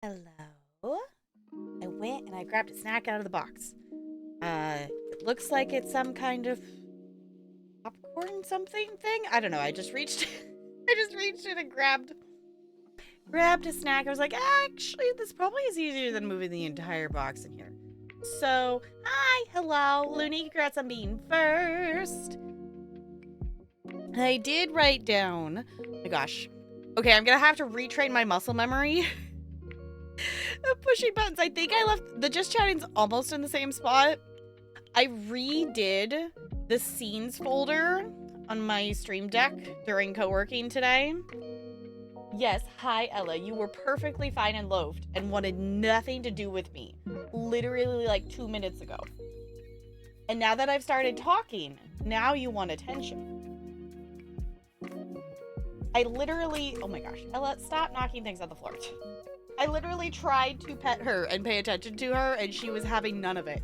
Hello. I went and I grabbed a snack out of the box. It looks like it's some kind of popcorn something thing. I don't know. I just reached in and grabbed a snack. I was like, actually, this probably is easier than moving the entire box in here. So, hi, hello, Looney. Congrats on being first. I did write down. Oh my gosh. Okay, I'm gonna have to retrain my muscle memory of pushing buttons. I think I left the just chatting's almost in the same spot. I redid the scenes folder on my stream deck during co-working today. Yes, hi Ella, you were perfectly fine and loafed and wanted nothing to do with me. Literally like 2 minutes ago. And now that I've started talking, now you want attention. I literally, oh my gosh, Ella, stop knocking things on the floor. I literally tried to pet her and pay attention to her and she was having none of it.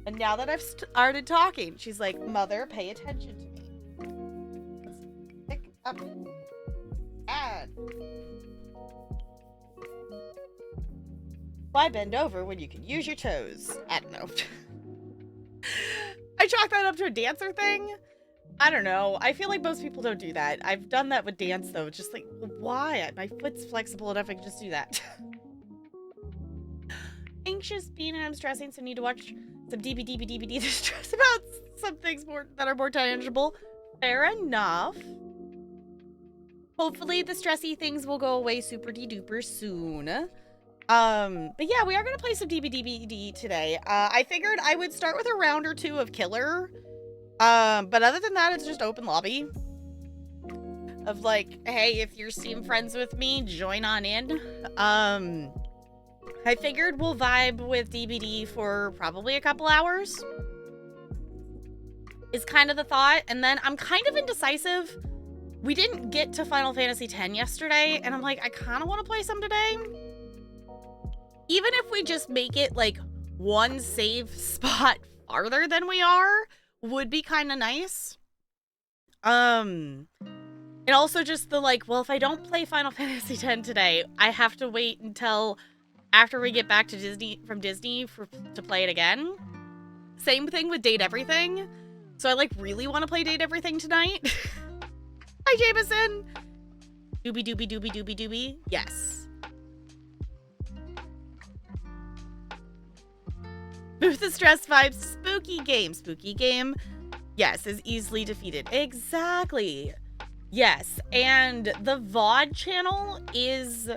And now that I've started talking, she's like, Mother, pay attention to me. Let's pick up. Add. Why bend over when you can use your toes? I don't know. I chalk that up to a dancer thing. I don't know. I feel like most people don't do that. I've done that with dance though. It's just like, why? My foot's flexible enough I can just do that. Anxious being and I'm stressing, so need to watch some Dbdbdbdbd to stress about some things that are more tangible. Fair enough. Hopefully the stressy things will go away super duper soon. But yeah, we are gonna play some Dbdbd today. I figured I would start with a round or two of killer. But other than that, it's just open lobby. Of like, hey, if you're Steam friends with me, join on in. I figured we'll vibe with DBD for probably a couple hours. Is kind of the thought. And then I'm kind of indecisive. We didn't get to Final Fantasy X yesterday, and I'm like, I kind of want to play some today. Even if we just make it like one save spot farther than we are, would be kind of nice. And also just the like, well, if I don't play Final Fantasy X today, I have to wait until after we get back to Disney to play it again. Same thing with Date Everything. So I like really want to play Date Everything tonight. Hi, Jameson. Doobie. Yes. Move the stress vibes. Spooky game. Yes, is easily defeated. Exactly. Yes, and the VOD channel is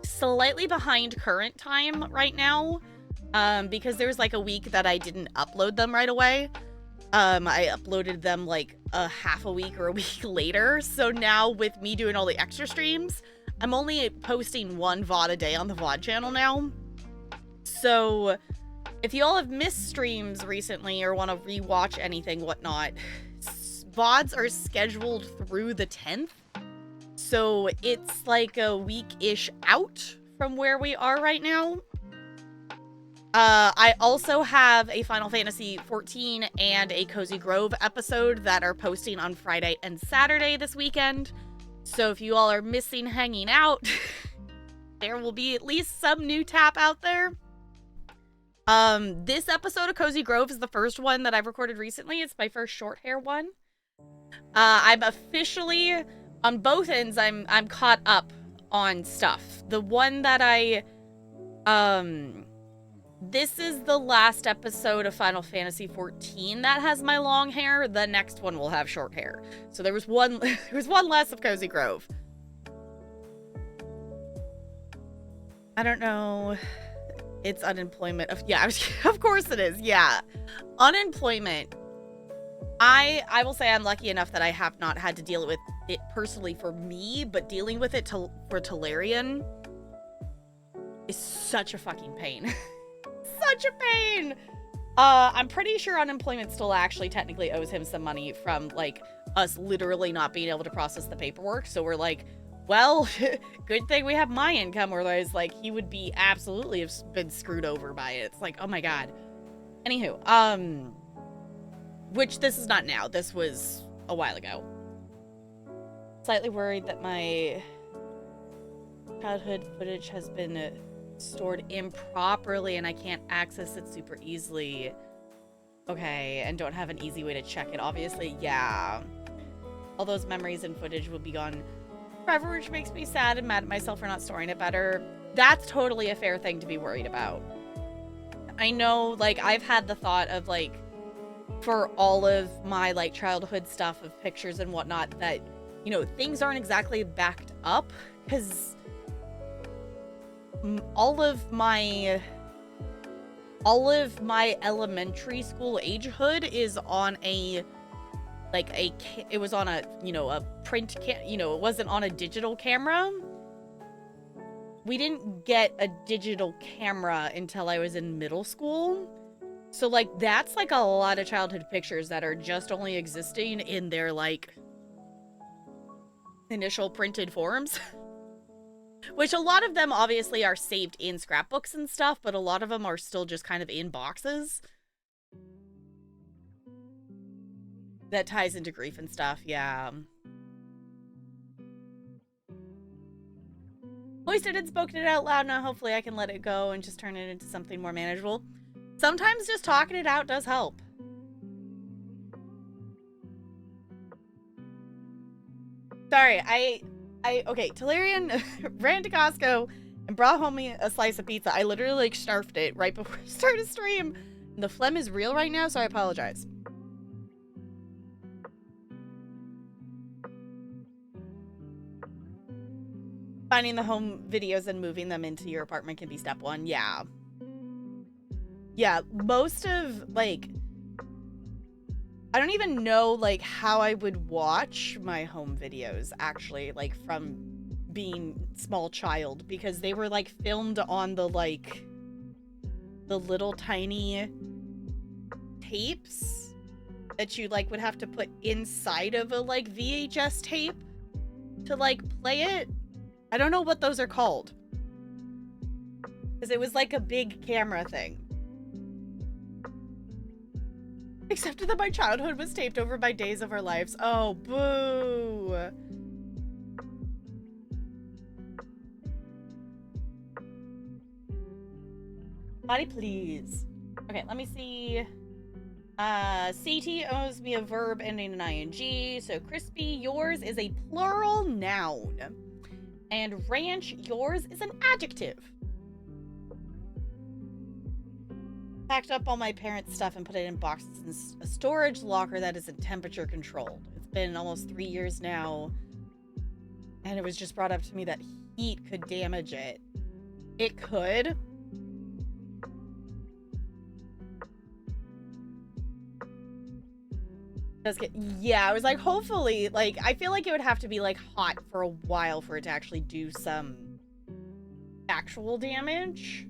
slightly behind current time right now. Because there was like a week that I didn't upload them right away. I uploaded them like a half a week or a week later. So now with me doing all the extra streams, I'm only posting one VOD a day on the VOD channel now. So if you all have missed streams recently or want to rewatch anything, whatnot, VODs are scheduled through the 10th. So it's like a week-ish out from where we are right now. I also have a Final Fantasy XIV and a Cozy Grove episode that are posting on Friday and Saturday this weekend. So if you all are missing hanging out, there will be at least some new tap out there. This episode of Cozy Grove is the first one that I've recorded recently. It's my first short hair one. I'm officially, on both ends, I'm caught up on stuff. The one that this is the last episode of Final Fantasy XIV that has my long hair. The next one will have short hair. So there was one less of Cozy Grove. I don't know. It's unemployment. Yeah, of course it is. Yeah. Unemployment. I will say I'm lucky enough that I have not had to deal with it personally for me, but dealing with it for Talarian is such a fucking pain. Such a pain. I'm pretty sure unemployment still actually technically owes him some money from like us literally not being able to process the paperwork. So we're like, well, good thing we have my income, whereas like he would be absolutely have been screwed over by it. It's like, oh my god. Anywho, which this is not now. This was a while ago. Slightly worried that my childhood footage has been stored improperly and I can't access it super easily. Okay, and don't have an easy way to check it, obviously. Yeah. All those memories and footage will be gone forever, which makes me sad and mad at myself for not storing it better. That's totally a fair thing to be worried about. I know, like, I've had the thought of, like, for all of my, like, childhood stuff of pictures and whatnot, that, you know, things aren't exactly backed up, because all of my elementary school agehood is on a, like, it was on a, you know, a print you know, it wasn't on a digital camera. We didn't get a digital camera until I was in middle school. So, like, that's, like, a lot of childhood pictures that are just only existing in their, like, initial printed forms. Which a lot of them obviously are saved in scrapbooks and stuff, but a lot of them are still just kind of in boxes. That ties into grief and stuff, yeah. Voiced it and spoken it out loud. Now hopefully I can let it go and just turn it into something more manageable. Sometimes just talking it out does help. Sorry, okay, Talarian ran to Costco and brought home me a slice of pizza. I literally, like, snarfed it right before I started stream. And the phlegm is real right now, so I apologize. Finding the home videos and moving them into your apartment can be step one. Yeah. Yeah, most of, like, I don't even know, like, how I would watch my home videos, actually, like, from being small child, because they were, like, filmed on the, like, the little tiny tapes that you, like, would have to put inside of a, like, VHS tape to, like, play it. I don't know what those are called. Because it was, like, a big camera thing. Except that my childhood was taped over by days of our lives. Oh, boo. Body, please. Okay, let me see. CT owes me a verb ending in ing. So, crispy, yours is a plural noun. And ranch, yours is an adjective. Packed up all my parents' stuff and put it in boxes in a storage locker that isn't temperature controlled. It's been almost 3 years now, and it was just brought up to me that heat could damage it. It could. Yeah, I was like, hopefully, like, I feel like it would have to be, like, hot for a while for it to actually do some actual damage.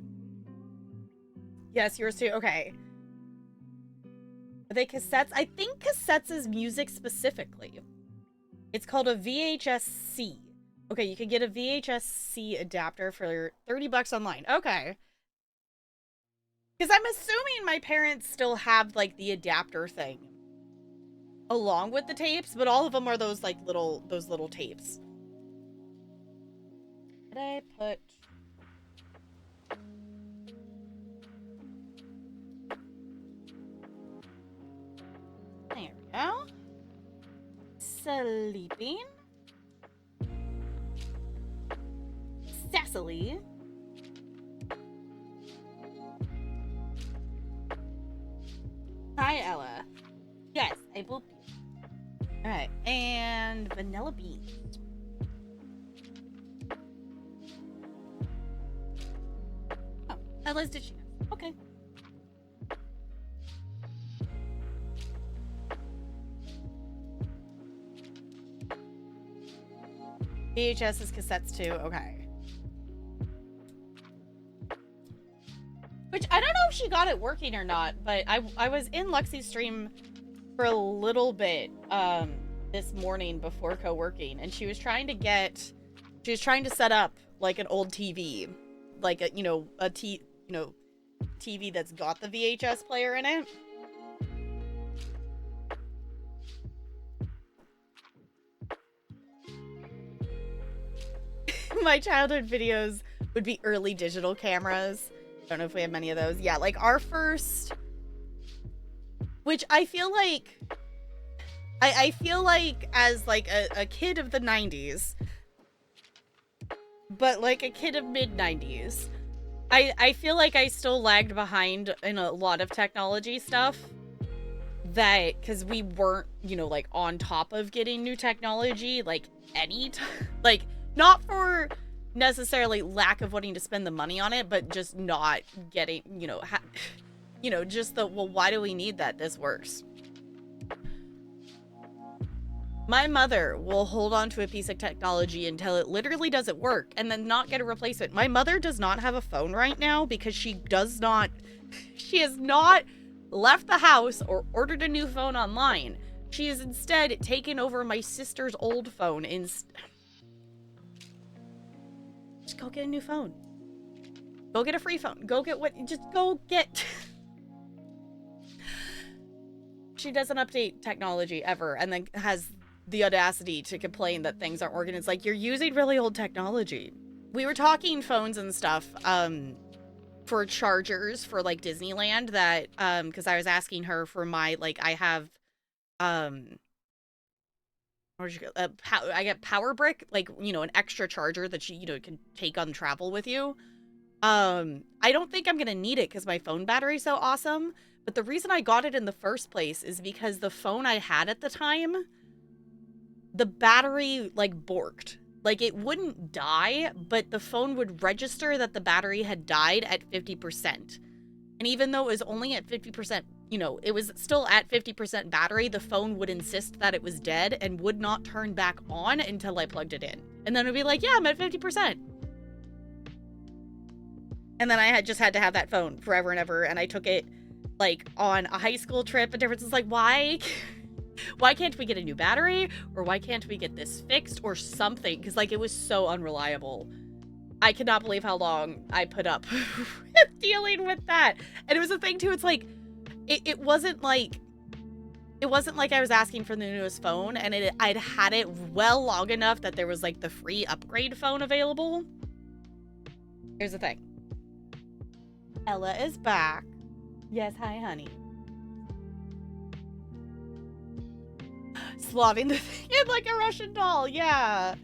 Yes, yours too. Okay. Are they cassettes? I think cassettes is music specifically. It's called a VHS-C. Okay, you can get a VHS-C adapter for 30 bucks online. Okay. Because I'm assuming my parents still have, like, the adapter thing along with the tapes, but all of them are those, like, those little tapes. Did I put... There we go. Sleeping. Cecily. Hi, Ella. Yes, I will be. Alright, and vanilla beans. Oh, Ella's did she know? Okay. VHS is cassettes too. Okay. Which I don't know if she got it working or not, but I was in Luxie's stream for a little bit this morning before co-working, and she was trying to set up like an old TV, like a TV that's got the VHS player in it. My childhood videos would be early digital cameras. Don't know if we have many of those. Yeah, like our first Which I feel like, I feel like as like a kid of the 90s, but like a kid of mid-90s, I feel like I still lagged behind in a lot of technology stuff. That, because we weren't, you know, like on top of getting new technology, like like not for necessarily lack of wanting to spend the money on it, but just not getting, you know, just the, well, why do we need that? This works. My mother will hold on to a piece of technology until it literally doesn't work and then not get a replacement. My mother does not have a phone right now because she has not left the house or ordered a new phone online. She has instead taken over my sister's old phone. Just go get a new phone. Go get a free phone. Just go get... She doesn't update technology ever and then has the audacity to complain that things aren't working. It's like, you're using really old technology. We were talking phones and stuff, for chargers for like Disneyland that, because I was asking her for my, like, I have, I get Power Brick, like, you know, an extra charger that you know, can take on travel with you. I don't think I'm gonna need it because my phone battery's so awesome, but the reason I got it in the first place is because the phone I had at the time, the battery, like, borked. Like, it wouldn't die, but the phone would register that the battery had died at 50%. And even though it was only at 50%, you know, it was still at 50% battery, the phone would insist that it was dead and would not turn back on until I plugged it in. And then it would be like, yeah, I'm at 50%. And then I just had to have that phone forever and ever, and I took it, like, on a high school trip. The difference is, like, why can't we get a new battery? Or why can't we get this fixed or something? Because, like, it was so unreliable. I cannot believe how long I put up with dealing with that. And it was a thing, too. It's like, it wasn't like I was asking for the newest phone, and I'd had it well long enough that there was, like, the free upgrade phone available. Here's the thing. Ella is back. Yes, hi, honey. Slobbing the thing in like a Russian doll. Yeah.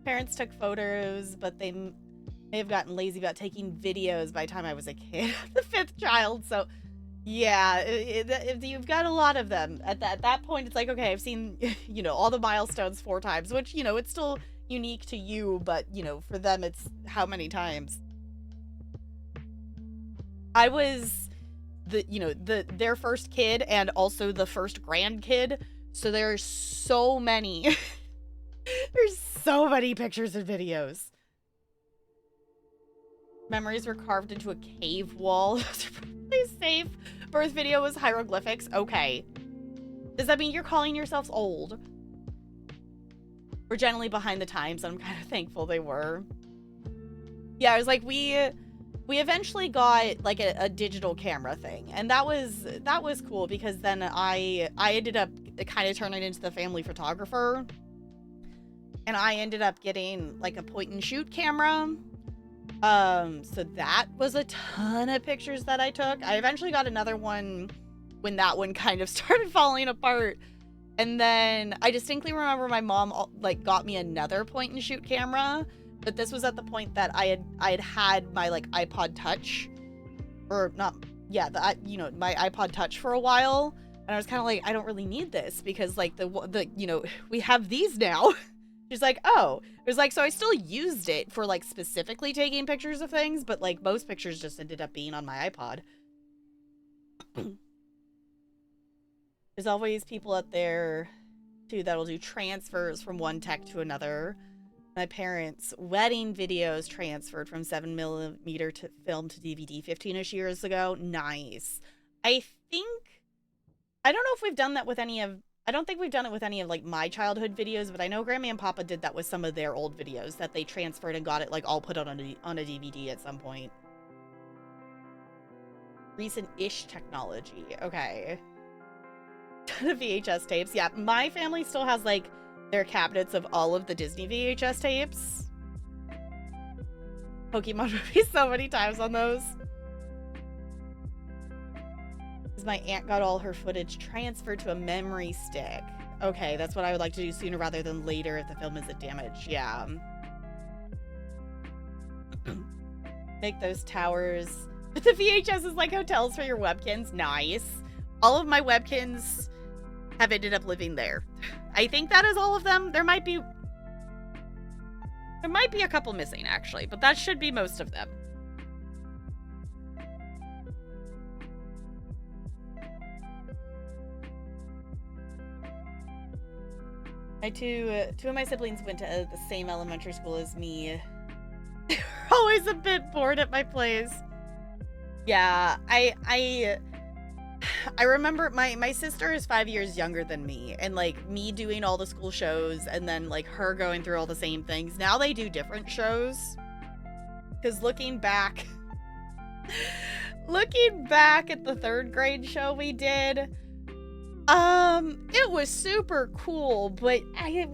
Parents took photos, but they may have gotten lazy about taking videos by the time I was a kid. The fifth child. So, yeah, you've got a lot of them. At that point, it's like, okay, I've seen, you know, all the milestones 4 times, which, you know, it's still unique to you, but, you know, for them, it's how many times? I was their first kid and also the first grandkid. So there's so many, there's so many pictures and videos. Memories were carved into a cave wall. Those are probably safe. Birth video was hieroglyphics. Okay. Does that mean you're calling yourselves old? We're generally behind the times. I'm kind of thankful they were. Yeah, I was like, we eventually got like a digital camera thing, and that was cool because then I ended up kind of turning into the family photographer, and I ended up getting like a point and shoot camera. So that was a ton of pictures that I took. I eventually got another one when that one kind of started falling apart, and then I distinctly remember my mom like got me another point and shoot camera. But this was at the point that I had my like iPod Touch, or not, yeah, my iPod Touch for a while, and I was kind of like, I don't really need this because like the we have these now. She's like, oh, it was like, so I still used it for like specifically taking pictures of things, but like most pictures just ended up being on my iPod. There's always people out there too that'll do transfers from one tech to another. My parents' wedding videos transferred from 7mm to film to DVD 15-ish years ago. Nice. I don't know if we've done that with any of, I don't think we've done it with any of like my childhood videos, but I know Grandma and Papa did that with some of their old videos that they transferred and got it like all put on a DVD at some point. Recent-ish technology. Okay. Ton of VHS tapes. Yeah, my family still has like their cabinets of all of the Disney VHS tapes. Pokemon movies so many times on those. Because my aunt got all her footage transferred to a memory stick. Okay, that's what I would like to do sooner rather than later if the film isn't damaged. Yeah. Make those towers. The VHS is like hotels for your webkins. Nice. All of my webkins have ended up living there. I think that is all of them. There might be a couple missing actually, but that should be most of them. Two of my siblings went to the same elementary school as me. They're always a bit bored at my place. Yeah, I remember my sister is 5 years younger than me, and like me doing all the school shows and then like her going through all the same things. Now they do different shows. Because looking back at the 3rd grade show we did, it was super cool, but I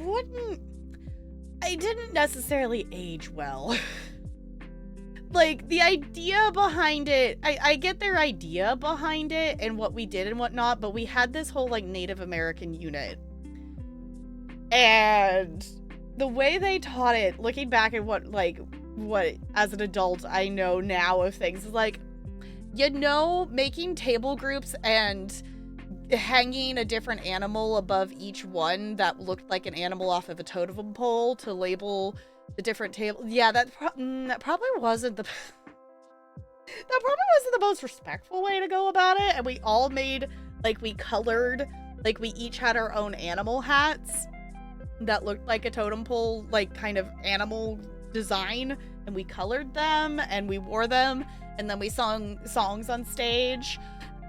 didn't necessarily age well. Like, the idea behind it, I get their idea behind it and what we did and whatnot, but we had this whole, like, Native American unit. And the way they taught it, looking back at what, as an adult, I know now of things, is like, making table groups and hanging a different animal above each one that looked like an animal off of a totem pole to label the different table. Yeah, that probably wasn't the most respectful way to go about it. And we all made, like, we colored, like, we each had our own animal hats that looked like a totem pole, like, kind of animal design, and we colored them and we wore them, and then we sung songs on stage.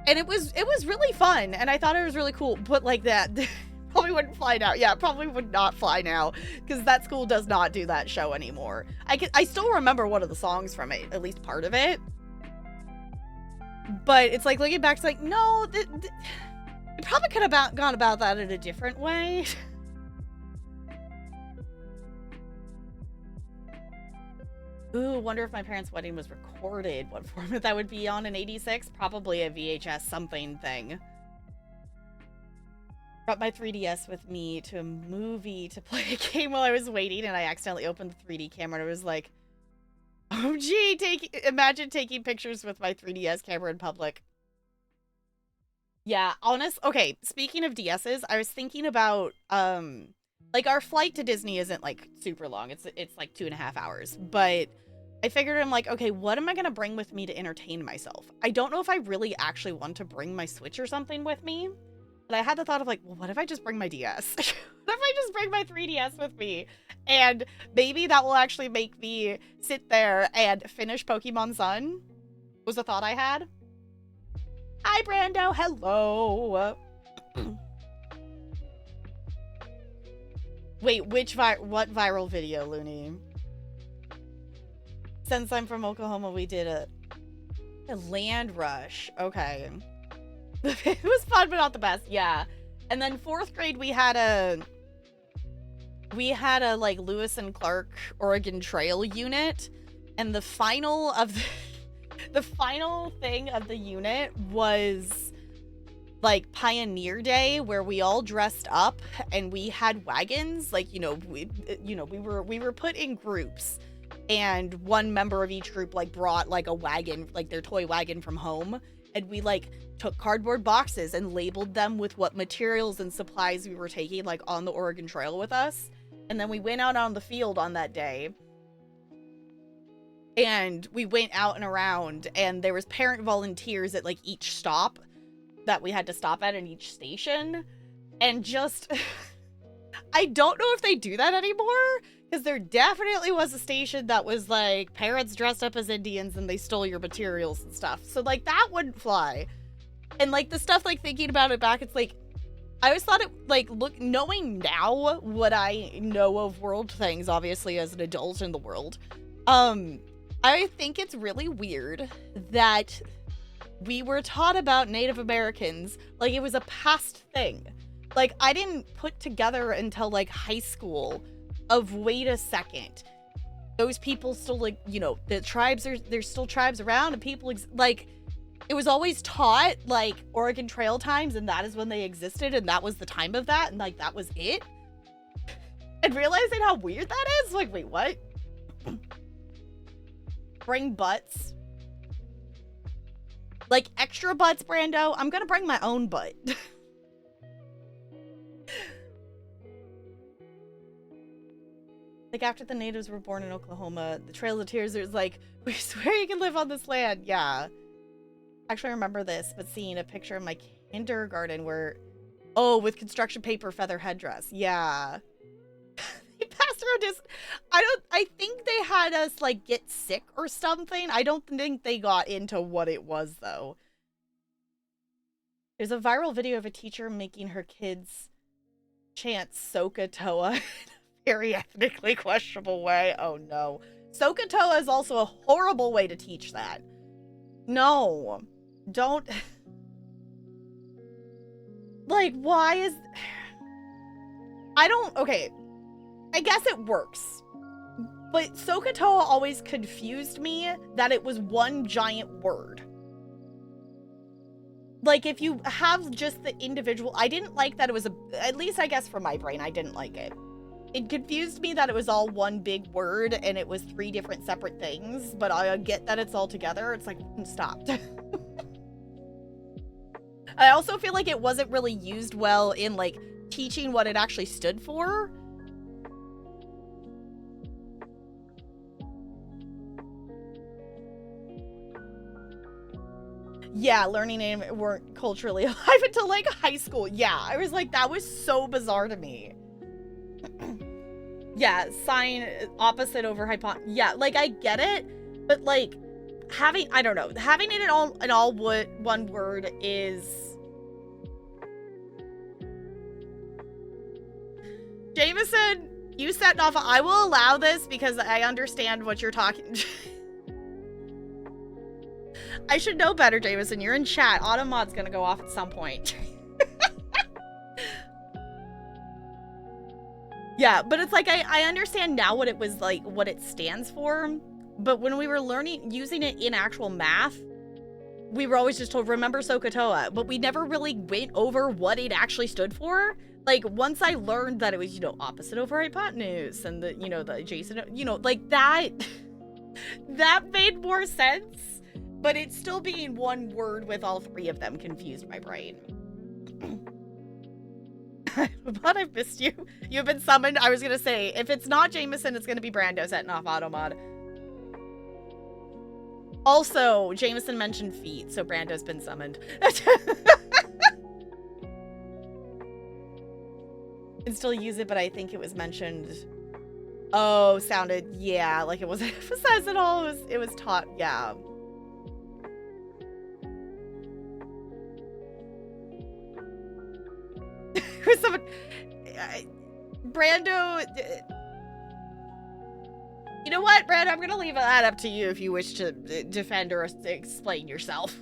And it was really fun, and I thought it was really cool, but like that probably wouldn't fly now. Yeah, probably would not fly now, because that school does not do that show anymore. I still remember one of the songs from it, at least part of it. But it's like, looking back, it's like, no, it probably could have gone about that in a different way. Ooh, wonder if my parents' wedding was recorded. What format that would be on in 86? Probably a VHS something thing. Brought my 3DS with me to a movie to play a game while I was waiting, and I accidentally opened the 3D camera, and it was like, oh gee, imagine taking pictures with my 3DS camera in public. Yeah, okay, speaking of DSs, I was thinking about, like, our flight to Disney isn't, like, super long. It's like 2.5 hours, but I figured, I'm like, okay, what am I gonna bring with me to entertain myself? I don't know if I really actually want to bring my Switch or something with me, but I had the thought of, like, well, what if I just bring my DS? What if I just bring my 3DS with me? And maybe that will actually make me sit there and finish Pokemon Sun, was a thought I had. Hi, Brando. Hello. Wait, what viral video, Looney? Since I'm from Oklahoma, we did a land rush. Okay. It was fun, but not the best. Yeah. And then 4th grade, we had a like Lewis and Clark Oregon Trail unit, and the final thing of the unit was like Pioneer Day, where we all dressed up and we had wagons. Like, we were put in groups, and one member of each group like brought like a wagon, like their toy wagon from home, and we like took cardboard boxes and labeled them with what materials and supplies we were taking, like, on the Oregon Trail with us. And then we went out on the field on that day, and we went out and around, and there was parent volunteers at like each stop that we had to stop at in each station. And just I don't know if they do that anymore, because there definitely was a station that was like parents dressed up as Indians and they stole your materials and stuff. So like that wouldn't fly. And like the stuff, like thinking about it back, it's like I always thought it, like, knowing now what I know of world things, obviously as an adult in the world, I think it's really weird that we were taught about Native Americans like it was a past thing. Like, I didn't put together until like high school of, wait a second, those people still, like, the tribes there's still tribes around, and people like it was always taught, like, Oregon Trail times, and that is when they existed, and that was the time of that, and, like, that was it. And realizing how weird that is, like, wait, what? Bring butts. Like, extra butts, Brando? I'm gonna bring my own butt. Like, after the natives were born in Oklahoma, the Trail of Tears, it was like, we swear you can live on this land. Yeah. Actually, I remember this, but seeing a picture of my kindergarten where, oh, with construction paper feather headdress. Yeah. They passed around this. I think they had us, like, get sick or something. I don't think they got into what it was, though. There's a viral video of a teacher making her kids chant Sokotoa in a very ethnically questionable way. Oh, no. Sokotoa is also a horrible way to teach that. No. Don't. Like, why is... I don't... Okay. I guess it works. But Sokotoa always confused me that it was one giant word. Like, if you have just the individual... I didn't like that it was a... At least, I guess, for my brain, I didn't like it. It confused me that it was all one big word and it was 3 different separate things. But I get that it's all together. It's like, stop. I also feel like it wasn't really used well in, like, teaching what it actually stood for. Yeah, learning it weren't culturally alive until, like, high school. Yeah, I was like, that was so bizarre to me. Yeah, sign opposite over hypotenuse. Yeah, like, I get it, but, like, having, I don't know, having it in all one word is... Jameson, you set off. I will allow this because I understand what you're talking. I should know better, Jameson. You're in chat. Automod's gonna go off at some point. Yeah, but it's like, I understand now what it was like, what it stands for. But when we were using it in actual math, we were always just told, remember Sokotoa. But we never really went over what it actually stood for. Like, once I learned that it was, you know, opposite over hypotenuse and the, you know, the adjacent, you know, like that, that made more sense. But it's still being one word with all 3 of them confused my brain. But I've missed you. You've been summoned. I was going to say, if it's not Jameson, it's going to be Brando setting off Automod. Also, Jameson mentioned feet, so Brando's been summoned. Can still use it, but I think it was mentioned. Oh, sounded, yeah, like it wasn't emphasized at all. It was taught, yeah. Someone, Brando, you know what, Brando? I'm gonna leave that up to you if you wish to defend or explain yourself.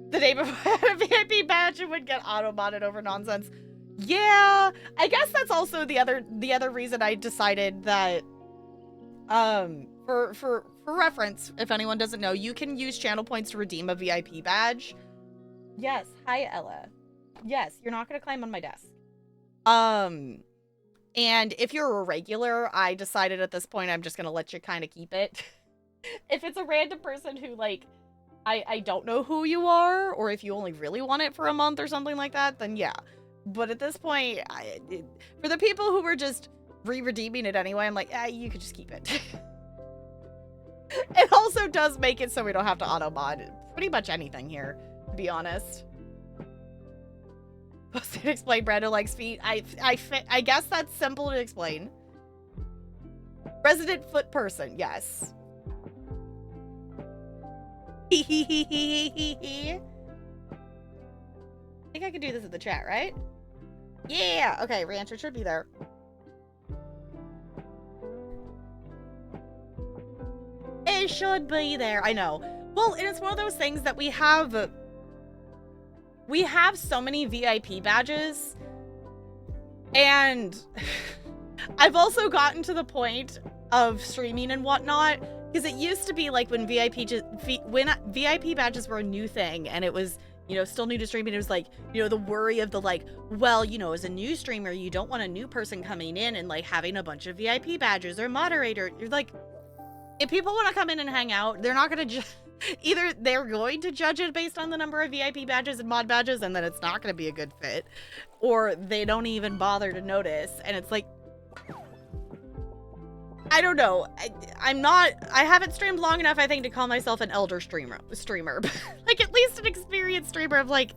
The name of a VIP badge and would get auto-modded over nonsense. Yeah, I guess that's also the other reason I decided that, for reference, if anyone doesn't know, you can use channel points to redeem a VIP badge. Yes, hi Ella. Yes, you're not gonna climb on my desk. And if you're a regular, I decided at this point I'm just gonna let you kind of keep it. If it's a random person who, like, I don't know who you are, or if you only really want it for a month or something like that, then yeah. But at this point, for the people who were just re-redeeming it anyway, I'm like, you could just keep it. It also does make it so we don't have to auto-mod pretty much anything here, to be honest. Explain Brando likes feet. I guess that's simple to explain. Resident foot person, yes. I think I can do this in the chat, right? Yeah, okay, Rancher should be there. It should be there, I know. Well, and it's one of those things that we have so many VIP badges, and I've also gotten to the point of streaming and whatnot, because it used to be like when VIP badges were a new thing, and it was, you know, still new to streaming. It was like, you know, the worry of the like, well, you know, as a new streamer, you don't want a new person coming in and like having a bunch of VIP badges or moderator. You're like, if people want to come in and hang out, they're not going to either they're going to judge it based on the number of VIP badges and mod badges, and then it's not going to be a good fit, or they don't even bother to notice. And it's like, I don't know. I haven't streamed long enough, I think, to call myself an elder streamer. Like, at least an experienced streamer of like,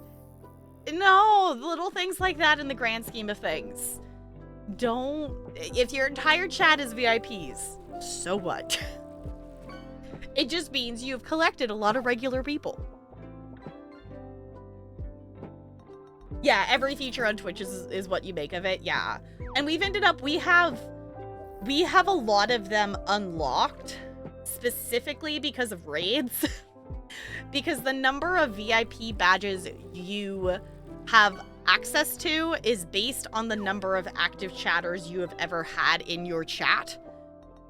no, little things like that in the grand scheme of things. If your entire chat is VIPs, so what? It just means you've collected a lot of regular people. Yeah, every feature on Twitch is what you make of it, yeah. And we have a lot of them unlocked, specifically because of raids. Because the number of VIP badges you have access to is based on the number of active chatters you have ever had in your chat.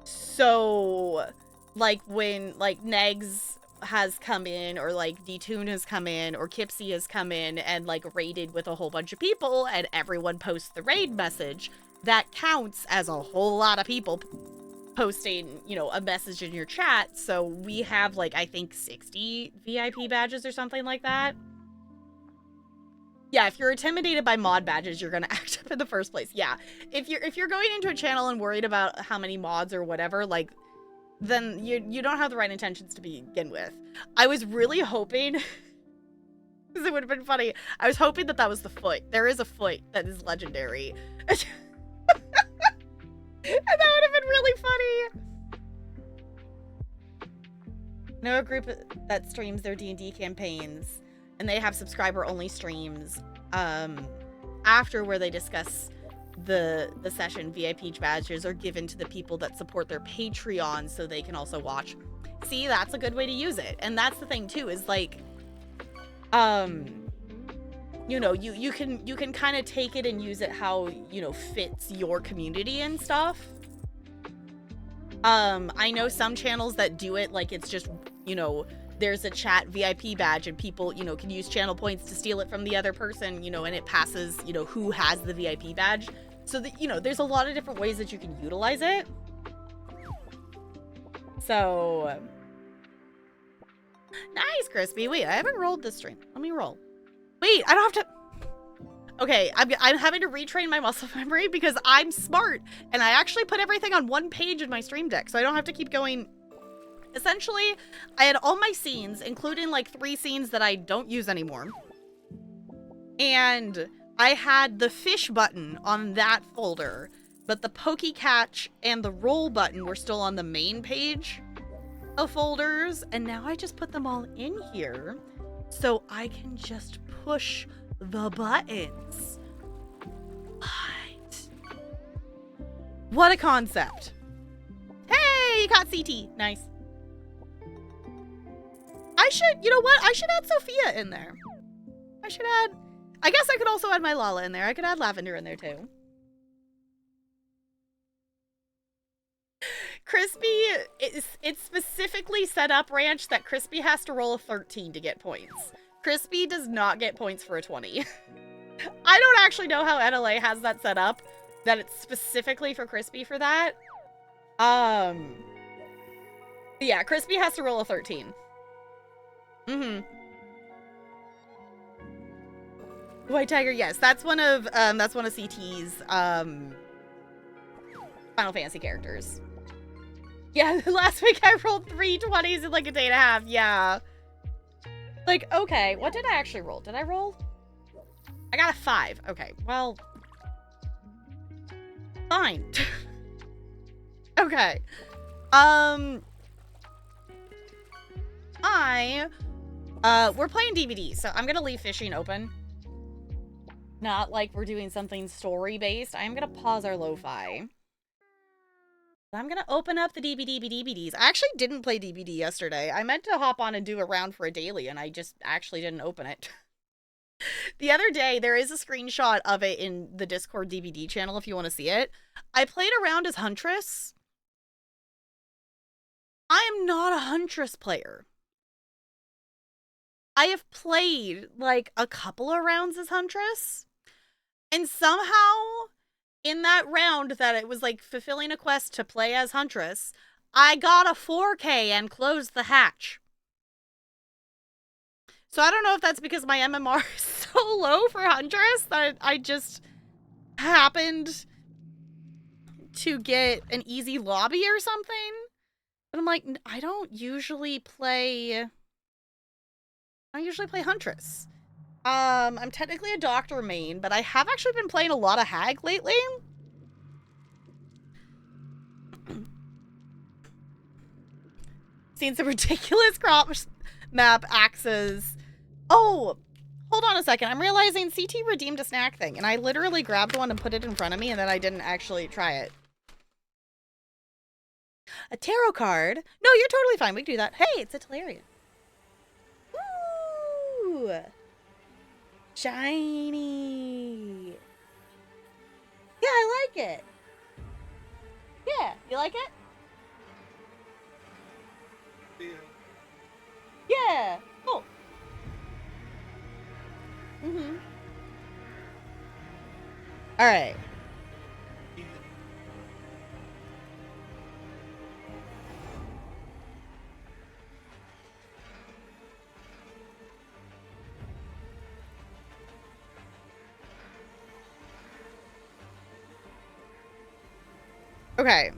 So, like, when, like, Negs has come in, or, like, D-Tune has come in, or Kipsy has come in and, like, raided with a whole bunch of people, and everyone posts the raid message, that counts as a whole lot of people posting, you know, a message in your chat. So we have, like, I think 60 VIP badges or something like that. Yeah, if you're intimidated by mod badges, you're gonna act up in the first place. Yeah, if you're going into a channel and worried about how many mods or whatever, like, then you don't have the right intentions to begin with. I was really hoping, because it would have been funny, I was hoping that was the foot. There is a foot that is legendary. And that would have been really funny. I know a group that streams their D&D campaigns, and they have subscriber-only streams after, where they discuss the session. VIP badges are given to the people that support their Patreon, so they can also watch. See, that's a good way to use it. And that's the thing too, is like, you know, you can kind of take it and use it how, you know, fits your community and stuff. I know some channels that do it like it's just, you know, there's a chat VIP badge and people, you know, can use channel points to steal it from the other person, you know, and it passes, you know, who has the VIP badge. So that, you know, there's a lot of different ways that you can utilize it. So, nice, Crispy. Wait, I haven't rolled this stream. Let me roll. Wait, I don't have to. Okay, I'm having to retrain my muscle memory because I'm smart, and I actually put everything on one page in my stream deck, so I don't have to keep going. Essentially, I had all my scenes, including like 3 scenes that I don't use anymore. And I had the fish button on that folder, but the pokey catch and the roll button were still on the main page of folders, and now I just put them all in here so I can just push the buttons. What a concept. Hey, you got CT. Nice. You know what? I should add Sophia in there. I guess I could also add my Lala in there. I could add Lavender in there too. Crispy, it's specifically set up, Ranch, that Crispy has to roll a 13 to get points. Crispy does not get points for a 20. I don't actually know how NLA has that set up, that it's specifically for Crispy for that. Yeah, Crispy has to roll a 13. White Tiger, yes, that's one of CT's Final Fantasy characters. Yeah, last week I rolled 3 20s in like a day and a half. Yeah. Like, okay, what did I actually roll? Did I roll? I got a 5. Okay, well, fine. Okay. We're playing DVD, so I'm gonna leave fishing open. Not like we're doing something story-based. I'm gonna pause our lo-fi. I'm gonna open up the DBDBDBDs. I actually didn't play DBD yesterday. I meant to hop on and do a round for a daily, and I just actually didn't open it. The other day, there is a screenshot of it in the Discord DBD channel if you want to see it. I played around as Huntress, I am not a Huntress player. I have played like a couple of rounds as Huntress, and somehow in that round that it was like fulfilling a quest to play as Huntress, I got a 4K and closed the hatch. So I don't know if that's because my MMR is so low for Huntress that I just happened to get an easy lobby or something. But I'm like, I don't usually play Huntress. I'm technically a Doctor main, but I have actually been playing a lot of Hag lately. Seen some ridiculous crop map axes. Oh, hold on a second. I'm realizing CT redeemed a snack thing, and I literally grabbed one and put it in front of me, and then I didn't actually try it. A tarot card? No, you're totally fine. We can do that. Hey, it's a Talarian. Woo! Shiny. Yeah, I like it. Yeah, you like it? Yeah. Cool. Mm-hmm. All right. Okay. You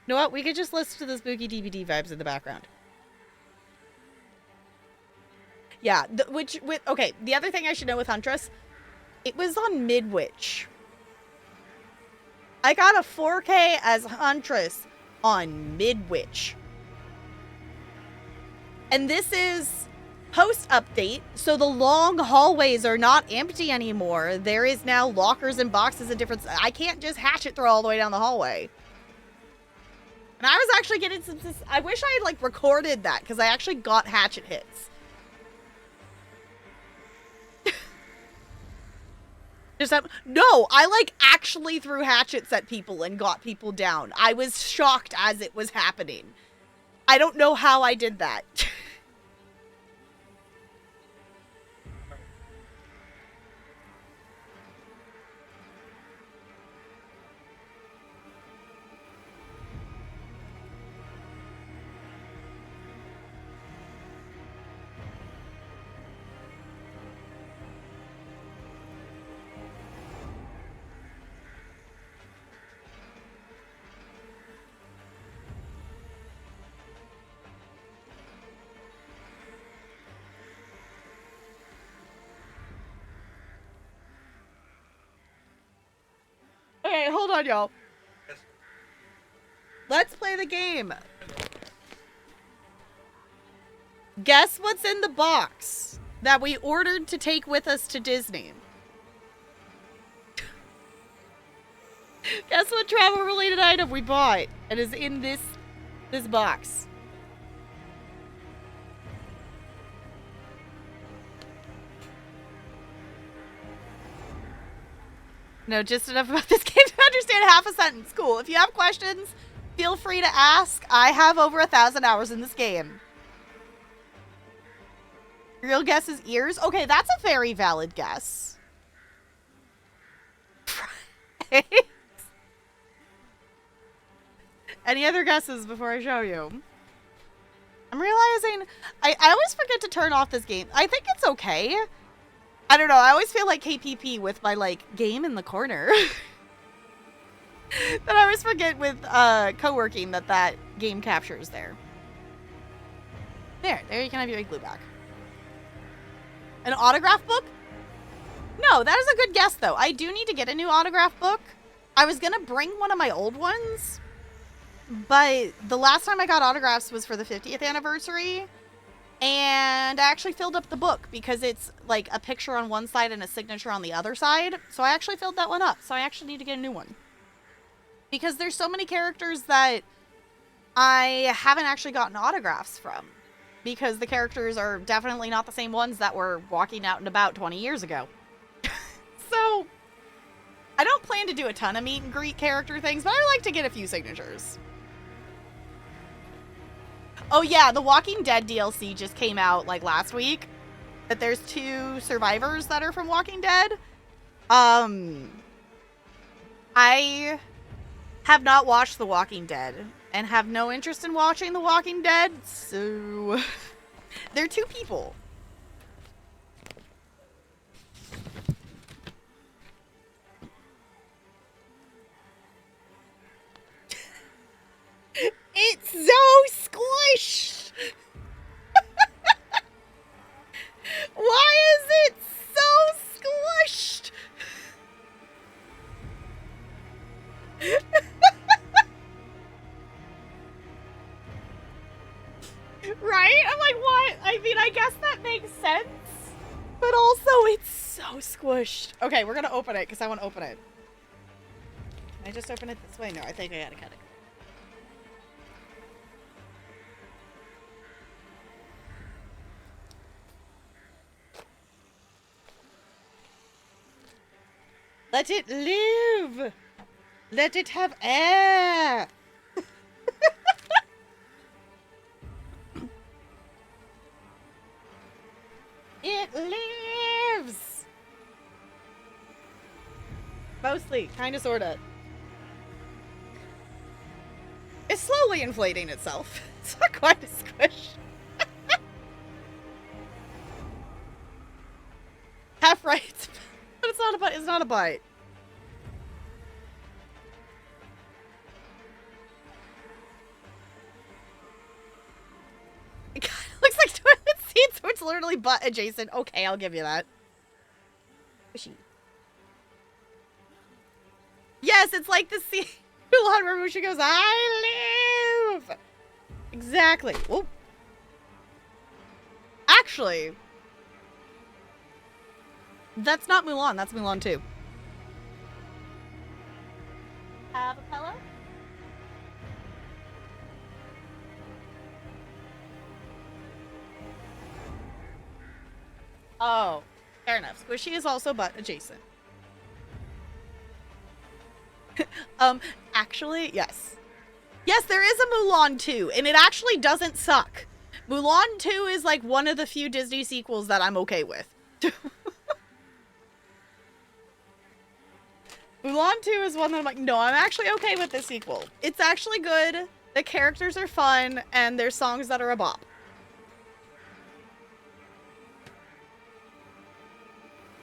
know what? We could just listen to the spooky DBD vibes in the background. Yeah, okay, the other thing I should know with Huntress, it was on Midwich. I got a 4K as Huntress on Midwich. And this is post-update, so the long hallways are not empty anymore. There is now lockers and boxes and different... I can't just hatchet throw all the way down the hallway. And I was actually getting some... I wish I had, like, recorded that, because I actually got hatchet hits. No, I, like, actually threw hatchets at people and got people down. I was shocked as it was happening. I don't know how I did that. Okay, hold on, y'all. Let's play the game. Guess what's in the box that we ordered to take with us to Disney? Guess what travel-related item we bought and is in this box? No, just enough about this game to understand half a sentence. Cool. If you have questions, feel free to ask. I have over 1,000 hours in this game. Real guess is ears? Okay, that's a very valid guess. Any other guesses before I show you? I'm realizing I always forget to turn off this game. I think it's okay. I don't know. I always feel like KPP with my, like, game in the corner. That I always forget with co-working that game captures there. There you can have your igloo back. An autograph book? No, that is a good guess, though. I do need to get a new autograph book. I was going to bring one of my old ones, but the last time I got autographs was for the 50th anniversary, and I actually filled up the book because it's like a picture on one side and a signature on the other side, so I actually filled that one up, so I actually need to get a new one. Because there's so many characters that I haven't actually gotten autographs from. Because the characters are definitely not the same ones that were walking out and about 20 years ago. So, I don't play plan to do a ton of meet and greet character things, but I like to get a few signatures. Oh yeah, the Walking Dead DLC just came out like last week. That there's 2 survivors that are from Walking Dead. I have not watched The Walking Dead and have no interest in watching The Walking Dead, so they're 2 people. It's so squished. Why is it so squished? Right? I'm like, what? I mean, I guess that makes sense. But also, it's so squished. Okay, we're gonna open it, because I want to open it. Can I just open it this way? No, I think I gotta cut it. Let it live! Let it have air! It lives! Mostly, kinda, sorta. It's slowly inflating itself. It's not quite a squish. Half right. But it's not a bite. It's not a bite. It kind of looks like toilet seat, so it's literally butt adjacent. Okay, I'll give you that. Squishy. Yes, it's like the scene where she goes, I live! Exactly. Whoop. Actually, that's not Mulan. That's Mulan 2. Have a pillow? Oh, fair enough. Squishy is also butt adjacent. Actually, yes. Yes, there is a Mulan 2, and it actually doesn't suck. Mulan 2 is like one of the few Disney sequels that I'm okay with. Mulan 2 is one that I'm like, no, I'm actually okay with this sequel. It's actually good, the characters are fun, and there's songs that are a bop.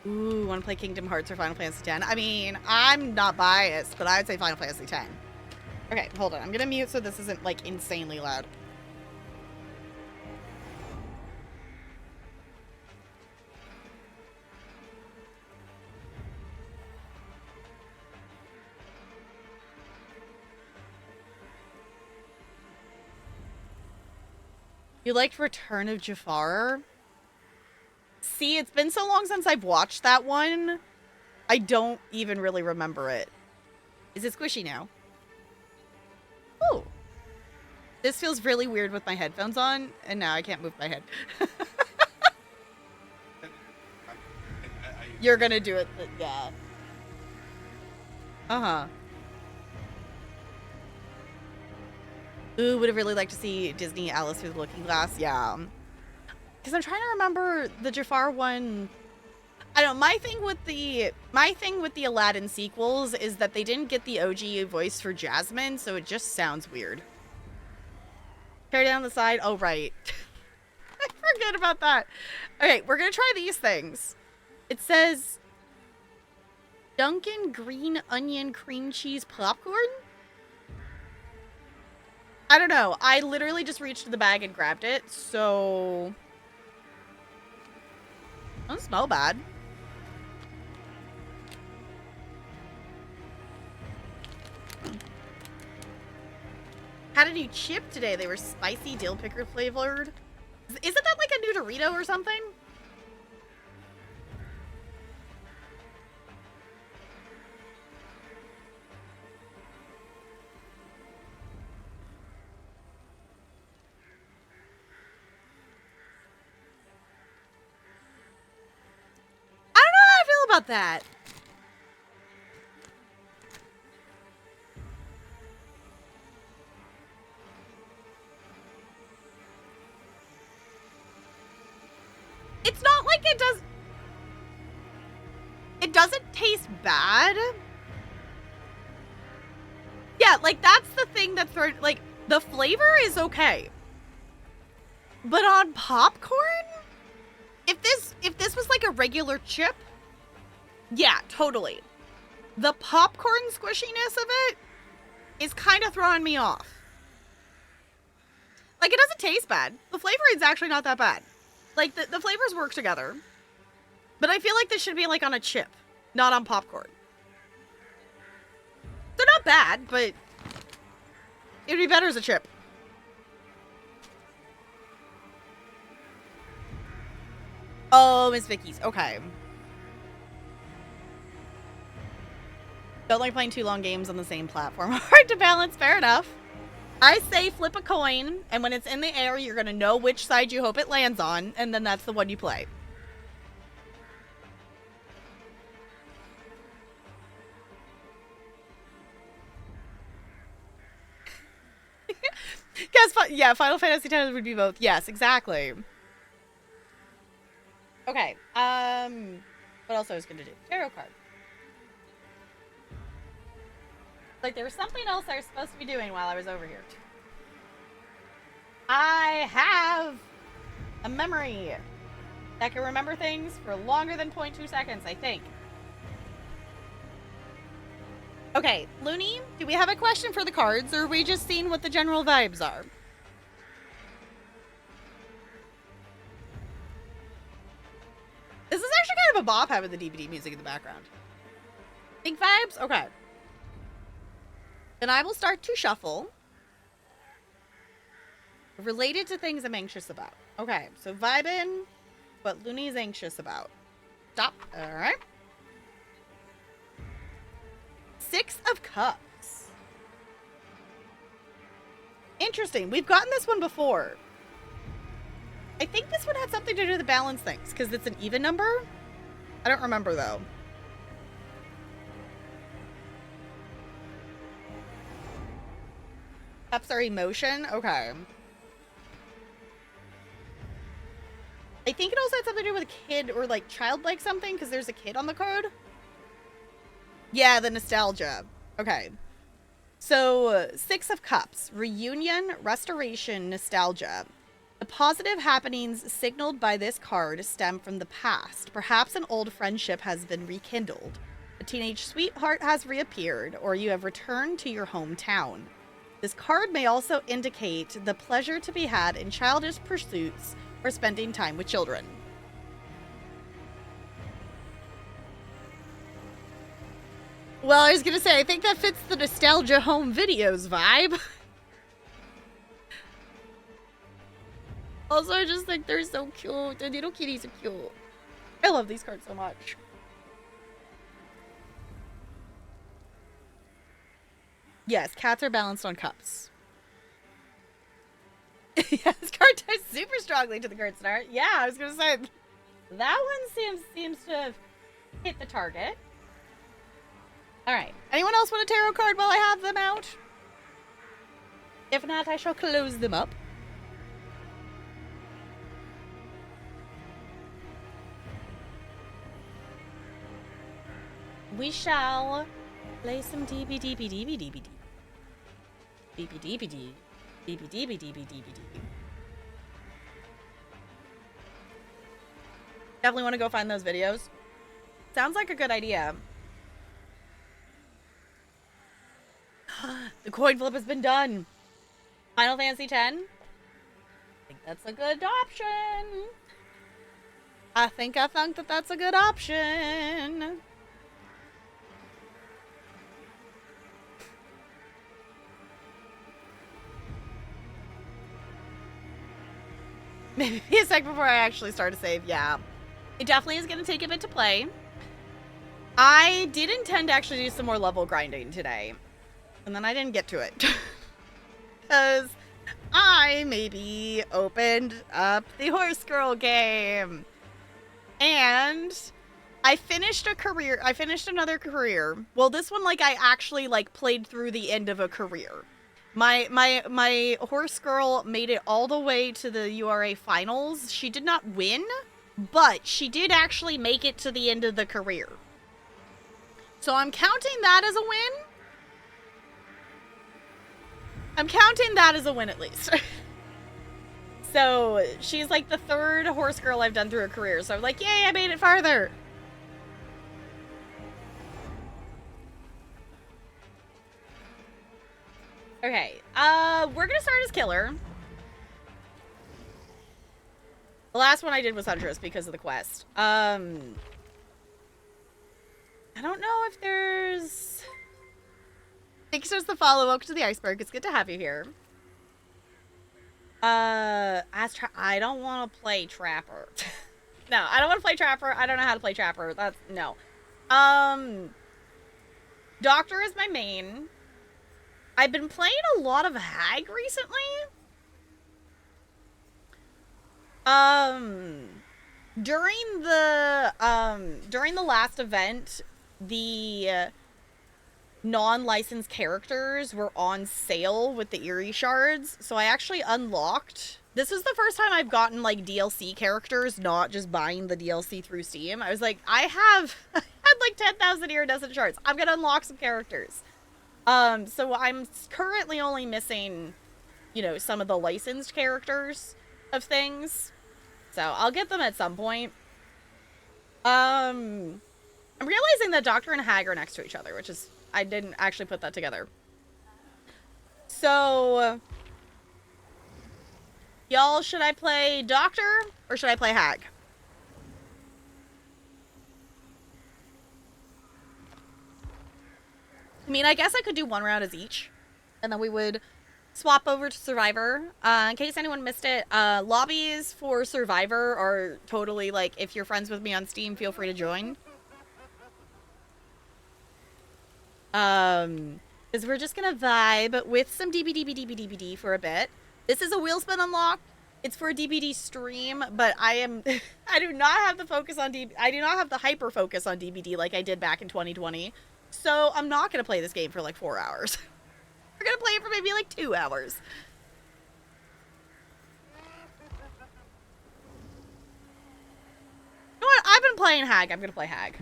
Ooh, want to play Kingdom Hearts or Final Fantasy X? I mean, I'm not biased, but I would say Final Fantasy X. Okay, hold on. I'm gonna mute so this isn't, like, insanely loud. You liked Return of Jafar? See, it's been so long since I've watched that one, I don't even really remember it. Is it squishy now? Oh. This feels really weird with my headphones on, and now I can't move my head. You're gonna do it, yeah. Uh-huh. Ooh, would have really liked to see Disney Alice Through the Looking Glass. Yeah. Because I'm trying to remember the Jafar one. I don't know, my thing with the Aladdin sequels is that they didn't get the OG voice for Jasmine, so it just sounds weird. Tear down the side. Oh, right. I forget about that. Okay, we're gonna try these things. It says Dunkin' Green Onion Cream Cheese Popcorn? I don't know. I literally just reached in the bag and grabbed it, so... It doesn't smell bad. Had a new chip today. They were spicy dill picker flavored. Isn't that like a new Dorito or something? I don't know how I feel about that. like it doesn't taste bad. Yeah, like that's the thing that's like the flavor is okay. But on popcorn, if this was like a regular chip, yeah, totally. The popcorn squishiness of it is kind of throwing me off. Like, it doesn't taste bad. The flavor is actually not that bad. Like, the flavors work together. But I feel like this should be, like, on a chip, not on popcorn. They're not bad, but it'd be better as a chip. Oh, Miss Vicky's. Okay. Don't like playing too long games on the same platform. Hard to balance. Fair enough. I say flip a coin, and when it's in the air, you're going to know which side you hope it lands on, and then that's the one you play. Guess, yeah, Final Fantasy X would be both. Yes, exactly. Okay, what else I was going to do? Tarot card. Like, there was something else I was supposed to be doing while I was over here. I have a memory that can remember things for longer than 0.2 seconds, I think. Okay, Looney, do we have a question for the cards, or are we just seeing what the general vibes are? This is actually kind of a bop having the DVD music in the background. Think vibes? Okay. Then I will start to shuffle. Related to things I'm anxious about. Okay, so vibing, what Looney's anxious about. Stop. All right. 6 of Cups. Interesting. We've gotten this one before. I think this one had something to do with the balance things, because it's an even number. I don't remember, though. Cups are emotion? Okay. I think it also had something to do with a kid or, like, childlike something, because there's a kid on the card. Yeah, the nostalgia. Okay. So, 6 of Cups. Reunion, restoration, nostalgia. The positive happenings signaled by this card stem from the past. Perhaps an old friendship has been rekindled. A teenage sweetheart has reappeared, or you have returned to your hometown. This card may also indicate the pleasure to be had in childish pursuits or spending time with children. Well, I was gonna say, I think that fits the nostalgia home videos vibe. Also, I just think they're so cute. The little kitties are cute. I love these cards so much. Yes, cats are balanced on cups. Yeah, this card ties super strongly to the card start. Yeah, I was gonna say that one seems to have hit the target. Alright. Anyone else want a tarot card while I have them out? If not, I shall close them up. We shall play some Dbdbdbdbd. Dbdbdbdbdbd. Definitely want to go find those videos. Sounds like a good idea. The coin flip has been done. Final Fantasy X? I think that's a good option. I think that that's a good option. Maybe a sec before I actually start to save. Yeah. It definitely is going to take a bit to play. I did intend to actually do some more level grinding today. And then I didn't get to it. Because I maybe opened up the Horse Girl game. And I finished another career. Well, this one, like, I actually, like, played through the end of a career. My horse girl made it all the way to the URA finals. She did not win, but she did actually make it to the end of the career. So I'm counting that as a win. I'm counting that as a win at least. So she's like the third horse girl I've done through her career. So I'm like, yay, I made it farther. Okay, we're gonna start as Killer. The last one I did was Huntress because of the quest. I don't know if there's... Thanks for the follow. Welcome to the iceberg. It's good to have you here. I don't want to play Trapper. No, I don't want to play Trapper. I don't know how to play Trapper. That's... No. Doctor is my main. I've been playing a lot of Hag recently. During the last event, the non-licensed characters were on sale with the Eerie shards, so I actually unlocked... This is the first time I've gotten, like, DLC characters, not just buying the DLC through Steam. I was like, I had, like, 10,000 iridescent shards. I'm gonna unlock some characters. So I'm currently only missing, you know, some of the licensed characters of things. So I'll get them at some point. I'm realizing that Doctor and Hag are next to each other, which is... I didn't actually put that together. So... Y'all, should I play Doctor or should I play Hag? I mean, I guess I could do one round as each. And then we would swap over to Survivor. In case anyone missed it, lobbies for Survivor are totally, like, if you're friends with me on Steam, feel free to join. Because we're just gonna vibe with some Dbdbdbdbd for a bit. This is a Wheel Spin unlock. It's for a DBD stream, but I do not have the focus on I do not have the hyper focus on DBD like I did back in 2020. So I'm not gonna play this game for like 4 hours. We're gonna play it for maybe like 2 hours. You know what? I've been playing Hag. I'm gonna play Hag.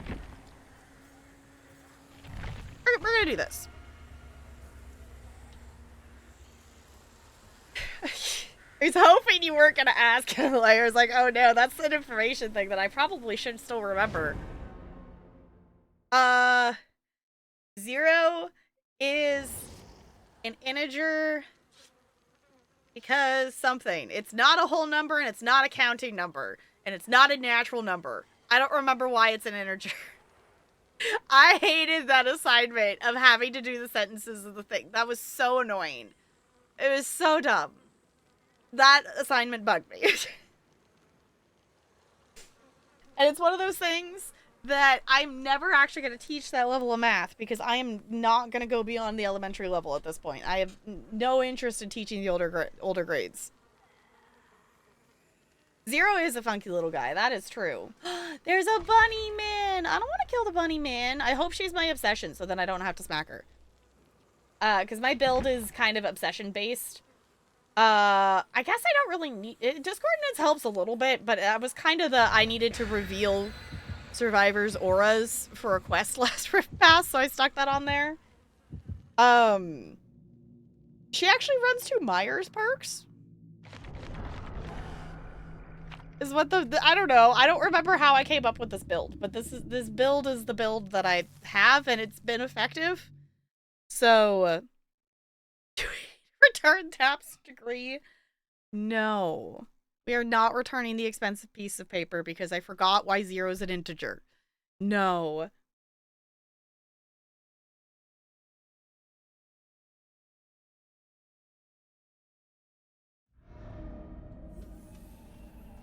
We're gonna do this. I was hoping you weren't gonna ask. I was like, oh no, that's an information thing that I probably should still remember. 0 is an integer because something. It's not a whole number and it's not a counting number and it's not a natural number. I don't remember why it's an integer. I hated that assignment of having to do the sentences of the thing. That was so annoying. It was so dumb. That assignment bugged me. And it's one of those things that I'm never actually going to teach that level of math because I am not going to go beyond the elementary level at this point. I have no interest in teaching the older grades. 0 is a funky little guy. That is true. There's a bunny man. I don't want to kill the bunny man. I hope she's my obsession so then I don't have to smack her. Because my build is kind of obsession based. I guess I don't really need it. Discoordinates helps a little bit, but that was kind of the I needed to reveal survivors' auras for a quest last Rift Pass, so I stuck that on there. She actually runs 2 Myers perks. Is what the I don't know. I don't remember how I came up with this build, but this build is the build that I have, and it's been effective. So, return Tap's degree? No. We are not returning the expensive piece of paper because I forgot why 0 is an integer. No.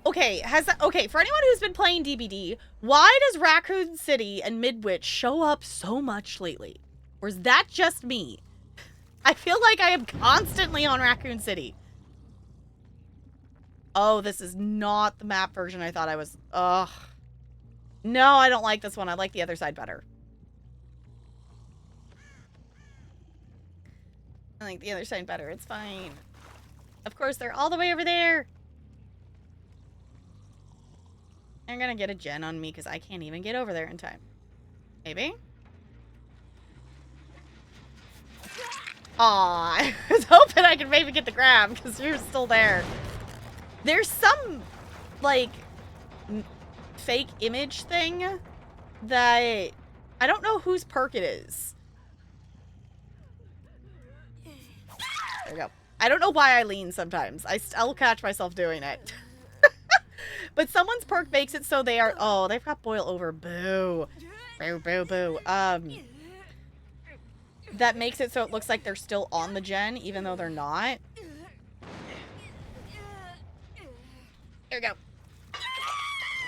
Okay, for anyone who's been playing DBD, why does Raccoon City and Midwich show up so much lately? Or is that just me? I feel like I am constantly on Raccoon City. Oh, this is not the map version I thought I was. Ugh. No, I don't like this one. I like the other side better. I like the other side better. It's fine. Of course, they're all the way over there. They're gonna get a gen on me because I can't even get over there in time. Maybe? Aw, I was hoping I could maybe get the grab because you're still there. There's some, like, fake image thing that I don't know whose perk it is. There we go. I don't know why I lean sometimes. I'll catch myself doing it. But someone's perk makes it so they are... Oh, they've got boil over. Boo. Boo, boo, boo. That makes it so it looks like they're still on the gen, even though they're not. Here we go.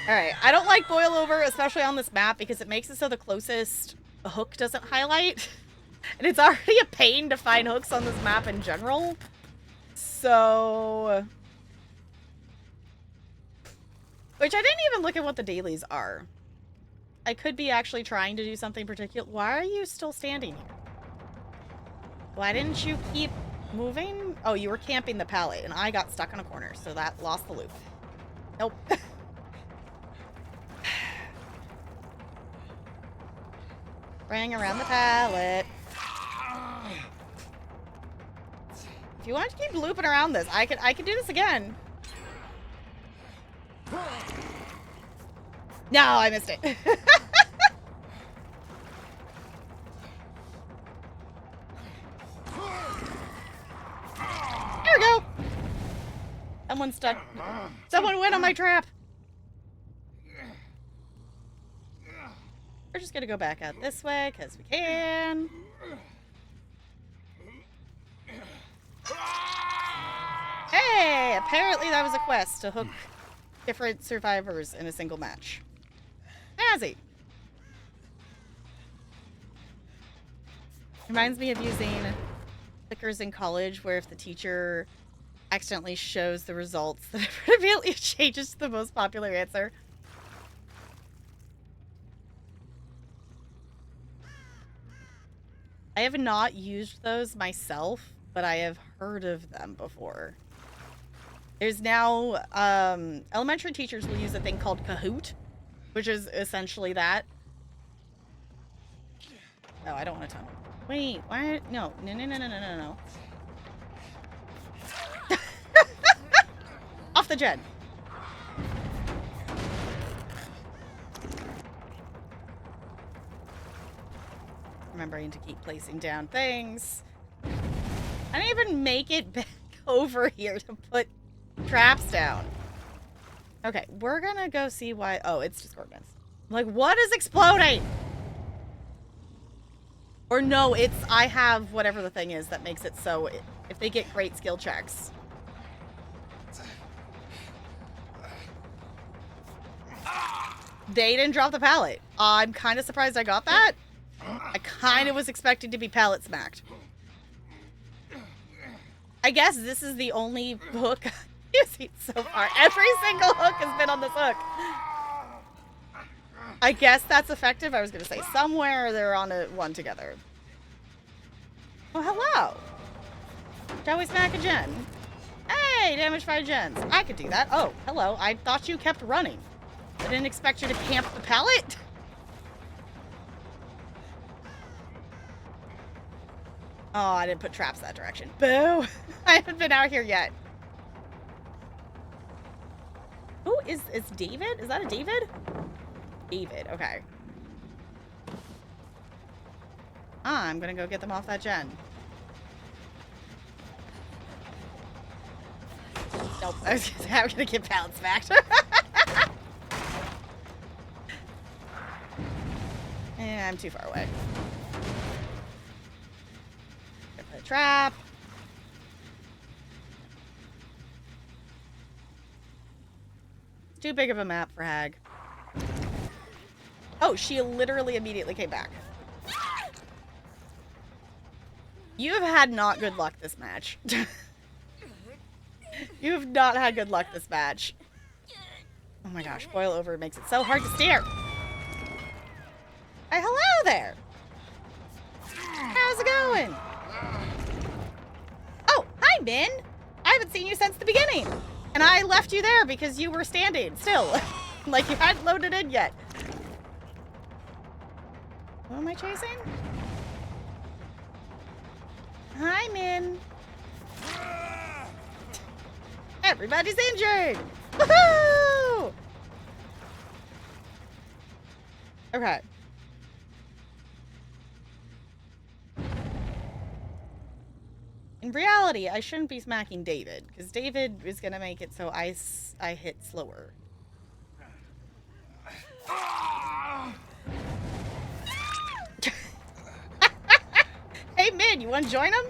Alright, I don't like boil over, especially on this map, because it makes it so the closest hook doesn't highlight. And it's already a pain to find hooks on this map in general. So... Which I didn't even look at what the dailies are. I could be actually trying to do something particular. Why are you still standing here? Why didn't you keep moving? Oh, you were camping the pallet, and I got stuck in a corner, so that lost the loop. Nope. Bring around the pallet. If you want to keep looping around this, I could do this again. No, I missed it. There we go. Someone's stuck. Someone went on my trap. We're just gonna go back out this way because we can. Hey, apparently that was a quest to hook different survivors in a single match. Snazzy. Reminds me of using clickers in college where if the teacher accidentally shows the results, then it immediately changes to the most popular answer. I have not used those myself, but I have heard of them before. There's now, elementary teachers will use a thing called Kahoot, which is essentially that. No, I don't want to tunnel. Wait, why? No. Off the gen. Remembering to keep placing down things. I didn't even make it back over here to put traps down. Okay, we're gonna go see why. Oh, it's discordance. I'm like, what is exploding? Or no, it's I have whatever the thing is that makes it so if they get great skill checks. They didn't drop the pallet. I'm kind of surprised I got that. I kind of was expecting to be pallet smacked. I guess this is the only hook you've seen so far. Every single hook has been on this hook. I guess that's effective. I was going to say somewhere they're on one together. Oh, hello. Shall we smack a gen? Hey, damage 5 gens. I could do that. Oh, hello. I thought you kept running. I didn't expect you to camp the pallet. Oh, I didn't put traps that direction. Boo! I haven't been out here yet. Who is David? Is that a David? David, okay. I'm gonna go get them off that gen. Nope, I was gonna say I'm gonna get pallet smacked. I'm too far away. Put a trap. Too big of a map for Hag. Oh, she literally immediately came back. You have had not good luck this match. You have not had good luck this match. Oh my gosh, boil over makes it so hard to steer. Hey, hello there. How's it going? Oh, hi, Min. I haven't seen you since the beginning. And I left you there because you were standing still. Like you hadn't loaded in yet. Who am I chasing? Hi, Min. Everybody's injured. Woohoo! Okay. In reality, I shouldn't be smacking David, because David is going to make it so I hit slower. Hey, Min, you want to join him?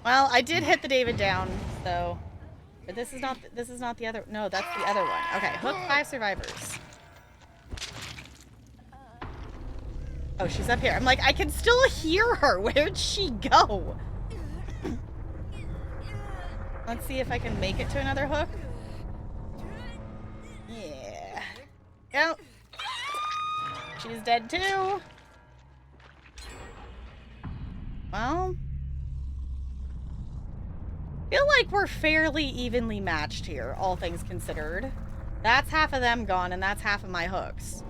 Well, I did hit the David down, so... But this is not the other... No, that's the other one. Okay, hook 5 survivors. Oh, she's up here. I'm like, I can still hear her. Where'd she go? Let's see if I can make it to another hook. Yeah. Yep. She's dead too. Well, I feel like we're fairly evenly matched here, all things considered. That's half of them gone, and that's half of my hooks.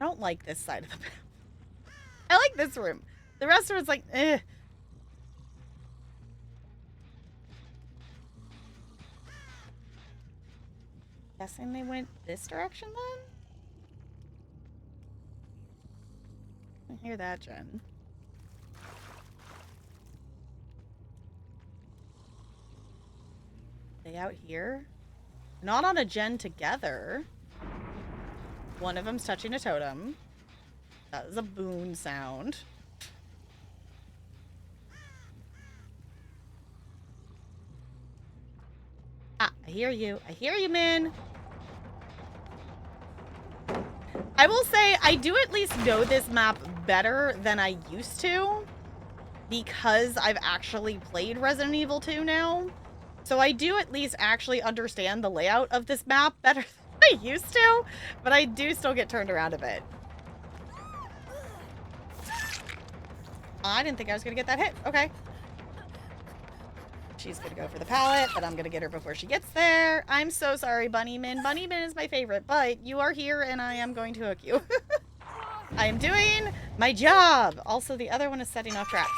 I don't like this side of the map. I like this room. The rest of it's like, eh. Guessing they went this direction then? I hear that, Jen. They out here? Not on a gen together. One of them's touching a totem. That was a boon sound. Ah, I hear you. I hear you, Min. I will say, I do at least know this map better than I used to, because I've actually played Resident Evil 2 now. So I do at least actually understand the layout of this map better than I used to, but I do still get turned around a bit. I didn't think I was going to get that hit. Okay. She's going to go for the pallet, but I'm going to get her before she gets there. I'm so sorry, Bunny Min. Bunny Min is my favorite, but you are here and I am going to hook you. I am doing my job. Also, the other one is setting off traps.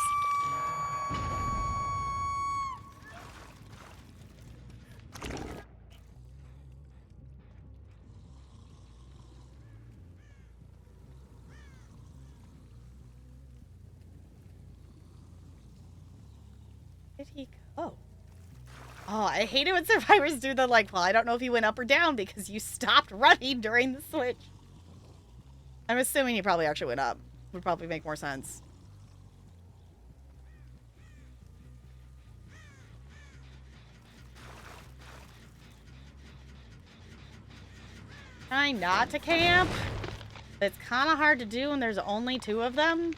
Did he go? Oh, I hate it when survivors do the like, well, I don't know if he went up or down because you stopped running during the switch. I'm assuming he probably actually went up. Would probably make more sense. Trying not to camp. It's kind of hard to do when there's only 2 of them.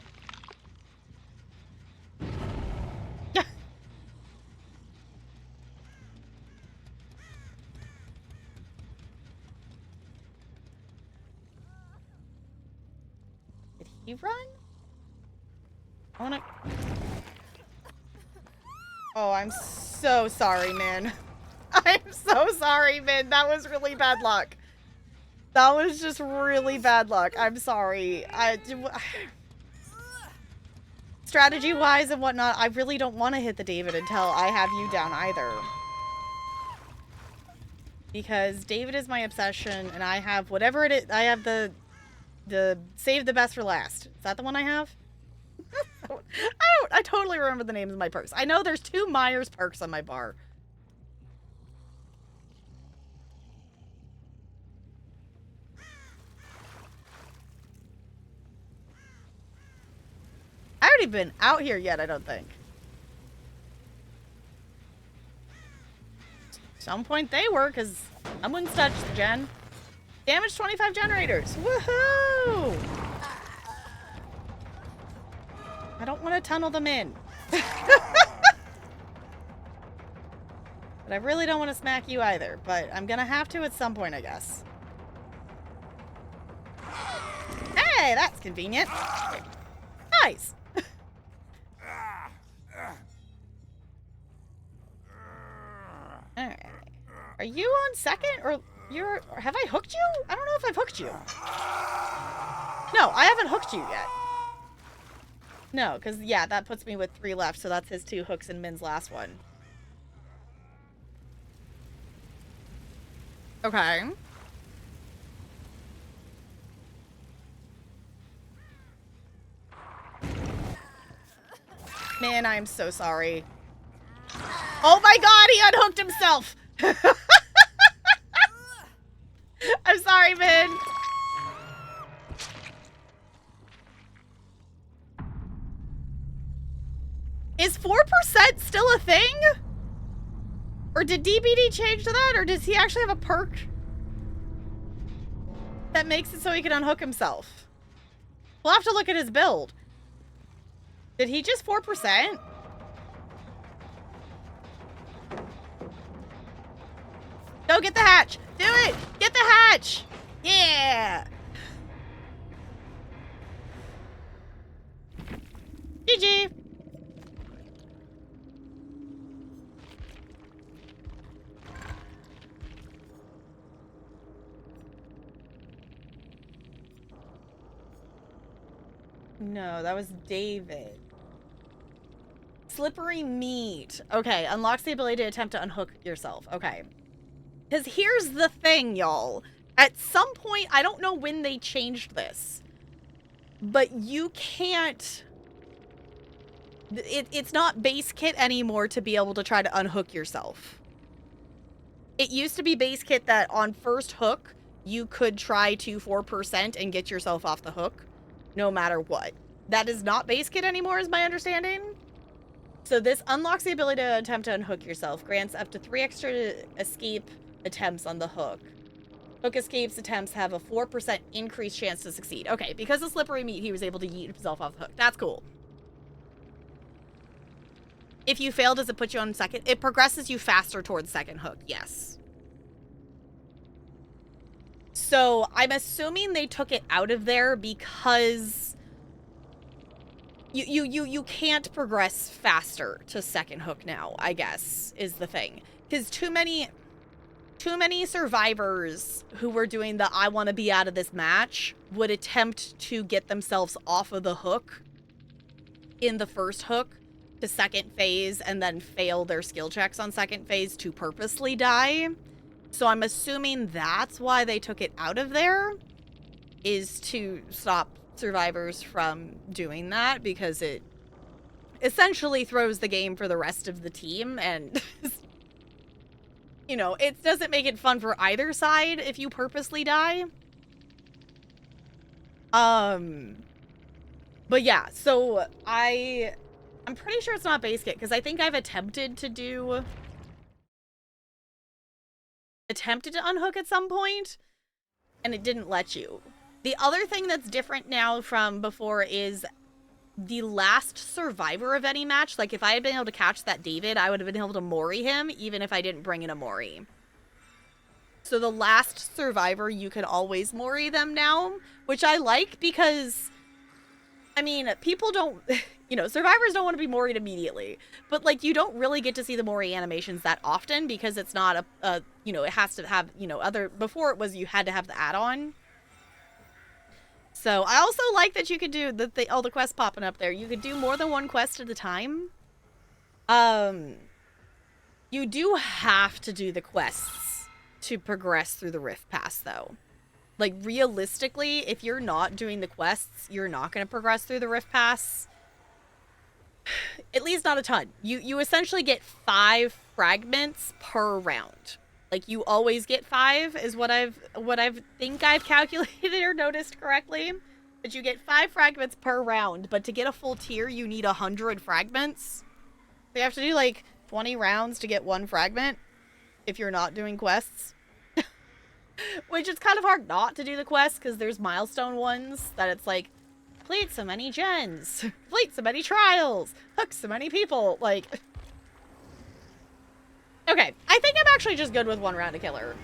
You run? I wanna... Oh, I'm so sorry, man. I'm so sorry, man. That was really bad luck. That was just really bad luck. I'm sorry. Strategy-wise and whatnot, I really don't want to hit the David until I have you down either. Because David is my obsession, and I have whatever it is. I have the save the best for last. Is that the one I have? I totally remember the names of my perks. I know there's 2 Myers perks on my bar. I haven't even been out here yet, I don't think. At some point they were, because someone's touched the gen. Damage 25 generators. Woohoo! I don't want to tunnel them in. But I really don't want to smack you either, but I'm gonna have to at some point, I guess. Hey, that's convenient. Nice. Alright. Are you on second, or have I hooked you? I don't know if I've hooked you. No, I haven't hooked you yet. No, because, yeah, that puts me with 3 left, so that's his 2 hooks and Min's last one. Okay. Man, I am so sorry. Oh my god, he unhooked himself! I'm sorry, Min. Is 4% still a thing? Or did DBD change to that? Or does he actually have a perk that makes it so he can unhook himself? We'll have to look at his build. Did he just 4%? Go get the hatch. Do it. Get the hatch. Yeah. GG. No, that was David. Slippery meat. Okay, unlocks the ability to attempt to unhook yourself. Okay. Because here's the thing, y'all. At some point, I don't know when they changed this, but you can't... It's not base kit anymore to be able to try to unhook yourself. It used to be base kit that on first hook, you could try to 4% and get yourself off the hook, no matter what. That is not base kit anymore, is my understanding. So this unlocks the ability to attempt to unhook yourself. Grants up to 3 extra escape attempts on the hook. Hook escapes attempts have a 4% increased chance to succeed. Okay, because of slippery meat, he was able to yeet himself off the hook. That's cool. If you fail, does it put you on second? It progresses you faster towards second hook, yes. So I'm assuming they took it out of there because you can't progress faster to second hook now, I guess, is the thing. Because too many survivors who were doing the I want to be out of this match would attempt to get themselves off of the hook in the first hook to second phase and then fail their skill checks on second phase to purposely die. So I'm assuming that's why they took it out of there, is to stop survivors from doing that, because it essentially throws the game for the rest of the team, and you know, it doesn't make it fun for either side if you purposely die. But yeah, so I'm pretty sure it's not base kit, because I think I've attempted to unhook at some point, and it didn't let you. The other thing that's different now from before is the last survivor of any match. Like, if I had been able to catch that David, I would have been able to Mori him, even if I didn't bring in a Mori. So the last survivor, you can always Mori them now, which I like because, I mean, people don't, you know, survivors don't want to be Mori'd immediately, but, like, you don't really get to see the Mori animations that often because it's not you know, it has to have, you know, before it was you had to have the add-on. So I also like that you could do all the quests popping up there. You could do more than one quest at a time. You do have to do the quests to progress through the Rift Pass, though. Like, realistically, if you're not doing the quests, you're not going to progress through the Rift Pass. At least not a ton. You essentially get 5 fragments per round. Like, you always get 5 is what I've think I've calculated or noticed correctly. But you get 5 fragments per round, but to get a full tier, you need 100 fragments. So you have to do, like, 20 rounds to get 1 fragment if you're not doing quests. Which is kind of hard not to do the quests, because there's milestone ones that it's like, Complete so many gens. Complete so many trials. Hook so many people. Like... Okay, I think I'm actually just good with one round to kill her.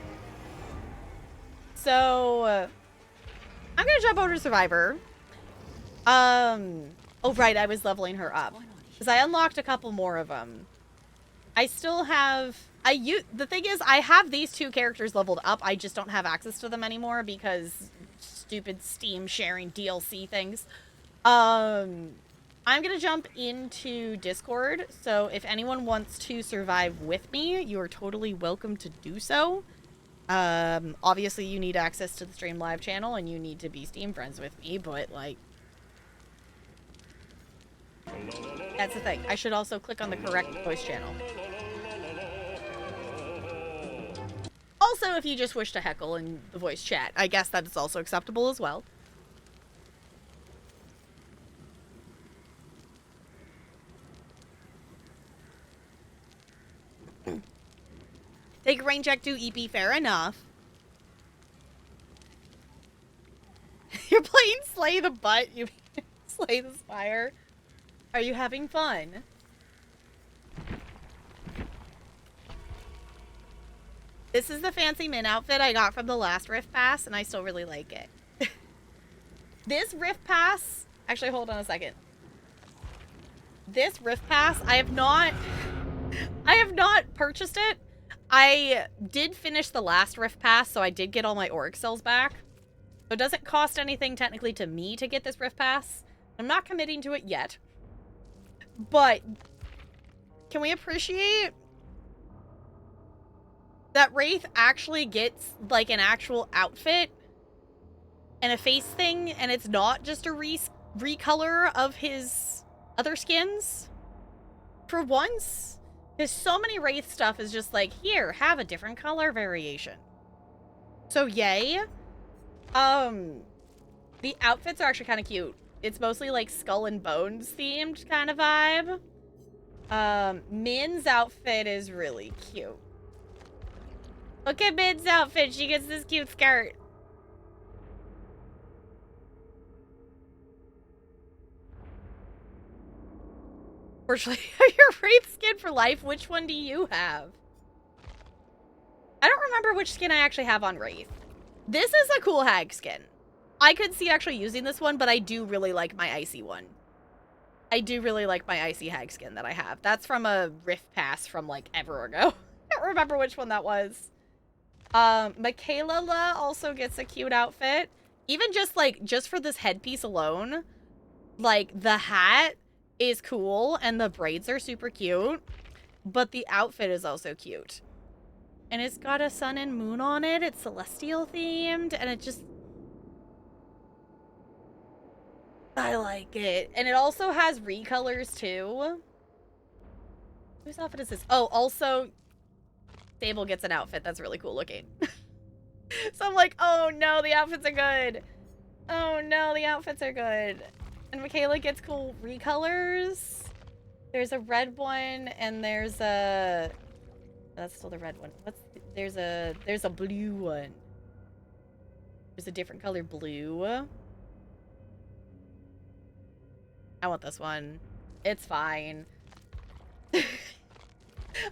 So... I'm gonna jump over to Survivor. Oh, right, I was leveling her up. Because I unlocked a couple more of them. I still have... The thing is, I have these two characters leveled up. I just don't have access to them anymore because stupid Steam sharing DLC things. I'm gonna jump into Discord. So if anyone wants to survive with me, you are totally welcome to do so. Obviously you need access to the Stream Live channel and you need to be Steam friends with me, but like... That's the thing. I should also click on the correct voice channel. Also, if you just wish to heckle in the voice chat, I guess that is also acceptable as well. Take a rain check to EP, fair enough. You're playing Slay the Butt, you mean Slay the Spire. Are you having fun? This is the fancy Min outfit I got from the last Rift Pass, and I still really like it. This Rift Pass... Actually, hold on a second. This Rift Pass, I have not purchased it. I did finish the last Rift Pass, so I did get all my Auric cells back. So it doesn't cost anything technically to me to get this Rift Pass. I'm not committing to it yet. But can we appreciate that Wraith actually gets like an actual outfit and a face thing, and it's not just a recolor of his other skins? For once, because so many Wraith stuff is just like, here, have a different color variation. So yay. The outfits are actually kind of cute. It's mostly like Skull and Bones themed kind of vibe. Min's outfit is really cute. Look at Min's outfit. She gets this cute skirt. Fortunately, your Wraith skin for life. Which one do you have? I don't remember which skin I actually have on Wraith. This is a cool hag skin. I could see actually using this one, but I do really like my icy one. I do really like my icy hag skin that I have. That's from a Rift Pass from like ever ago. I don't remember which one that was. Michaela also gets a cute outfit. Even just for this headpiece alone, like the hat is cool and the braids are super cute, but the outfit is also cute. And it's got a sun and moon on it. It's celestial themed, and it just... I like it. And it also has recolors too. Whose outfit is this? Oh, also, Sable gets an outfit that's really cool looking. So I'm like, oh no, the outfits are good. Oh no, the outfits are good. And Michaela gets cool recolors. There's a red one, and there's a... That's still the red one. There's a blue one. There's a different color blue. I want this one. It's fine.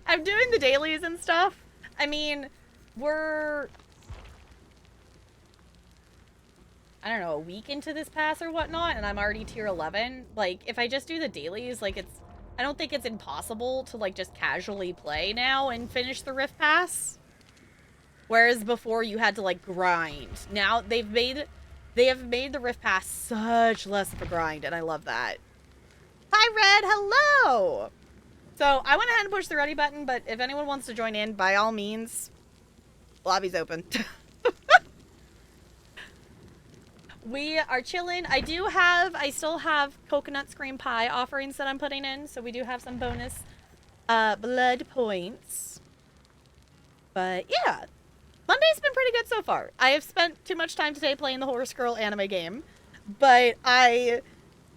I'm doing the dailies and stuff. I mean, we're... I don't know, a week into this pass or whatnot, and I'm already tier 11. Like, if I just do the dailies, like, it's... I don't think it's impossible to, like, just casually play now and finish the Rift Pass. Whereas before, you had to, like, grind. Now, they have made the Rift Pass such less of a grind, and I love that. Hi, Red! Hello! So, I went ahead and pushed the ready button, but if anyone wants to join in, by all means, lobby's open. We are chilling. I still have coconut scream pie offerings that I'm putting in, so we do have some bonus blood points. But yeah, Monday's been pretty good so far. I have spent too much time today playing the Horse Girl anime game, but I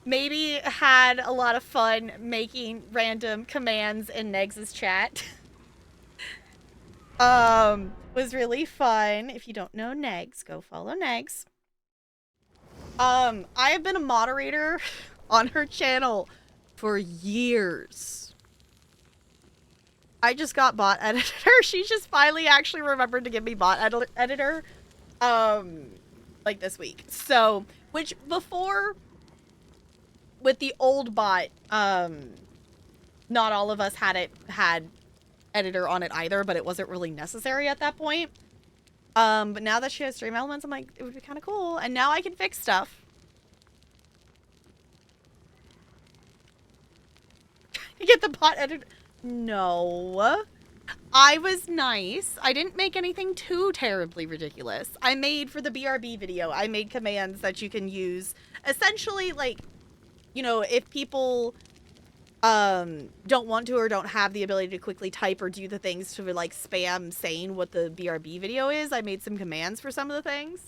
maybe had a lot of fun making random commands in Negs' chat. Was really fun. If you don't know Negs, go follow Negs. I have been a moderator on her channel for years. I just got bot editor. She just finally actually remembered to give me bot editor, like this week. So, which before, with the old bot, not all of us had editor on it either, but it wasn't really necessary at that point. But now that she has stream elements, I'm like, it would be kind of cool. And now I can fix stuff. You get the bot editor. No. I was nice. I didn't make anything too terribly ridiculous. I made, for the BRB video, I made commands that you can use. Essentially, like, you know, if people don't want to or don't have the ability to quickly type or do the things to, like, spam saying what the BRB video is, I made some commands for some of the things.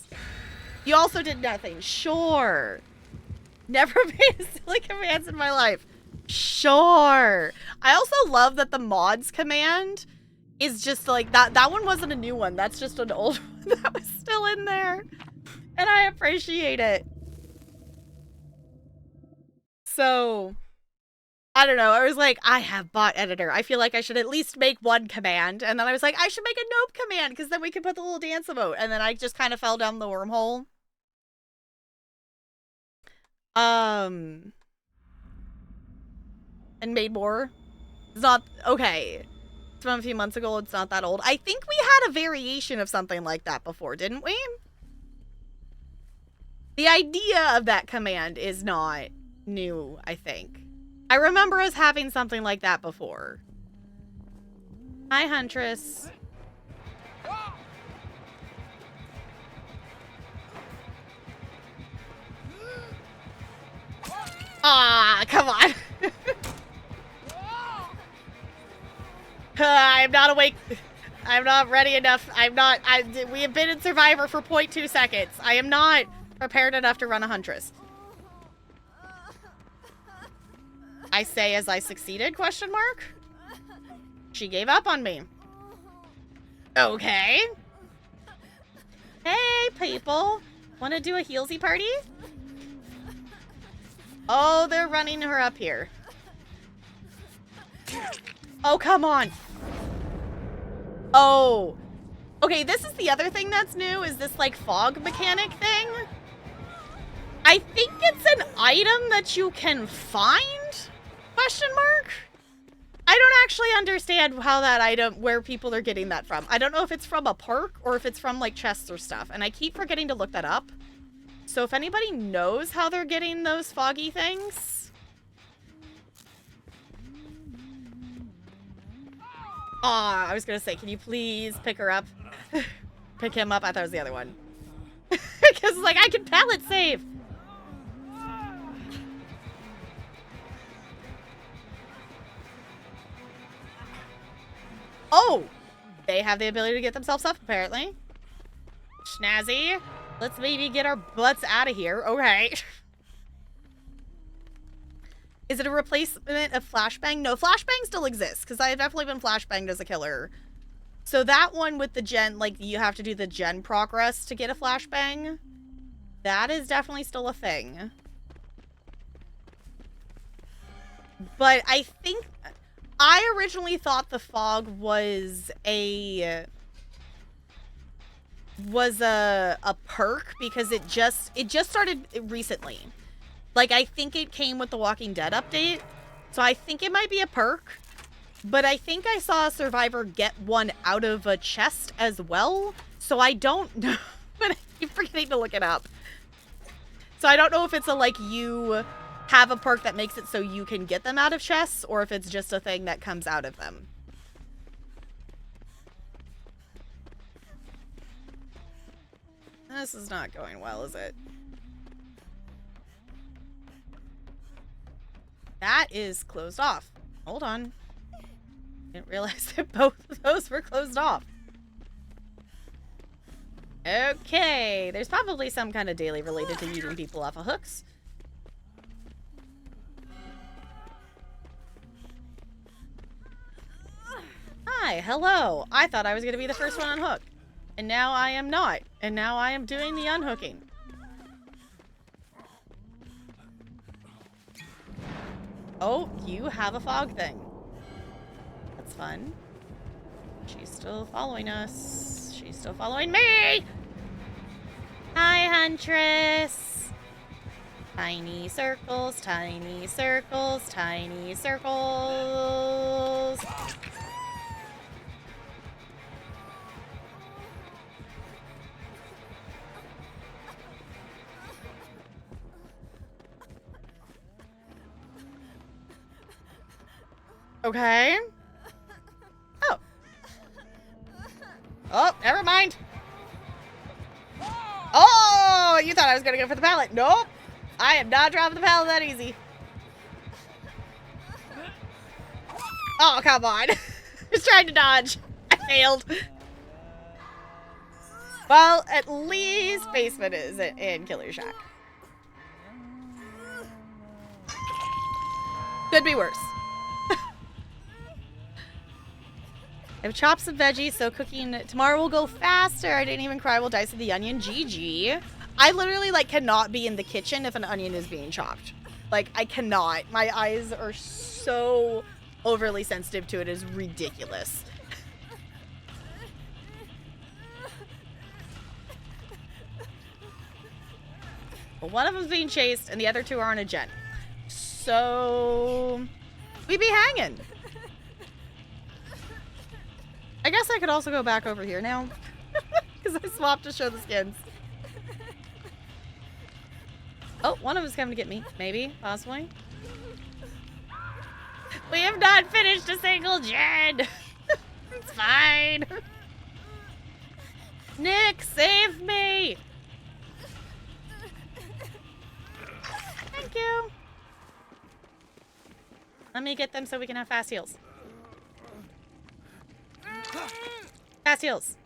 You also did nothing. Sure. Never made silly commands in my life. Sure. I also love that the mods command is just like that one wasn't a new one. That's just an old one that was still in there. And I appreciate it. So, I don't know. I was like, I have bot editor. I feel like I should at least make one command. And then I was like, I should make a nope command because then we can put the little dance emote. And then I just kind of fell down the wormhole. And made more. It's not, okay. It's from a few months ago. It's not that old. I think we had a variation of something like that before, didn't we? The idea of that command is not new, I think. I remember us having something like that before. Hi, Huntress. Ah, come on. I'm not awake. I'm not ready enough. We have been in Survivor for 0.2 seconds. I am not prepared enough to run a Huntress. I say as I succeeded, question mark? She gave up on me. Okay. Hey, people. Want to do a heelsy party? Oh, they're running her up here. Oh, come on. Oh. Okay, this is the other thing that's new, is this, like, fog mechanic thing. I think it's an item that you can find? Question mark? I don't actually understand how that item, where people are getting that from. I don't know if it's from a perk or if it's from, like, chests or stuff. And I keep forgetting to look that up. So if anybody knows how they're getting those foggy things... Aw, I was gonna say, can you please pick her up? Pick him up? I thought it was the other one. Because, like, I can pallet save! Oh! They have the ability to get themselves up, apparently. Schnazzy. Let's maybe get our butts out of here. Okay. Is it a replacement of flashbang? No, flashbang still exists, because I have definitely been flashbanged as a killer. So that one with the gen, like, you have to do the gen progress to get a flashbang. That is definitely still a thing. But I think... I originally thought the fog was a perk because it just started recently. Like, I think it came with the Walking Dead update. So I think it might be a perk. But I think I saw a survivor get one out of a chest as well. So I don't know. But I keep forgetting to look it up. So I don't know if it's a, like, you have a perk that makes it so you can get them out of chests, or if it's just a thing that comes out of them. This is not going well, is it? That is closed off. Hold on. Didn't realize that both of those were closed off. Okay. There's probably some kind of daily related to eating people off of hooks. Hi, hello. I thought I was going to be the first one on hook. And now I am not. And now I am doing the unhooking. Oh, you have a fog thing. That's fun. She's still following us. She's still following me! Hi, Huntress! Tiny circles, tiny circles, tiny circles. Okay. Oh. Oh, never mind. Oh, you thought I was going to go for the pallet. Nope. I am not dropping the pallet that easy. Oh, come on. Just trying to dodge. I failed. Well, at least basement is in Killer Shack. Could be worse. I've chopped some veggies, so cooking tomorrow will go faster. I didn't even cry while dicing the onion. GG. I literally, like, cannot be in the kitchen if an onion is being chopped. Like, I cannot. My eyes are so overly sensitive to it. It is ridiculous. Well, one of them's being chased, and the other two are on a gen. So, we be hanging. I guess I could also go back over here now. Because I swapped to show the skins. Oh, one of them's coming to get me. Maybe. Possibly. We have not finished a single gen. It's fine. Nick, save me. Thank you. Let me get them so we can have fast heals. Fast heals.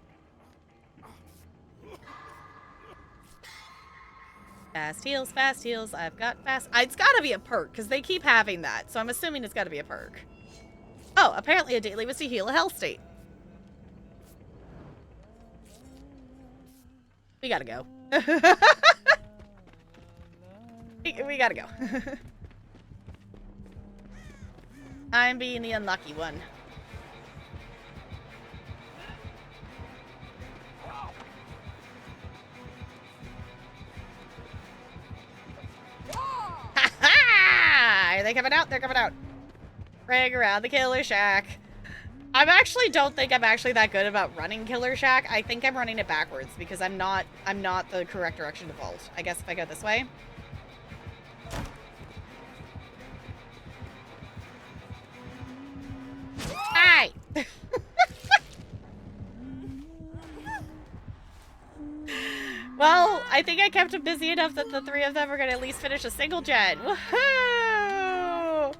Fast heals, fast heals. I've got fast... It's gotta be a perk, because they keep having that. So I'm assuming it's gotta be a perk. Oh, apparently a daily was to heal a health state. We gotta go. we gotta go. I'm being the unlucky one. Are they coming out? They're coming out. Ring around the Killer Shack. Don't think I'm actually that good about running Killer Shack. I think I'm running it backwards because I'm not the correct direction to vault. I guess if I go this way. Hi! Well, I think I kept him busy enough that the three of them are going to at least finish a single gen. Woohoo!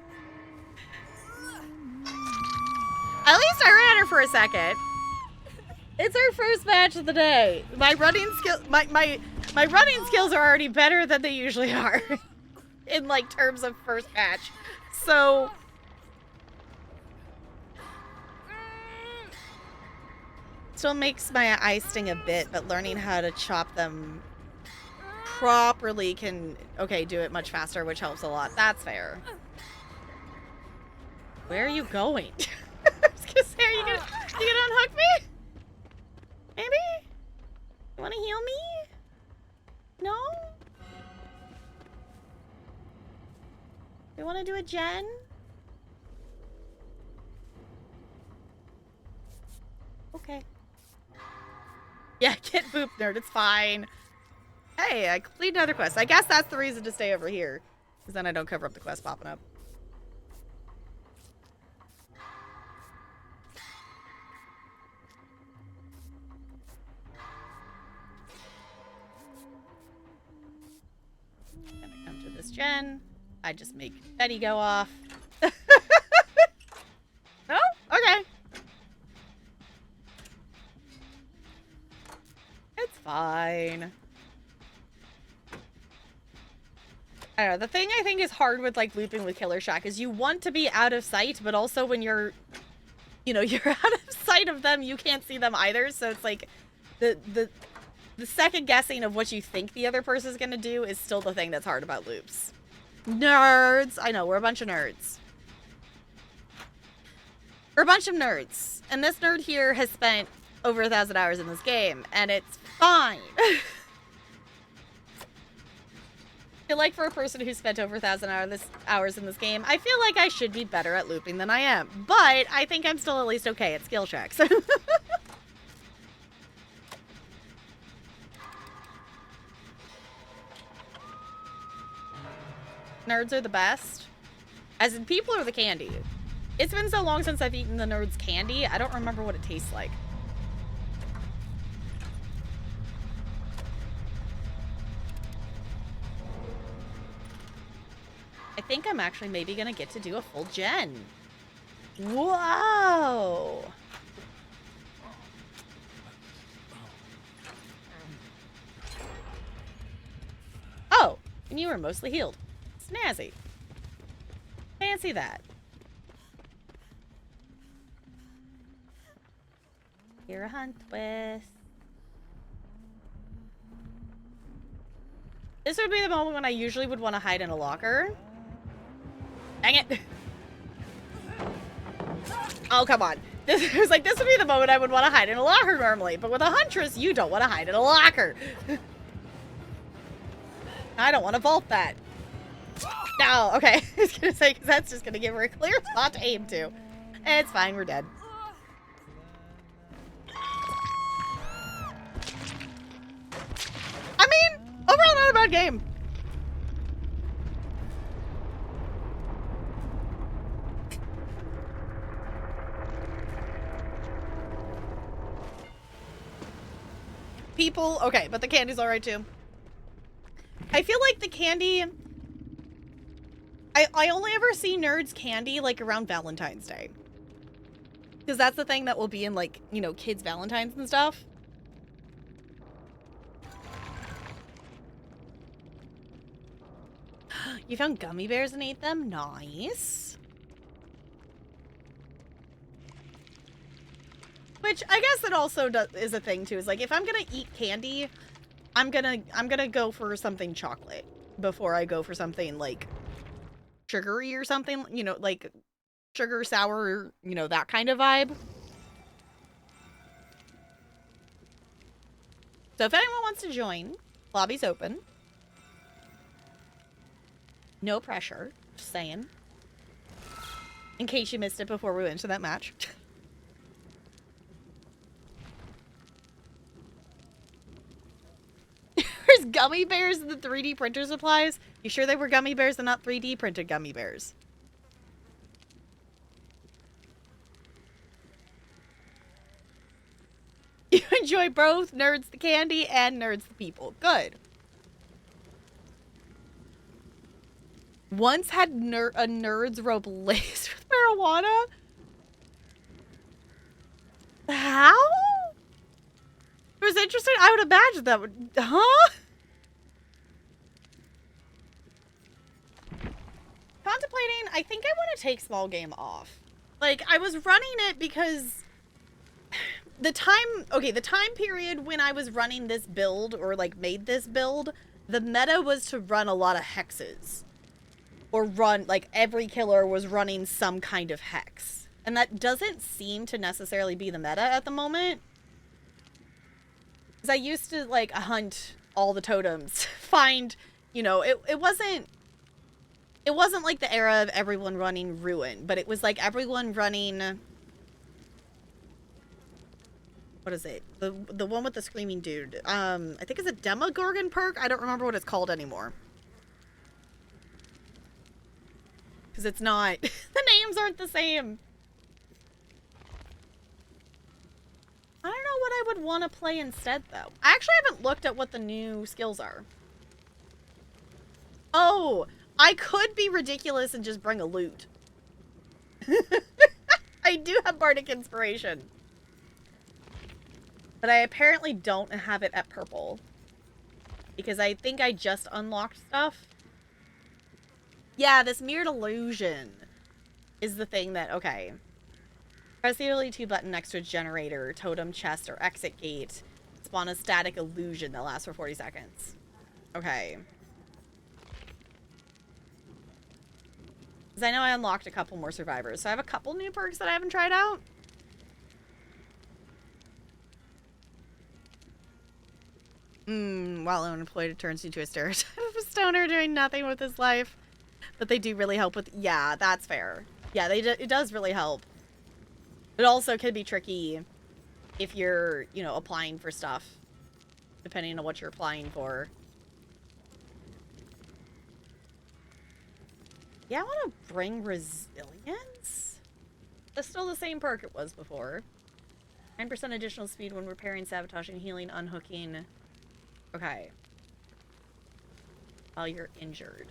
At least I ran her for a second. It's our first match of the day. My running skills are already better than they usually are in like terms of first match. So still makes my eye sting a bit, but learning how to chop them properly can, okay, do it much faster, which helps a lot. That's fair. Where are you going? I was gonna say, are you gonna unhook me? Maybe? You wanna heal me? No? We wanna do a gen? Okay. Yeah, get boop nerd, it's fine. Hey, I completed another quest. I guess that's the reason to stay over here. Because then I don't cover up the quest popping up. Gonna come to this gen. I just make Betty go off. No? Okay. It's fine. I don't know. The thing I think is hard with like looping with Killer Shack is you want to be out of sight, but also when you're, you're out of sight of them, you can't see them either. So it's like the second guessing of what you think the other person is going to do is still the thing that's hard about loops. Nerds. I know, we're a bunch of nerds. We're a bunch of nerds. And this nerd here has spent over 1,000 hours in this game, and it's fine. I feel like for a person who spent over 1,000 hours in this game, I feel like I should be better at looping than I am. But I think I'm still at least okay at skill checks. Nerds are the best. As in, people are the candy. It's been so long since I've eaten the nerds candy, I don't remember what it tastes like. I think I'm actually maybe gonna get to do a full gen. Whoa! Oh, and you were mostly healed. Snazzy. Fancy that. You're a hunt with. This would be the moment when I usually would want to hide in a locker. Dang it. Oh, come on. This was like, this would be the moment I would want to hide in a locker normally. But with a huntress, you don't want to hide in a locker. I don't want to vault that. No, okay. I was going to say, because that's just going to give her a clear spot to aim to. It's fine, we're dead. I mean, overall not a bad game. People, okay, but the candy's alright too. I feel like the candy, I only ever see nerds candy like around Valentine's Day. Because that's the thing that will be in like, you know, kids' Valentines and stuff. You found gummy bears and ate them? Nice. Which I guess it also is a thing too. Is like if I'm gonna eat candy, I'm gonna go for something chocolate before I go for something like sugary or something. You know, like sugar, sour, you know, that kind of vibe. So if anyone wants to join, lobby's open. No pressure. Just saying. In case you missed it before we went into that match. There's gummy bears in the 3D printer supplies? You sure they were gummy bears and not 3D printed gummy bears? You enjoy both nerds the candy and nerds the people. Good. Once had a nerd's rope laced with marijuana? How? It was interesting. I would imagine that would... Huh? Contemplating, I think I want to take small game off. Like, I was running it because... the time period when I was running this build, or like made this build, the meta was to run a lot of hexes. Or run, like, every killer was running some kind of hex. And that doesn't seem to necessarily be the meta at the moment. Because I used to, like, hunt all the totems. Find, you know, it wasn't like the era of everyone running Ruin. But it was like everyone running... What is it? The one with the screaming dude. I think it's a Demogorgon perk? I don't remember what it's called anymore. Because it's not... the names aren't the same. I don't know what I would want to play instead, though. I actually haven't looked at what the new skills are. Oh, I could be ridiculous and just bring a loot. I do have Bardic Inspiration. But I apparently don't have it at purple. Because I think I just unlocked stuff. Yeah, this mirrored illusion is the thing that, okay. Press the L2 button next to a generator, totem, chest, or exit gate. Spawn a static illusion that lasts for 40 seconds. Okay. Because I know I unlocked a couple more survivors. So I have a couple new perks that I haven't tried out. While unemployed, it turns into a stereotype of a stoner doing nothing with his life. But they do really help with... Yeah, that's fair. Yeah, it does really help. It also can be tricky if you're, you know, applying for stuff. Depending on what you're applying for. Yeah, I want to bring resilience. That's still the same perk it was before. 9% additional speed when repairing, sabotaging, healing, unhooking. Okay. While you're injured.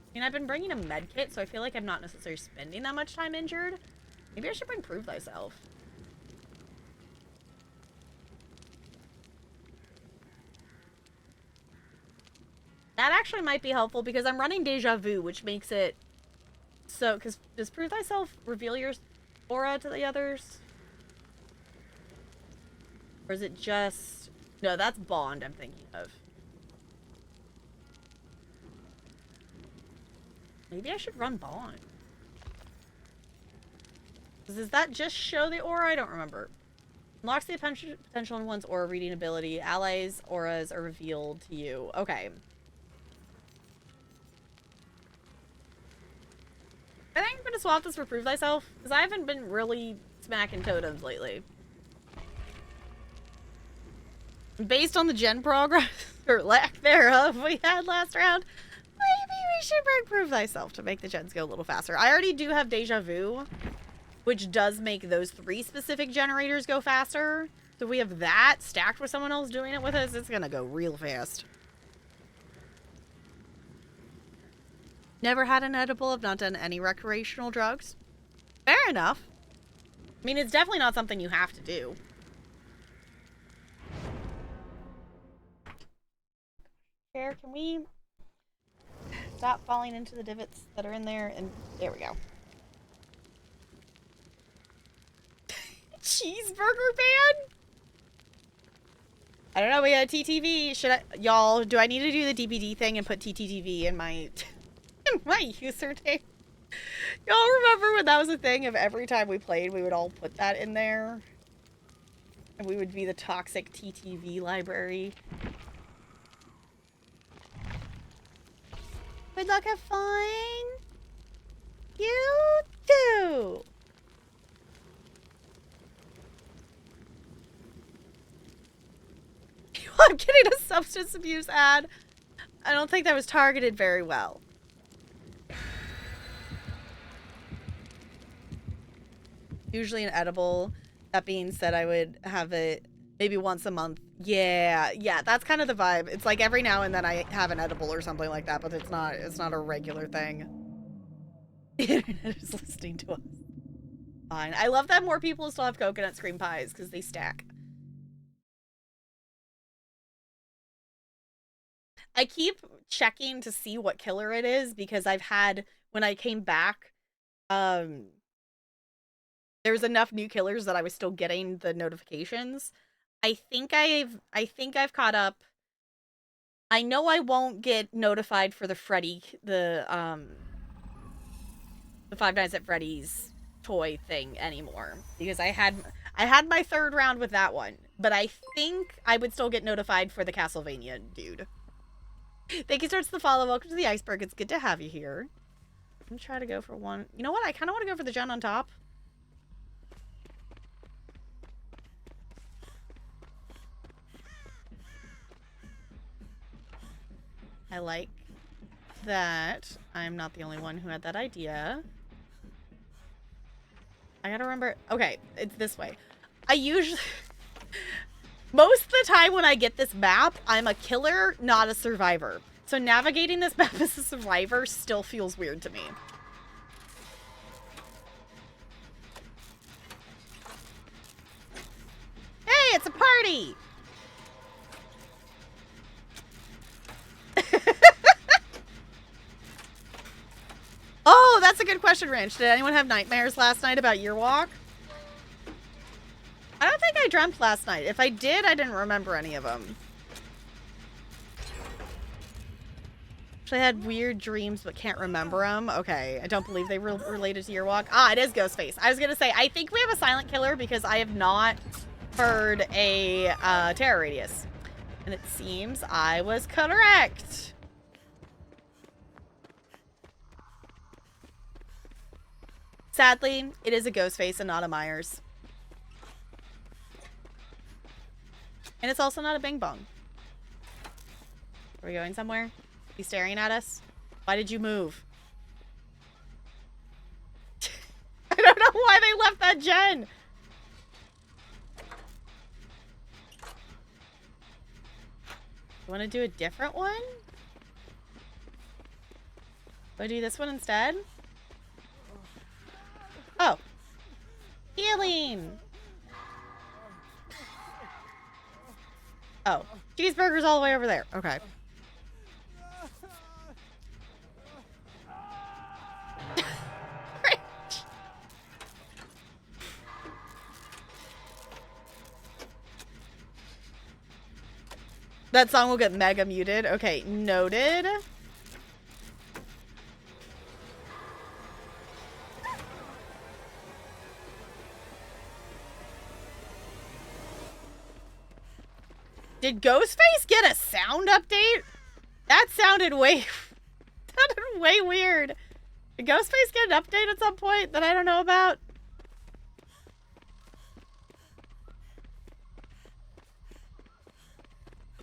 I mean, I've been bringing a med kit, so I feel like I'm not necessarily spending that much time injured. Maybe I should bring Prove Thyself. That actually might be helpful because I'm running Deja Vu, which makes it so... Because does Prove Thyself reveal your aura to the others? Or is it just... No, that's Bond I'm thinking of. Maybe I should run Bond. Does that just show the aura? I don't remember. Unlocks the potential in one's aura reading ability. Allies' auras are revealed to you. Okay. I think I'm going to swap this for Prove Thyself, because I haven't been really smacking totems lately. Based on the gen progress, or lack thereof, we had last round, maybe we should bring Prove Thyself to make the gens go a little faster. I already do have Deja Vu, which does make those 3 specific generators go faster. So if we have that stacked with someone else doing it with us, it's going to go real fast. Never had an edible. I've not done any recreational drugs. Fair enough. I mean, it's definitely not something you have to do. Chair, can we stop falling into the divots that are in there? And there we go. Cheeseburger ban? I don't know. We got a TTV. Should I, y'all? Do I need to do the DBD thing and put TTTV in my my username? Y'all remember when that was a thing? Of every time we played, we would all put that in there, and we would be the toxic TTV library. Good luck, have fun. You too. I'm getting a substance abuse ad. I don't think that was targeted very well. Usually an edible. That being said, I would have it maybe once a month. Yeah, that's kind of the vibe. It's like every now and then I have an edible or something like that, but it's not a regular thing. The internet is listening to us. Fine. I love that more people still have coconut cream pies because they stack. I keep checking to see what killer it is because I've had, when I came back, there's enough new killers that I was still getting the notifications. I think I've caught up. I know I won't get notified for the Freddy, the Five Nights at Freddy's toy thing anymore because I had my 3rd round with that one, but I think I would still get notified for the Castlevania dude. Thank you, starts the follow. Welcome to the iceberg. It's good to have you here. I'm gonna try to go for one. You know what? I kind of want to go for the gen on top. I like that. I'm not the only one who had that idea. I gotta remember. Okay, it's this way. I usually... Most of the time when I get this map, I'm a killer, not a survivor. So navigating this map as a survivor still feels weird to me. Hey, it's a party! Oh, that's a good question, Ranch. Did anyone have nightmares last night about your walk? I don't think I dreamt last night. If I did, I didn't remember any of them. Actually had weird dreams but can't remember them. Okay, I don't believe they were related to your walk. Ah, it is Ghostface. I was gonna say, I think we have a silent killer because I have not heard a terror radius. And it seems I was correct. Sadly, it is a Ghostface and not a Myers. And it's also not a Bing Bong. Are we going somewhere? He's staring at us? Why did you move? I don't know why they left that gen. You want to do a different one? Do I do this one instead? Oh. Healing. Oh. Cheeseburger's all the way over there. Okay. That song will get mega muted. Okay, noted. Did Ghostface get a sound update? That sounded way weird. Did Ghostface get an update at some point that I don't know about?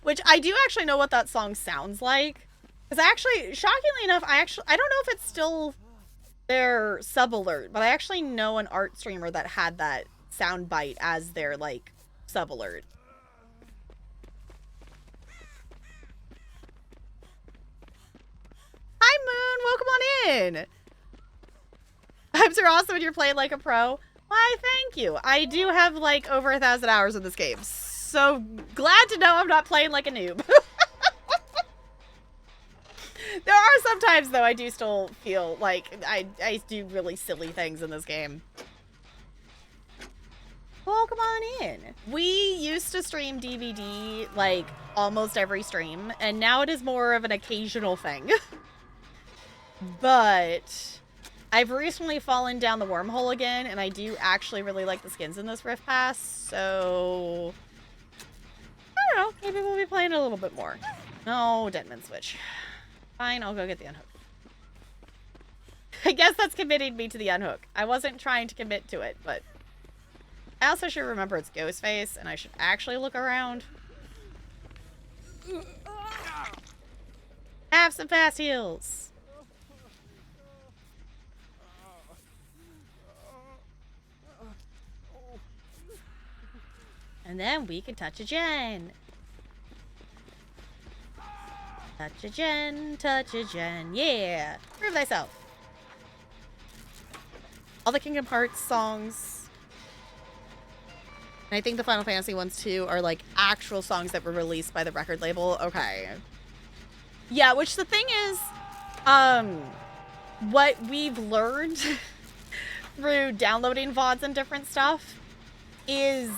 Which I do actually know what that song sounds like. Because actually, shockingly enough, I don't know if it's still their sub alert, but I actually know an art streamer that had that sound bite as their, like, sub alert. Hi, Moon! Welcome on in! Vibes are awesome when you're playing like a pro. Why, thank you. I do have, like, over 1,000 hours in this game. So glad to know I'm not playing like a noob. There are some times, though, I do still feel like I do really silly things in this game. Welcome on in. We used to stream DVD, like, almost every stream, and now it is more of an occasional thing. But I've recently fallen down the wormhole again, and I do actually really like the skins in this Rift Pass, so I don't know, maybe we'll be playing a little bit more. No, Deadman Switch. Fine, I'll go get the unhook. I guess that's committing me to the unhook. I wasn't trying to commit to it, but I also should remember it's Ghostface, and I should actually look around. Have some fast heals. And then we can touch a gen. Touch a gen, yeah. Prove thyself. All the Kingdom Hearts songs, and I think the Final Fantasy ones too, are like actual songs that were released by the record label. Okay. Yeah, which the thing is, what we've learned through downloading VODs and different stuff is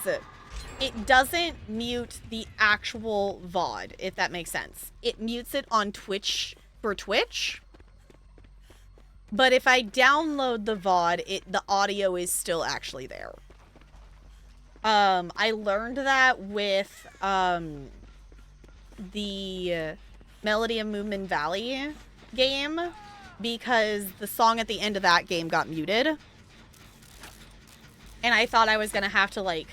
it doesn't mute the actual VOD, if that makes sense. It mutes it on Twitch for Twitch. But if I download the VOD, the audio is still actually there. I learned that with the Melody of Moomin Valley game, because the song at the end of that game got muted. And I thought I was going to have to, like,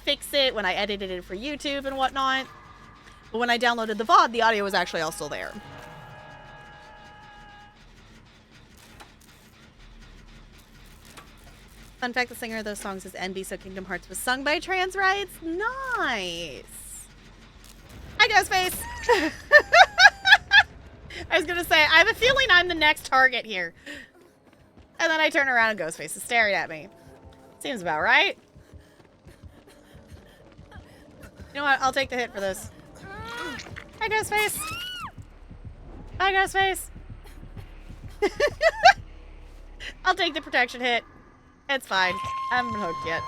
fix it when I edited it for YouTube and whatnot. But when I downloaded the VOD, the audio was actually all still there. Fun fact, the singer of those songs is NB, so Kingdom Hearts was sung by trans rights. Nice. Hi, Ghostface. I was going to say, I have a feeling I'm the next target here. And then I turn around and Ghostface is staring at me. Seems about right. You know what? I'll take the hit for this. Hi, Ghostface. Hi, Ghostface. I'll take the protection hit. It's fine. I haven't been hooked yet.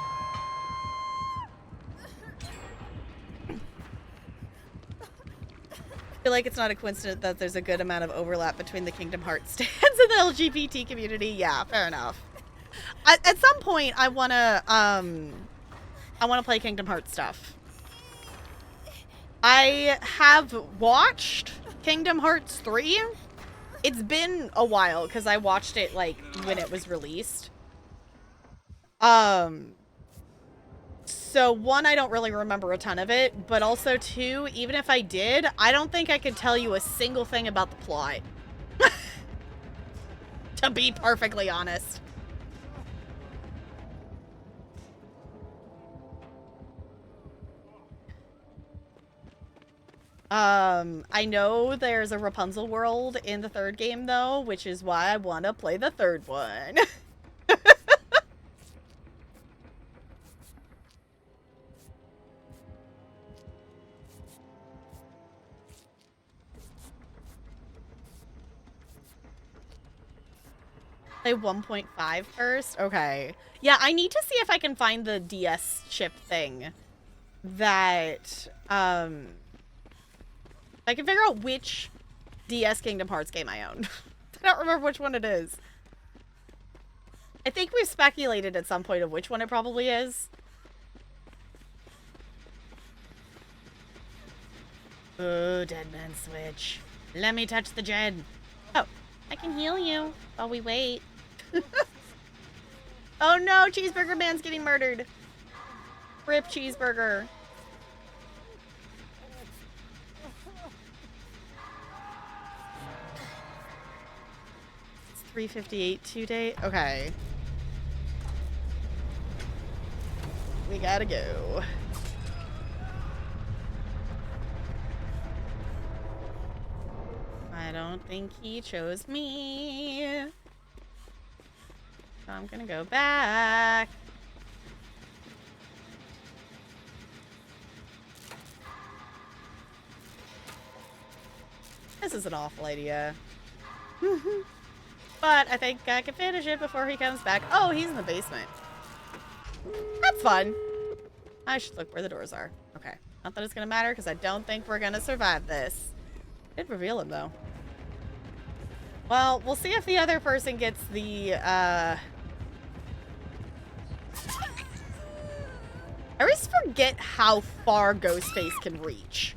feel like it's not a coincidence that there's a good amount of overlap between the Kingdom Hearts stands and the LGBT community. Yeah, fair enough. At some point, I wanna play Kingdom Hearts stuff. I have watched Kingdom Hearts 3. It's been a while because I watched it like when it was released. So one, I don't really remember a ton of it, but also two, even if I did, I don't think I could tell you a single thing about the plot. To be perfectly honest. I know there's a Rapunzel world in the third game though, which is why I want to play the third one. Play 1.5 first? Okay. Yeah, I need to see if I can find the DS chip thing that, I can figure out which DS Kingdom Hearts game I own. I don't remember which one it is. I think we've speculated at some point of which one it probably is. Oh, Dead Man Switch. Let me touch the gen. Oh, I can heal you while we wait. Oh no, Cheeseburger Man's getting murdered. Rip Cheeseburger. It's 3:58 today. Okay. We gotta go. I don't think he chose me. So I'm gonna go back. This is an awful idea. But I think I can finish it before he comes back. Oh, he's in the basement. That's fun. I should look where the doors are. Okay. Not that it's gonna matter, because I don't think we're gonna survive this. Did reveal him, though. Well, we'll see if the other person gets the, I always forget how far Ghostface can reach.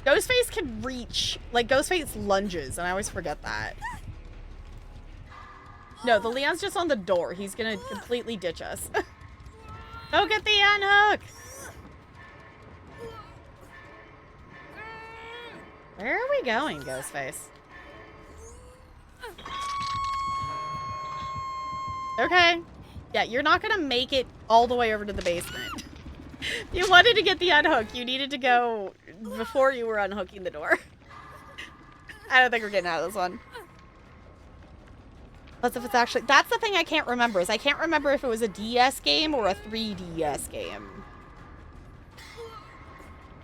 Ghostface can reach, like, Ghostface lunges, and I always forget that. No, the Leon's just on the door. He's gonna completely ditch us. Go get the unhook! Where are we going, Ghostface? Okay. Yeah, you're not gonna make it all the way over to the basement. You wanted to get the unhook. You needed to go before you were unhooking the door. I don't think we're getting out of this one. Plus, if it's actually... That's the thing I can't remember, is I can't remember if it was a DS game or a 3DS game.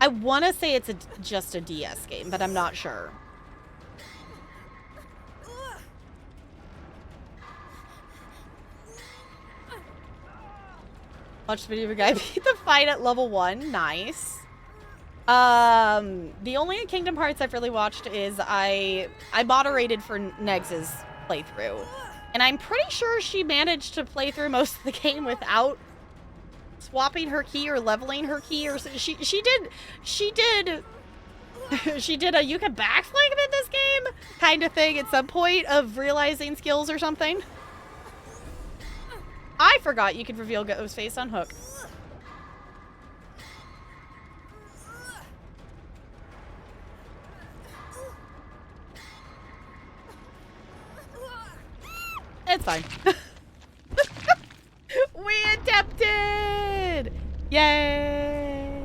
I want to say it's just a DS game, but I'm not sure. Watch the video of a guy beat the fight at level 1. Nice. The only Kingdom Hearts I've really watched is I moderated for Negs's playthrough. And I'm pretty sure she managed to play through most of the game without swapping her key or leveling her key, or she did a you can backflip in this game kind of thing at some point of realizing skills or something. I forgot you could reveal Ghostface on Hook. It's fine. We attempted! Yay!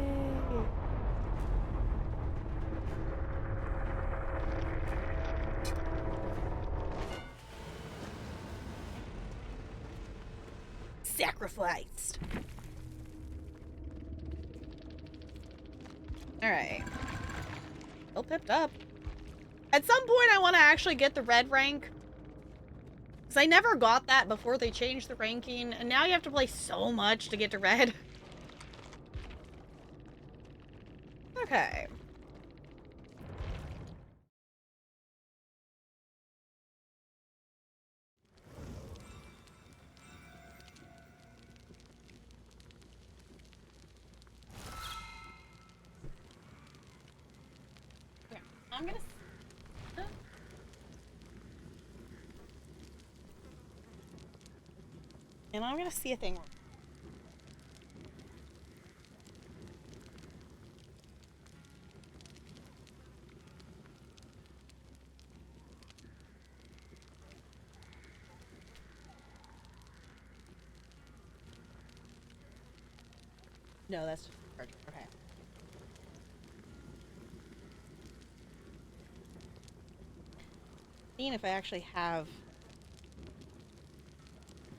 Sacrificed. Alright. Still pipped up. At some point I want to actually get the red rank. Because I never got that before they changed the ranking, and now you have to play so much to get to red. Okay. I'm gonna... And I'm gonna see a thing. No, that's just okay. Seeing if I actually have...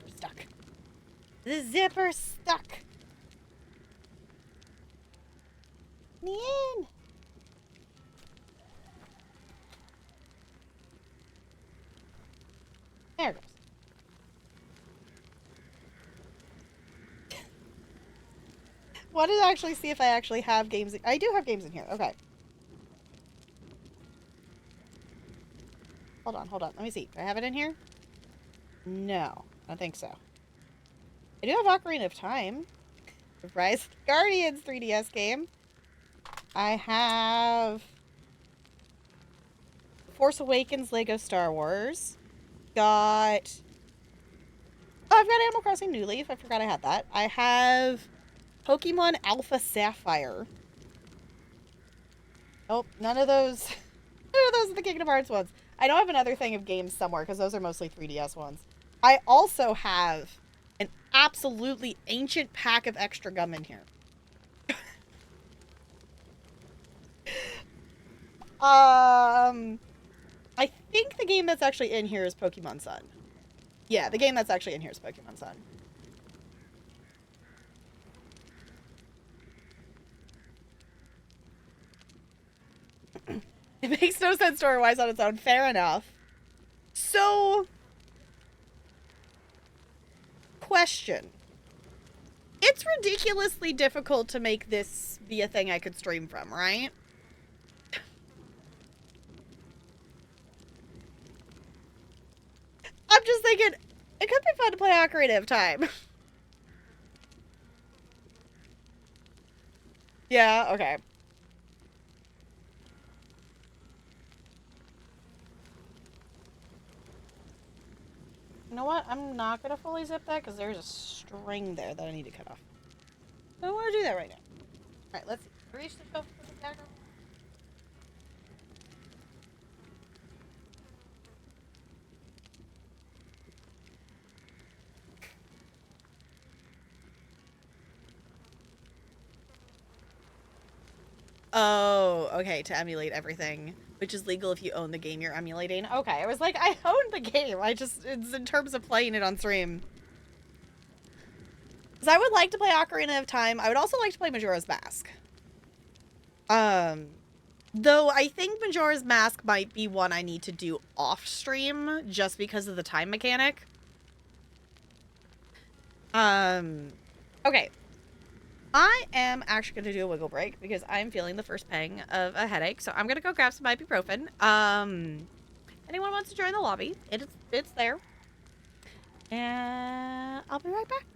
We're stuck. The zipper's stuck. In the end. There it goes. Wanted to actually see if I actually have games. I do have games in here. Okay. Hold on, hold on. Let me see. Do I have it in here? No, I don't think so. I do have Ocarina of Time. Rise of the Guardians 3DS game. I have Force Awakens Lego Star Wars. Got... Oh, I've got Animal Crossing New Leaf. I forgot I had that. I have Pokemon Alpha Sapphire. Nope, none of those. None of those are the Kingdom Hearts ones. I know I have another thing of games somewhere because those are mostly 3DS ones. I also have an absolutely ancient pack of extra gum in here. I think the game that's actually in here is Pokemon Sun. Yeah, the game that's actually in here is Pokemon Sun. It makes no sense story-wise on its own. Fair enough. So, question. It's ridiculously difficult to make this be a thing I could stream from, right? I'm just thinking, it could be fun to play Ocarina of Time. Yeah, okay. You know what? I'm not going to fully zip that because there's a string there that I need to cut off. I don't want to do that right now. Alright, let's reach the shelf for the dagger. Oh, okay, to emulate everything, which is legal if you own the game you're emulating. Okay, I was like, I own the game. It's in terms of playing it on stream. Because I would like to play Ocarina of Time. I would also like to play Majora's Mask. Though I think Majora's Mask might be one I need to do off stream just because of the time mechanic. Okay. I am actually going to do a wiggle break because I'm feeling the first pang of a headache. So I'm going to go grab some ibuprofen. Anyone wants to join the lobby, it's there. And I'll be right back.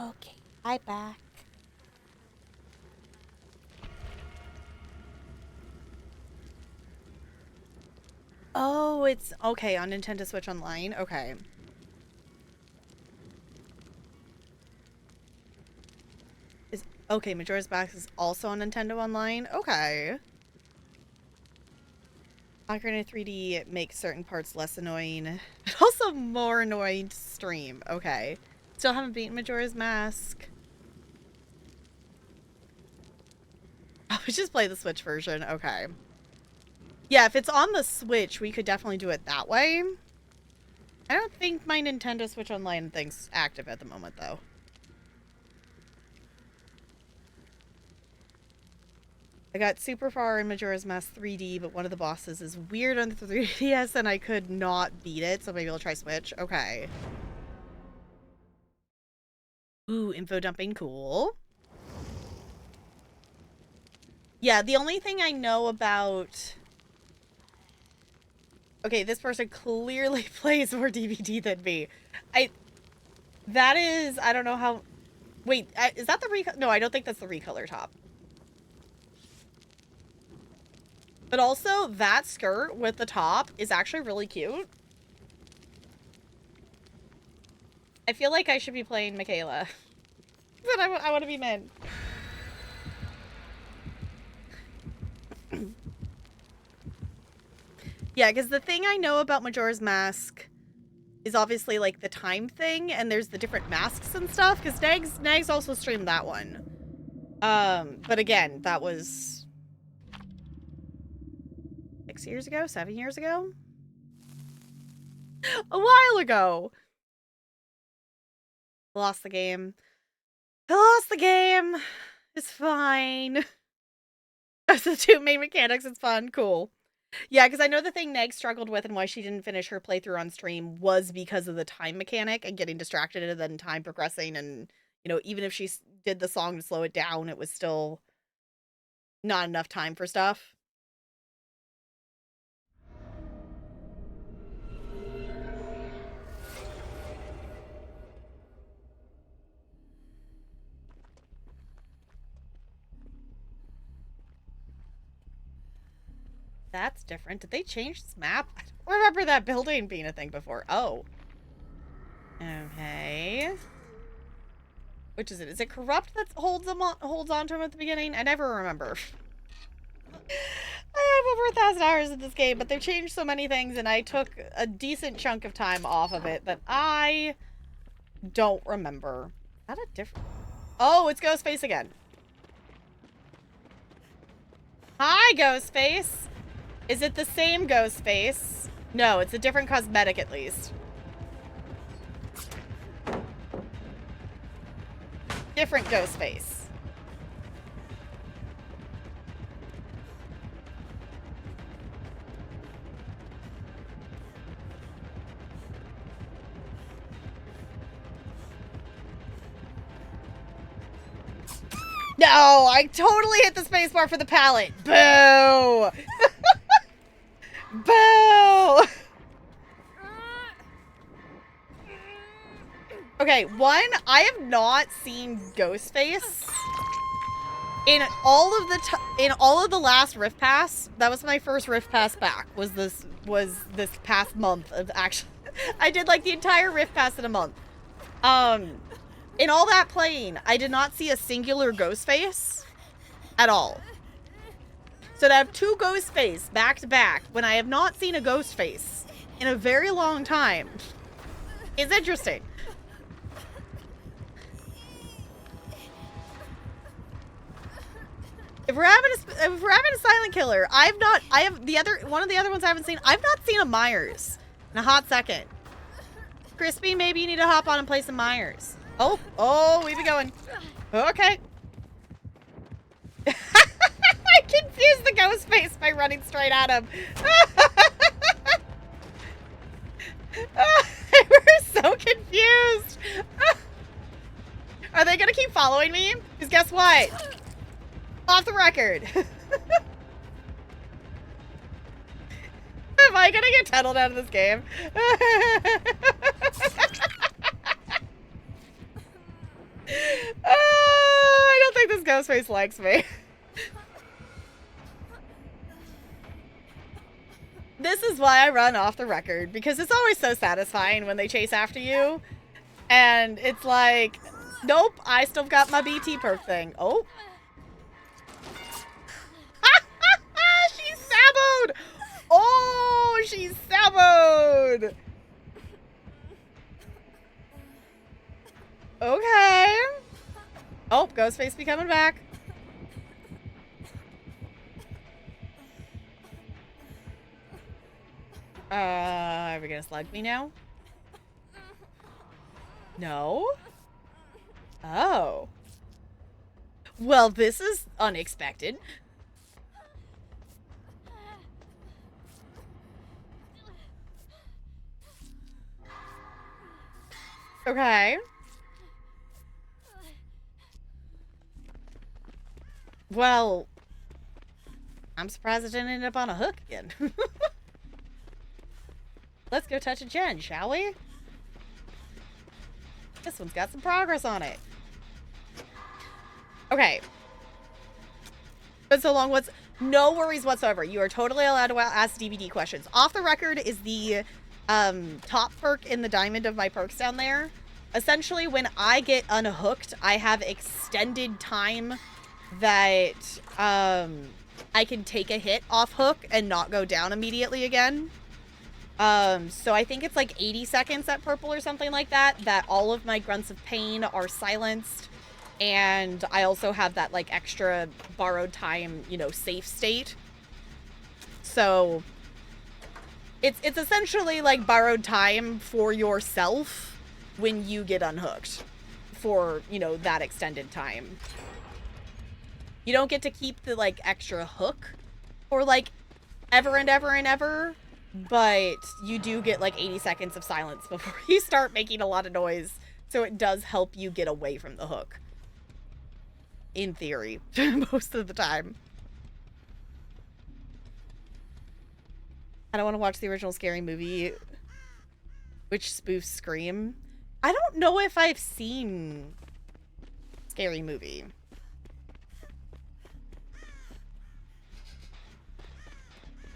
Okay, hi back. Oh, it's okay on Nintendo Switch Online. Okay. Okay, Majora's Mask is also on Nintendo Online. Okay. Ocarina 3D makes certain parts less annoying, but also more annoying to stream. Okay. Still haven't beaten Majora's Mask. I would just play the Switch version. Okay. Yeah, if it's on the Switch, we could definitely do it that way. I don't think my Nintendo Switch Online thing's active at the moment, though. I got super far in Majora's Mask 3D, but one of the bosses is weird on the 3DS, and I could not beat it, so maybe I'll try Switch. Okay. Ooh, info dumping, cool. Yeah, the only thing I know about... Okay, this person clearly plays more DVD than me. That is... I don't know how... Wait, is that the recolor? No, I don't think that's the recolor top. But also, that skirt with the top is actually really cute. I feel like I should be playing Michaela. But I want to be Min. Yeah, because the thing I know about Majora's Mask is obviously, like, the time thing, and there's the different masks and stuff, because Nags also streamed that one. But again, that was... 6 years ago? 7 years ago? A while ago! I lost the game. I lost the game! It's fine. That's the two main mechanics, it's fun, cool. Yeah, because I know the thing Neg struggled with and why she didn't finish her playthrough on stream was because of the time mechanic and getting distracted and then time progressing. And, you know, even if she did the song to slow it down, it was still not enough time for stuff. That's different. Did they change this map? I don't remember that building being a thing before. Oh. Okay. Which is it? Is it Corrupt that holds on to him at the beginning? I never remember. I have over 1,000 hours in this game, but they've changed so many things, and I took a decent chunk of time off of it that I don't remember. Is that a different... Oh, it's Ghostface again. Hi, Ghostface. Is it the same Ghostface? No, it's a different cosmetic at least. Different Ghostface. No, I totally hit the spacebar for the pallet. Boo! Boo! Okay, one, I have not seen Ghostface in all of the last Rift Pass. That was my first Rift Pass back. Was this past month of actually? I did like the entire Rift Pass in a month. In all that playing, I did not see a singular Ghostface at all. So to have two Ghostface back to back when I have not seen a Ghostface in a very long time is interesting. If we're having a silent killer, one of the other ones I haven't seen. I've not seen a Myers in a hot second. Crispy, maybe you need to hop on and play some Myers. Oh, we be going. Okay. I confused the ghost face by running straight at him. We're so confused. Are they gonna keep following me? Because guess what? Off the record. Am I gonna get tunneled out of this game? Ghostface likes me. This is why I run off the record, because it's always so satisfying when they chase after you. And it's like, nope, I still got my BT perk thing. Oh. She's saboed! Oh, she's saboed! Okay. Oh, Ghostface be coming back. Are we gonna slug me now? No? Oh. Well, this is unexpected. Okay. Well, I'm surprised it didn't end up on a hook again. Let's go touch a gen, shall we? This one's got some progress on it. Okay. But so long, what's... No worries whatsoever. You are totally allowed to ask DVD questions. Off the record is the top perk in the diamond of my perks down there. Essentially, when I get unhooked, I have extended time that I can take a hit off hook and not go down immediately again. So I think it's like 80 seconds at purple or something like that, that all of my grunts of pain are silenced. And I also have that like extra borrowed time, you know, safe state. So it's essentially like borrowed time for yourself when you get unhooked for, you know, that extended time. You don't get to keep the like extra hook for like ever and ever and ever. But you do get like 80 seconds of silence before you start making a lot of noise. So it does help you get away from the hook. In theory, most of the time. I don't want to watch the original Scary Movie, which spoofs Scream. I don't know if I've seen Scary Movie. I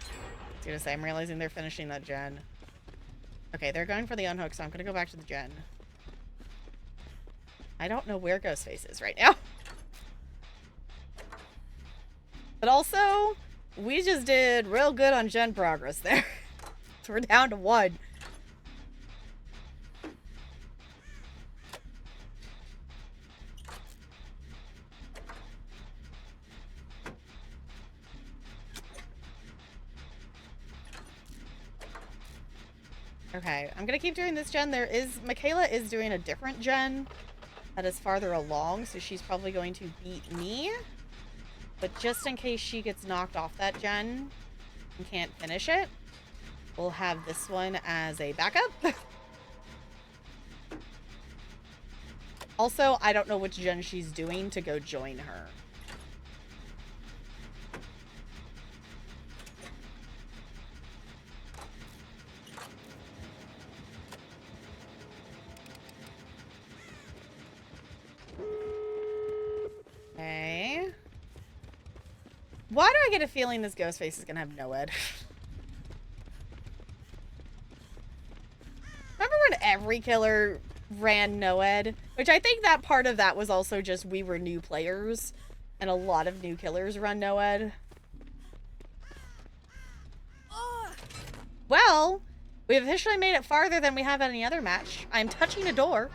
was gonna say, I'm realizing they're finishing that gen. Okay, they're going for the unhook, so I'm gonna go back to the gen. I don't know where Ghostface is right now. But also, we just did real good on gen progress there. So we're down to 1. Okay, I'm gonna keep doing this gen. Michaela is doing a different gen that is farther along, so she's probably going to beat me. But just in case she gets knocked off that gen and can't finish it, we'll have this one as a backup. Also, I don't know which gen she's doing to go join her. Okay. Why do I get a feeling this Ghostface is gonna have no ed? Remember when every killer ran no ed? Which I think that part of that was also just we were new players, and a lot of new killers run no ed. Well, we've officially made it farther than we have any other match. I'm touching a door.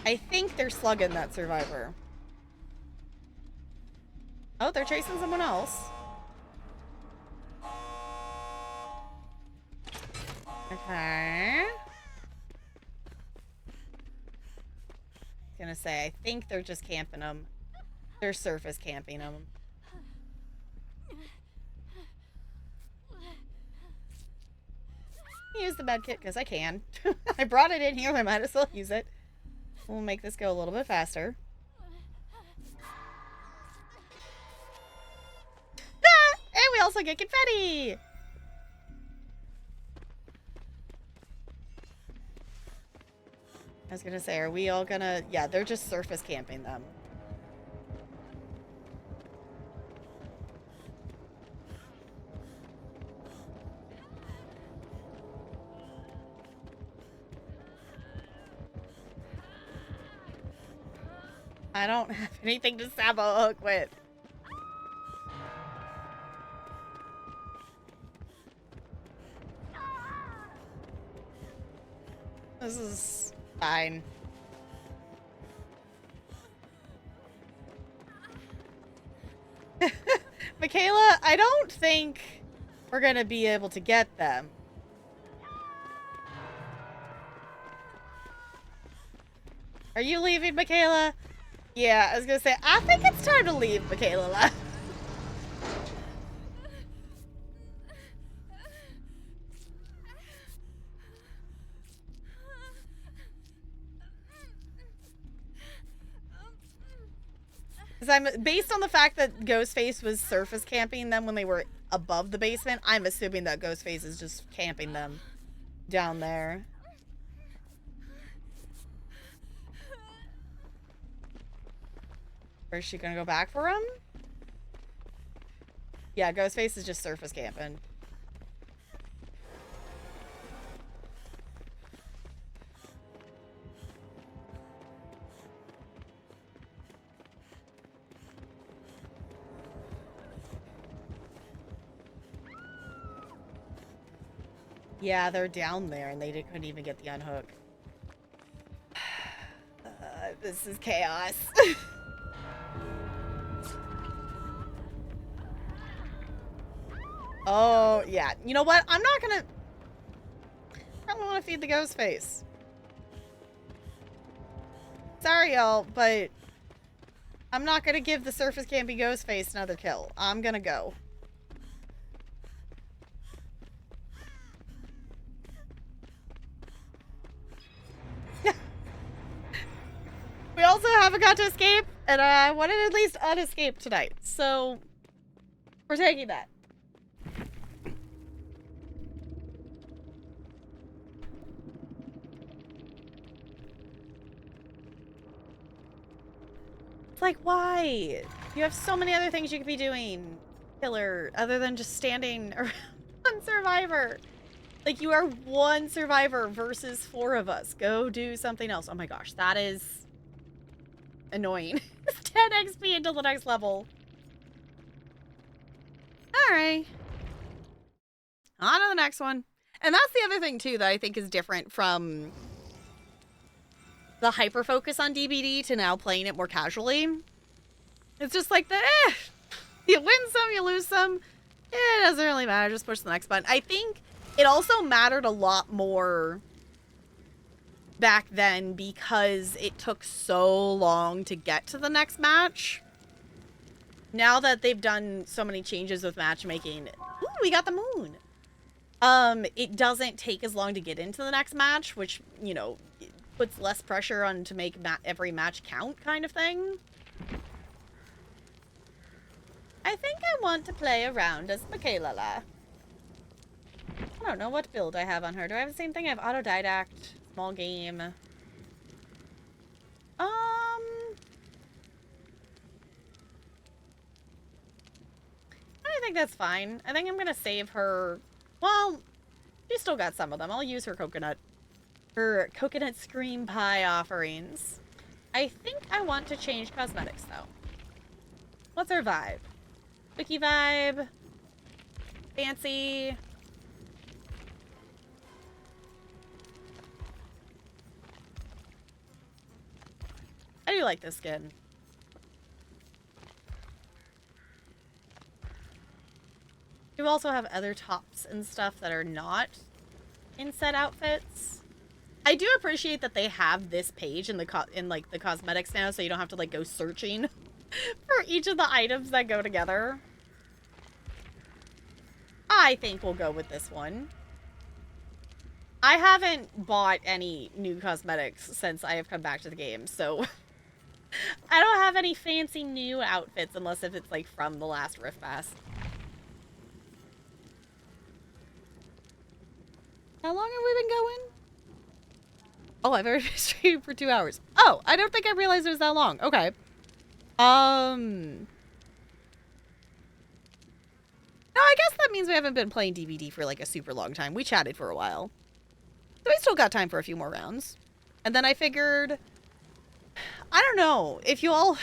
I think they're slugging that survivor. Oh, they're chasing someone else. Okay. I was gonna say, I think they're just camping them. They're surface camping them. Use the med kit because I can. I brought it in here, I might as well use it. We'll make this go a little bit faster. And we also get confetti! I was gonna say, are we all gonna... Yeah, they're just surface camping them. I don't have anything to stab a hook with. This is fine. Michaela, I don't think we're gonna be able to get them. Are you leaving, Michaela? Yeah, I was gonna say, I think it's time to leave, Michaela. Because based on the fact that Ghostface was surface camping them when they were above the basement, I'm assuming that Ghostface is just camping them down there. Or is she gonna go back for him? Yeah, Ghostface is just surface camping. Yeah, they're down there and they couldn't even get the unhook. This is chaos. Oh, yeah. You know what? I don't want to feed the ghost face. Sorry, y'all, but I'm not going to give the surface campy ghost face another kill. I'm going to go. We also haven't got to escape, and I wanted at least unescape tonight, so we're taking that. It's like, why? You have so many other things you could be doing, killer, other than just standing around one survivor. Like, you are one survivor versus 4 of us. Go do something else. Oh my gosh, that is annoying. It's 10 XP until the next level. Alright. On to the next one. And that's the other thing, too, that I think is different from the hyper-focus on DBD to now playing it more casually. It's just like you win some, you lose some. It doesn't really matter. Just push the next button. I think it also mattered a lot more back then because it took so long to get to the next match. Now that they've done so many changes with matchmaking, ooh, we got the moon. It doesn't take as long to get into the next match, which, you know, puts less pressure on to make every match count kind of thing. I think I want to play around as Michaela. I don't know what build I have on her. Do I have the same thing? I have autodidact, small game. I think that's fine. I think I'm gonna save her. Well, she's still got some of them. I'll use her coconut scream pie offerings. I think I want to change cosmetics though. What's her vibe? Wiki vibe. Fancy. I do like this skin. You also have other tops and stuff that are not in set outfits. I do appreciate that they have this page in the the cosmetics now, so you don't have to like go searching for each of the items that go together. I think we'll go with this one. I haven't bought any new cosmetics since I have come back to the game, so I don't have any fancy new outfits unless if it's like from the last Rift Pass. How long have we been going? Oh, I've already streamed for 2 hours. Oh, I don't think I realized it was that long. Okay. No, I guess that means we haven't been playing DBD for like a super long time. We chatted for a while. So we still got time for a few more rounds. And then I figured, I don't know, if y'all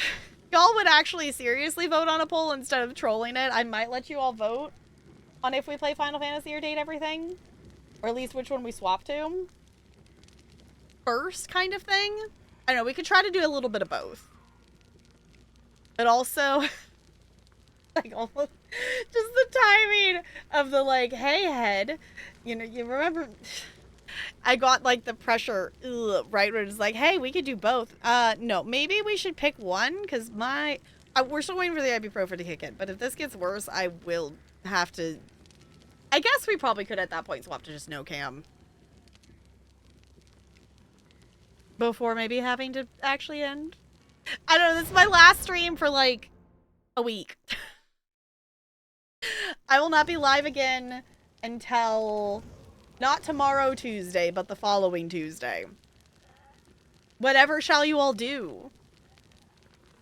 would actually seriously vote on a poll instead of trolling it, I might let you all vote on if we play Final Fantasy or date everything. Or at least which one we swap to. First kind of thing. I don't know, we could try to do a little bit of both. But also, like, almost just the timing of the, like, hey, head. You know, you remember, I got, like, the pressure, right, where it's like, hey, we could do both. No, maybe we should pick one, because we're still waiting for the ibuprofen to kick in, but if this gets worse, I will have to, I guess we probably could at that point swap to just no cam. Before maybe having to actually end. I don't know, this is my last stream for, like, a week. I will not be live again until not tomorrow Tuesday, but the following Tuesday. Whatever shall you all do?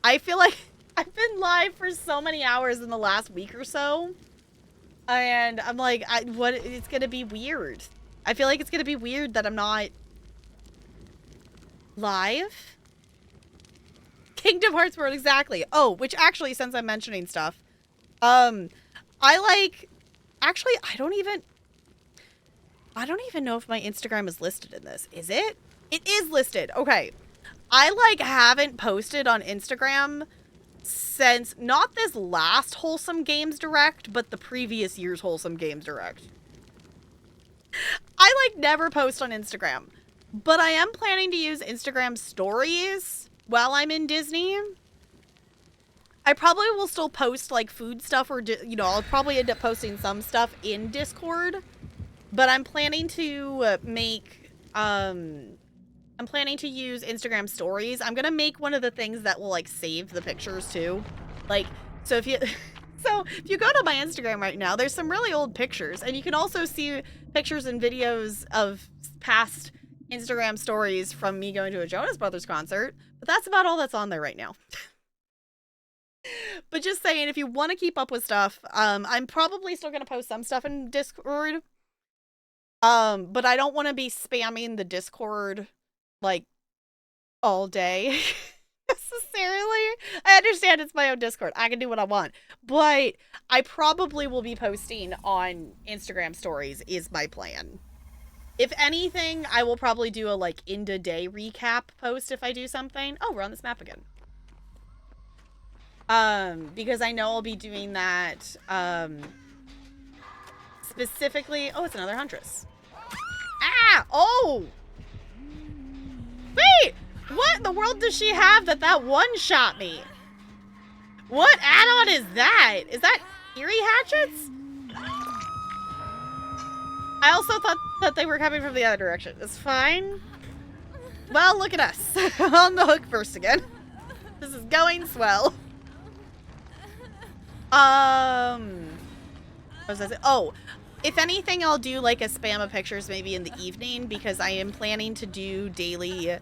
I feel like I've been live for so many hours in the last week or so. And I'm like, it's gonna be weird. I feel like it's gonna be weird that I'm not live. Kingdom Hearts World, exactly. Oh, which actually, since I'm mentioning stuff, I don't even know if my Instagram is listed in this. Is it? It is listed. Okay. I, like, haven't posted on Instagram since not this last Wholesome Games Direct, but the previous year's Wholesome Games Direct. I, like, never post on Instagram, but I am planning to use Instagram stories while I'm in Disney. I probably will still post, like, food stuff or, you know, I'll probably end up posting some stuff in Discord. But I'm planning to I'm planning to use Instagram stories. I'm gonna make one of the things that will, like, save the pictures, too. Like, so if you... So, if you go to my Instagram right now, there's some really old pictures. And you can also see pictures and videos of past Instagram stories from me going to a Jonas Brothers concert. But that's about all that's on there right now. But just saying, if you want to keep up with stuff, I'm probably still going to post some stuff in Discord. But I don't want to be spamming the Discord, like, all day. Necessarily. I understand it's my own Discord. I can do what I want. But I probably will be posting on Instagram stories is my plan. If anything, I will probably do a, like, end-of-day recap post if I do something. Oh, we're on this map again. Because I know I'll be doing that, specifically... Oh, it's another Huntress. Ah! Oh! Wait! What in the world does she have that one-shot me? What add-on is that? Is that Eerie Hatchets? I also thought that they were coming from the other direction. It's fine. Well, look at us. On the hook first again. This is going swell. What was I saying? Oh, if anything, I'll do like a spam of pictures maybe in the evening because I am planning to do daily.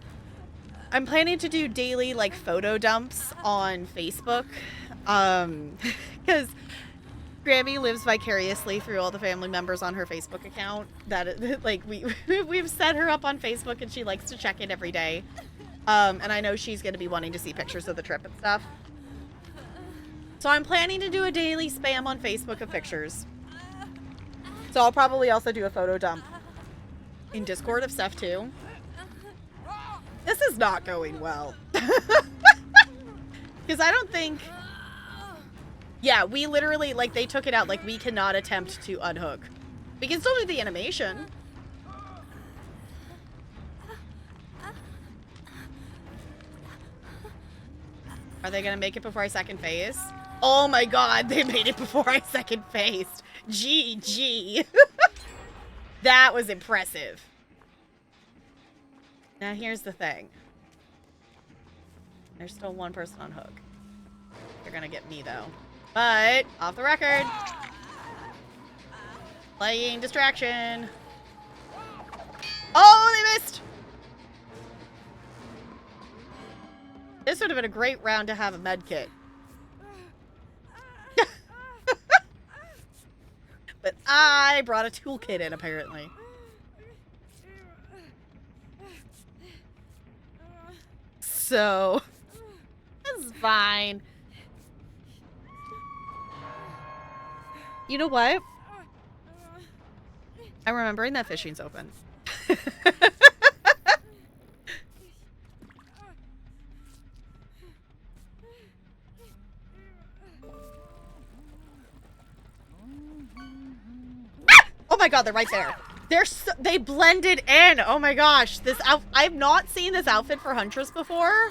I'm planning to do daily like photo dumps on Facebook, because Grammy lives vicariously through all the family members on her Facebook account. That like we've set her up on Facebook and she likes to check it every day, and I know she's gonna be wanting to see pictures of the trip and stuff. So I'm planning to do a daily spam on Facebook of pictures. So I'll probably also do a photo dump in Discord of stuff too. This is not going well. Because I don't think... Yeah, we literally, like, they took it out. Like, we cannot attempt to unhook. We can still do the animation. Are they going to make it before I second phase? Oh my god, they made it before I second phased. GG. That was impressive. Now here's the thing. There's still one person on hook. They're gonna get me though. But, off the record. Playing distraction. Oh, they missed! This would have been a great round to have a med kit. But I brought a toolkit in, apparently. So, that's fine. You know what? I'm remembering that fishing's open. Oh my god, they're right there. They blended in. Oh my gosh, I've not seen this outfit for Huntress before.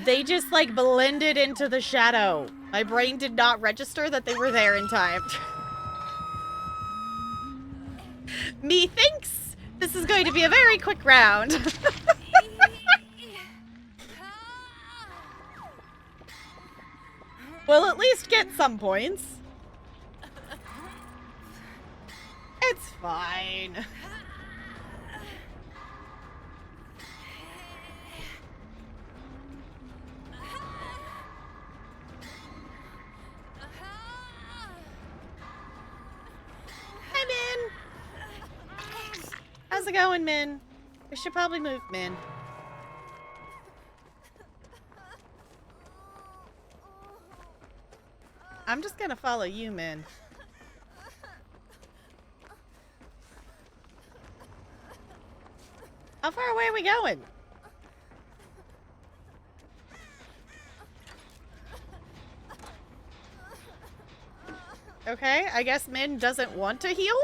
They just like blended into the shadow. My brain did not register that they were there in time. Methinks this is going to be a very quick round. We'll at least get some points. It's fine. Hi, Min. How's it going, Min? We should probably move, Min. I'm just gonna follow you, Min. How far away are we going? Okay, I guess Min doesn't want to heal?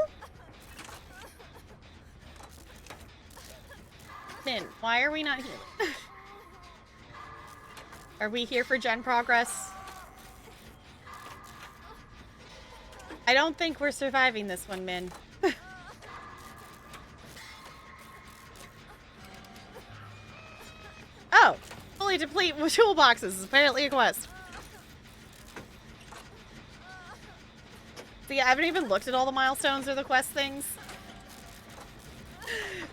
Min, why are we not healing? Are we here for gen progress? I don't think we're surviving this one, Min. Oh, fully deplete toolboxes is apparently a quest. See, I haven't even looked at all the milestones or the quest things.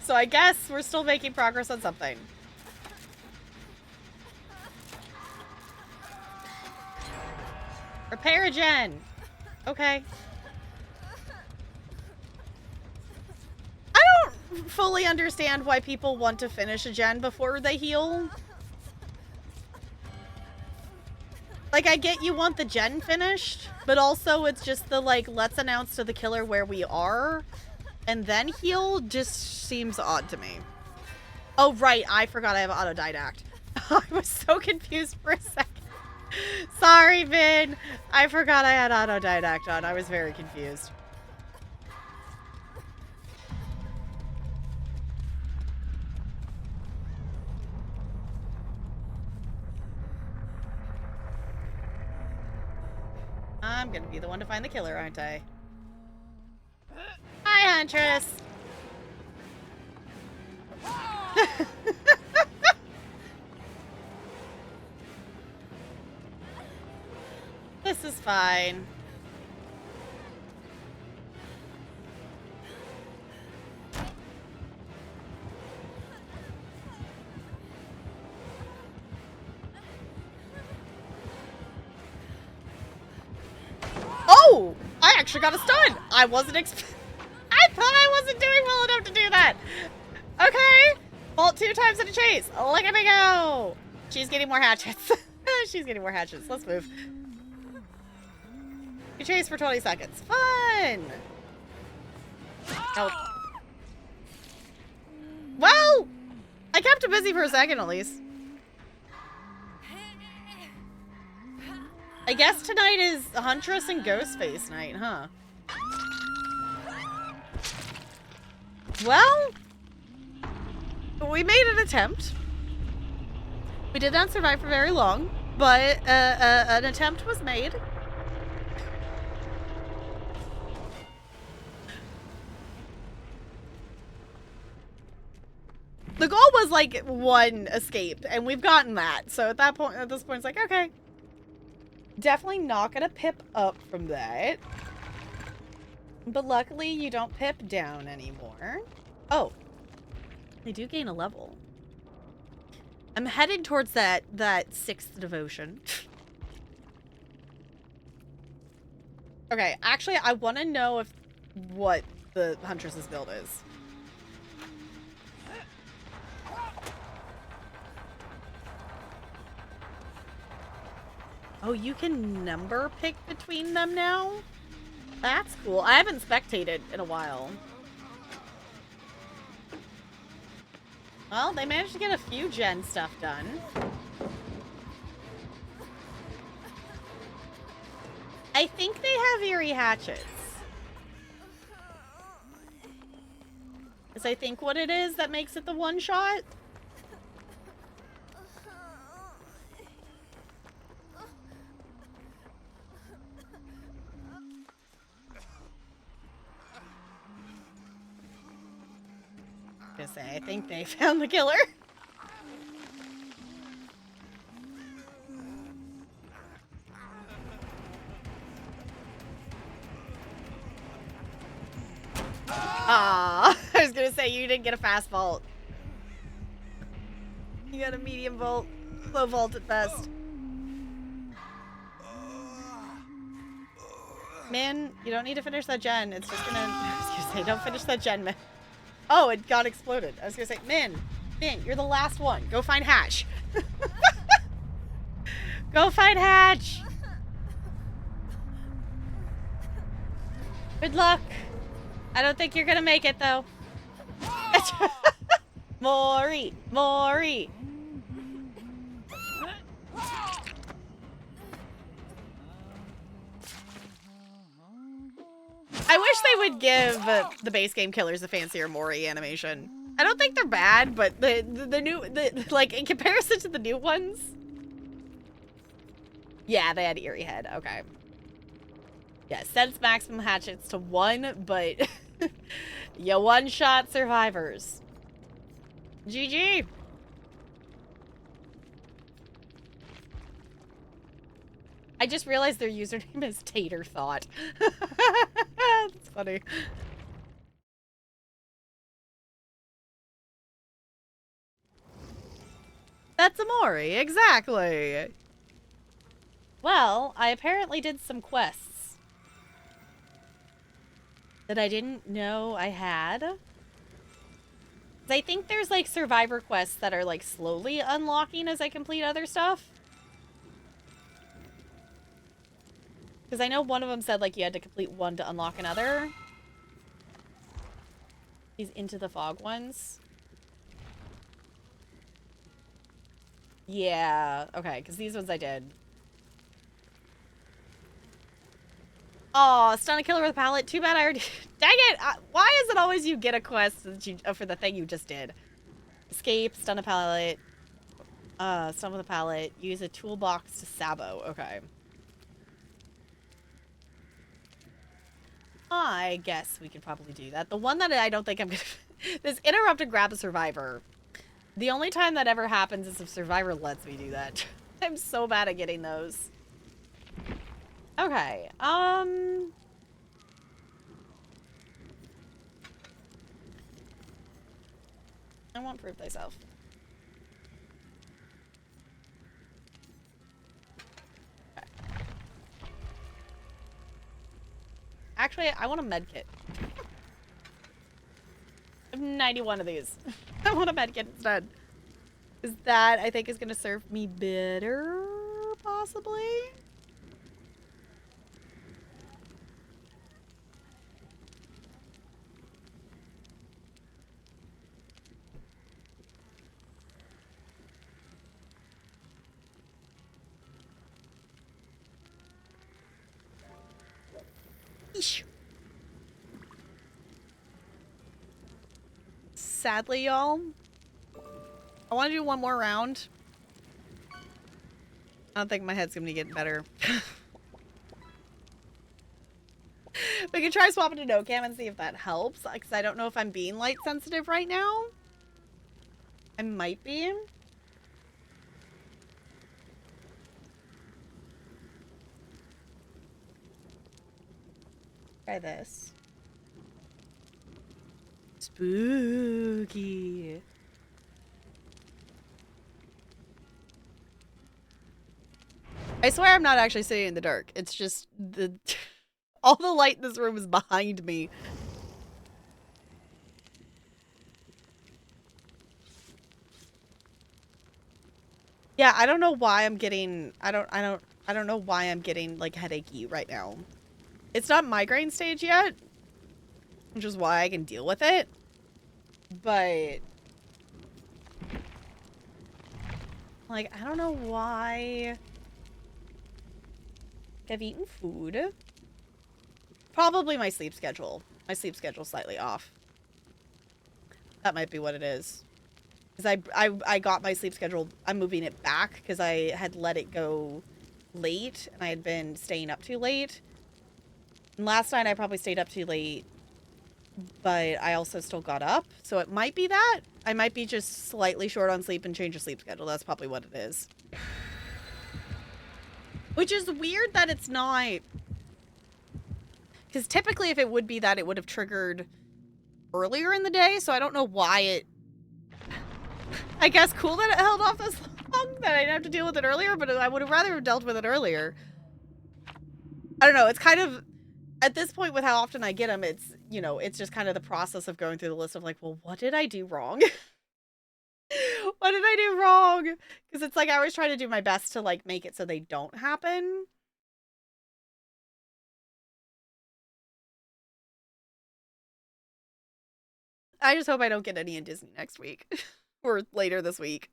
So I guess we're still making progress on something. Repair a gen. Okay. I don't fully understand why people want to finish a gen before they heal. Like, I get you want the gen finished, but also it's just the, like, let's announce to the killer where we are and then heal just seems odd to me. Oh, right. I forgot I have autodidact. I was so confused for a second. Sorry, Vin. I forgot I had autodidact on. I was very confused. I'm gonna be the one to find the killer, aren't I? Hi, Huntress! This is fine. Oh! I actually got a stun! I wasn't I thought I wasn't doing well enough to do that! Okay! Vault 2 times in a chase! Look at me go! She's getting more hatchets. She's getting more hatchets. Let's move. You chase for 20 seconds. Fun! Oh. Well! I kept him busy for a second at least. I guess tonight is Huntress and Ghostface night, huh? Well, we made an attempt. We did not survive for very long, but an attempt was made. The goal was like 1 escape, and we've gotten that. So at this point, it's like, okay. Definitely not gonna pip up from that. But luckily, you don't pip down anymore. Oh. They do gain a level. I'm headed towards that sixth devotion. Okay, actually, I want to know what the Huntress's build is. Oh, you can number pick between them now? That's cool. I haven't spectated in a while. Well, they managed to get a few gen stuff done. I think they have eerie hatchets. Is I think what it is that makes it the one shot? I think they found the killer. Ah, I was gonna say you didn't get a fast vault. You got a medium vault, low vault at best. Man, you don't need to finish that gen. It's just gonna. I was gonna say, don't finish that gen, man. Oh, it got exploded. I was gonna say, Min, you're the last one. Go find Hatch. Go find Hatch. Good luck. I don't think you're gonna make it, though. Maury. I wish they would give the base game killers a fancier Mori animation. I don't think they're bad, but the new like in comparison to the new ones. Yeah, they had eerie head. Okay. Yeah, sets maximum hatchets to 1, but you one-shot survivors. GG. I just realized their username is Tater Thought. That's funny. That's Amori, exactly. Well, I apparently did some quests that I didn't know I had. I think there's like survivor quests that are like slowly unlocking as I complete other stuff. Because I know one of them said, like, you had to complete one to unlock another. These Into the Fog ones. Yeah, okay, because these ones I did. Oh, stun a killer with a pallet. Too bad I already... Dang it! Why is it always you get a quest that you, for the thing you just did? Escape, stun a pallet. Stun with a pallet. Use a toolbox to sabo. Okay. I guess we could probably do that. The one that I don't think I'm gonna... This interrupt and grab a survivor. The only time that ever happens is if survivor lets me do that. I'm so bad at getting those. Okay, I won't prove thyself. Okay. Actually, I want a med kit. I have 91 of these. I want a med kit instead. Is that, I think, is going to serve me better, possibly? Eesh. Sadly, y'all, I want to do one more round. I don't think my head's going to get better. We can try swapping to no cam and see if that helps, because I don't know if I'm being light sensitive right now. I might be. Try this. Spooky. I swear I'm not actually sitting in the dark. It's just all the light in this room is behind me. Yeah, I don't know why I'm getting I don't know why I'm getting like headachy right now. It's not migraine stage yet, which is why I can deal with it. But like I don't know why I've eaten food. Probably my sleep schedule. My sleep schedule's slightly off. That might be what it is. Because I got my sleep schedule, I'm moving it back because I had let it go late and I had been staying up too late. And last night I probably stayed up too late, but I also still got up. So it might be that. I might be just slightly short on sleep and change the sleep schedule. That's probably what it is. Which is weird that it's not. Because typically if it would be that, it would have triggered earlier in the day. So I don't know why it... I guess cool that it held off this long, that I didn't have to deal with it earlier, but I would have rather have dealt with it earlier. I don't know, it's kind of, at this point with how often I get them, it's, you know, it's just kind of the process of going through the list of like, well, what did I do wrong? What did I do wrong? Because it's like I always try to do my best to like make it so they don't happen. I just hope I don't get any in Disney next week. Or later this week.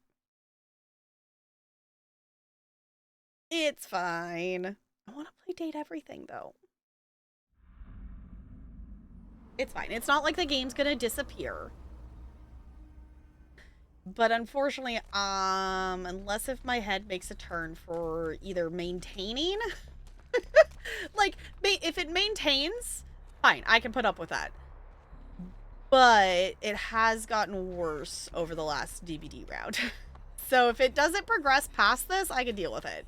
It's fine. I want to play Date Everything, though. It's fine. It's not like the game's gonna disappear. But unfortunately, unless if my head makes a turn for either maintaining... like, if it maintains, fine, I can put up with that. But it has gotten worse over the last DBD round. So if it doesn't progress past this, I can deal with it.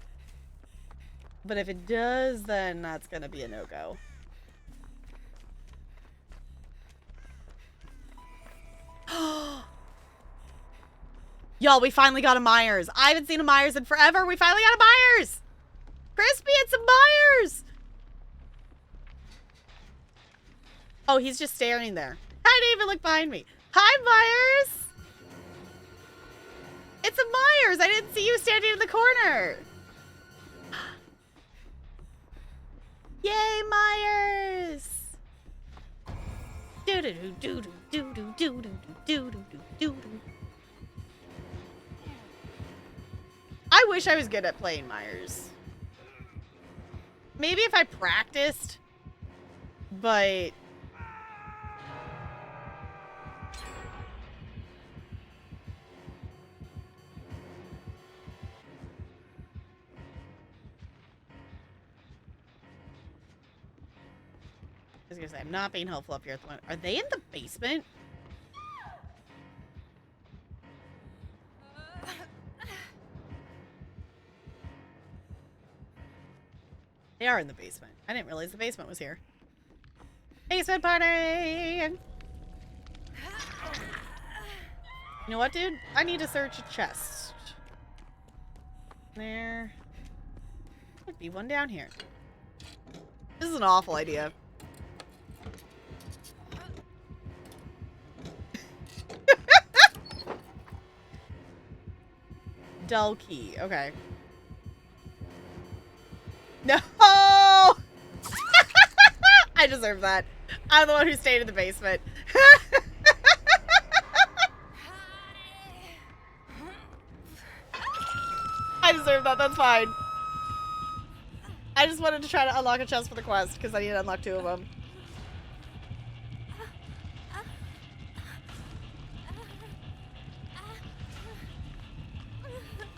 But if it does, then that's gonna be a no-go. Y'all, we finally got a Myers. I haven't seen a Myers in forever. We finally got a Myers! Crispy, it's a Myers! Oh, he's just staring there. I didn't even look behind me. Hi, Myers! It's a Myers! I didn't see you standing in the corner! Yay, Myers! I wish I was good at playing Myers. Maybe if I practiced, but... I was gonna say, I'm not being helpful up here at the moment. Are they in the basement? They are in the basement. I didn't realize the basement was here. Basement party! You know what, dude? I need to search a chest. There would be one down here. This is an awful idea. Dull key. Okay. No! I deserve that. I'm the one who stayed in the basement. I deserve that. That's fine. I just wanted to try to unlock a chest for the quest because I need to unlock 2 of them.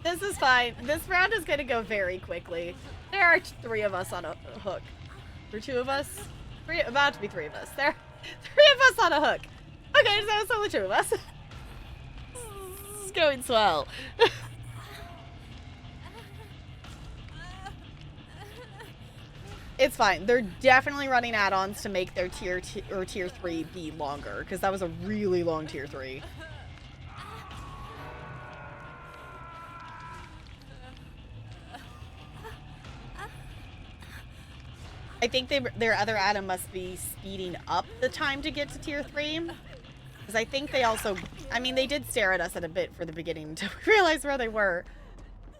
This is fine. This round is going to go very quickly. There are 3 of us on a hook. Or 2 of us? About to be 3 of us. There are 3 of us on a hook. Okay, so it's only 2 of us. This is going swell. It's fine. They're definitely running add-ons to make their tier 3 be longer, because that was a really long tier 3. I think their other item must be speeding up the time to get to tier 3. Because I think they also... I mean, they did stare at us at a bit for the beginning until we realized where they were.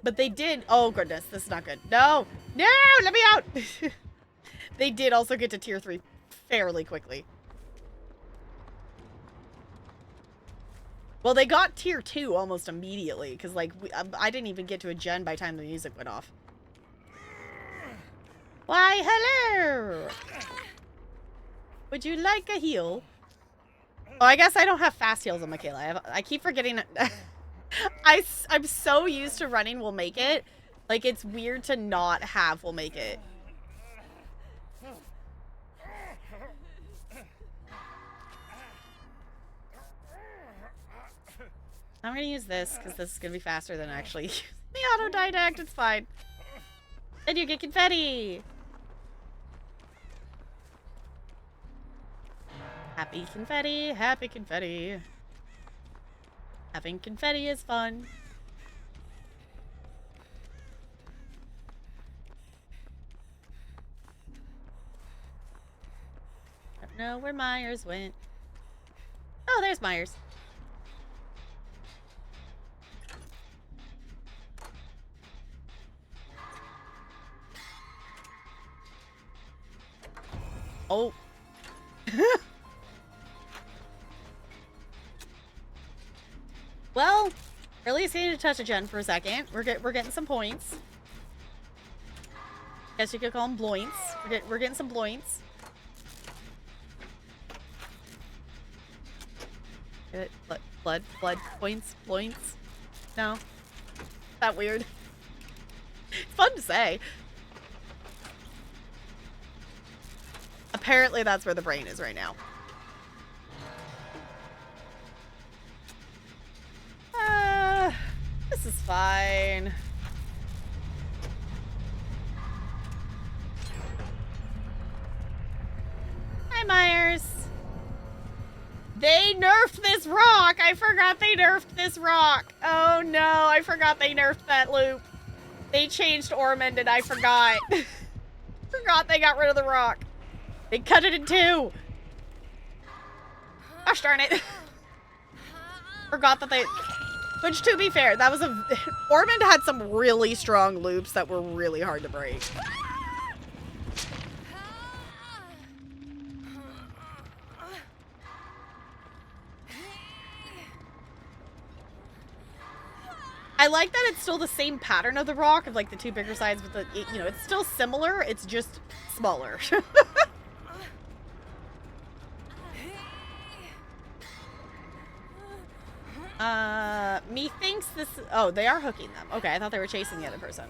But they did... Oh, goodness. This is not good. No! No! Let me out! They did also get to tier 3 fairly quickly. Well, they got tier 2 almost immediately. Because, like, I didn't even get to a gen by the time the music went off. Why, hello! Would you like a heal? Oh, I guess I don't have fast heals on Michaela. I keep forgetting. I'm so used to running Will Make It. Like, it's weird to not have Will Make It. I'm gonna use this, because this is gonna be faster than actually the autodidact. It's fine. And you get confetti! Happy confetti, happy confetti. Having confetti is fun. I don't know where Myers went. Oh, there's Myers. Oh. Well, at least we need to touch a gen for a second. We're getting some points. Guess you could call them bloints. We're getting some bloints. Get it? Blood points, bloints. No, that weird. It's fun to say. Apparently, that's where the brain is right now. This is fine. Hi, Myers. They nerfed this rock. I forgot they nerfed this rock. Oh, no. I forgot they nerfed that loop. They changed Ormond, and I forgot. Forgot they got rid of the rock. They cut it in two. Gosh darn it. Forgot that they... Which, to be fair, that was a... Ormond had some really strong loops that were really hard to break. I like that it's still the same pattern of the rock, of like the two bigger sides, but you know, it's still similar, it's just smaller. Methinks this... Oh, they are hooking them. Okay, I thought they were chasing the other person.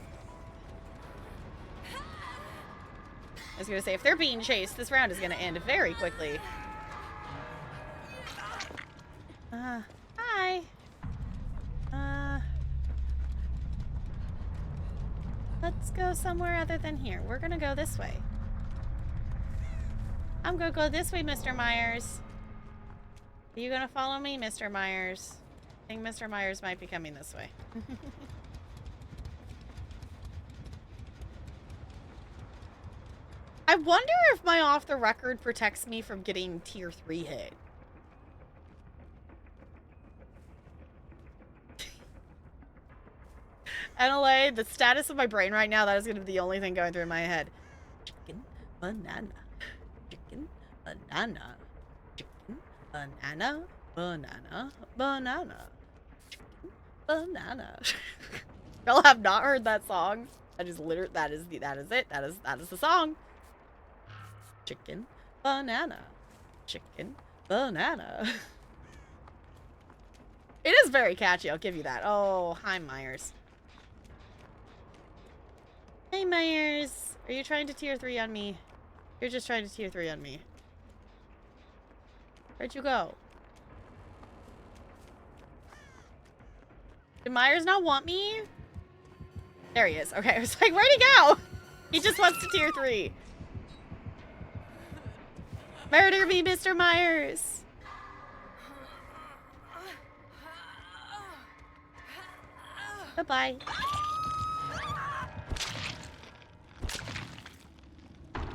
I was gonna say, if they're being chased, this round is gonna end very quickly. Hi. Let's go somewhere other than here. We're gonna go this way. I'm gonna go this way, Mr. Myers. Are you gonna follow me, Mr. Myers? I think Mr. Myers might be coming this way. I wonder if my off the record protects me from getting tier 3 hit. NLA, the status of my brain right now, that is going to be the only thing going through my head. Chicken, banana. Chicken, banana. Chicken, banana. Banana. Banana. Chicken, banana. Y'all have not heard that song. That is literally, that is it. That is the song. Chicken, banana. Chicken, banana. It is very catchy, I'll give you that. Oh, hi, Myers. Hey, Myers. Are you trying to tier 3 on me? You're just trying to tier 3 on me. Where'd you go? Did Myers not want me? There he is. Okay, I was like, where'd he go? He just wants to tier 3. Murder me, Mr. Myers. Bye-bye.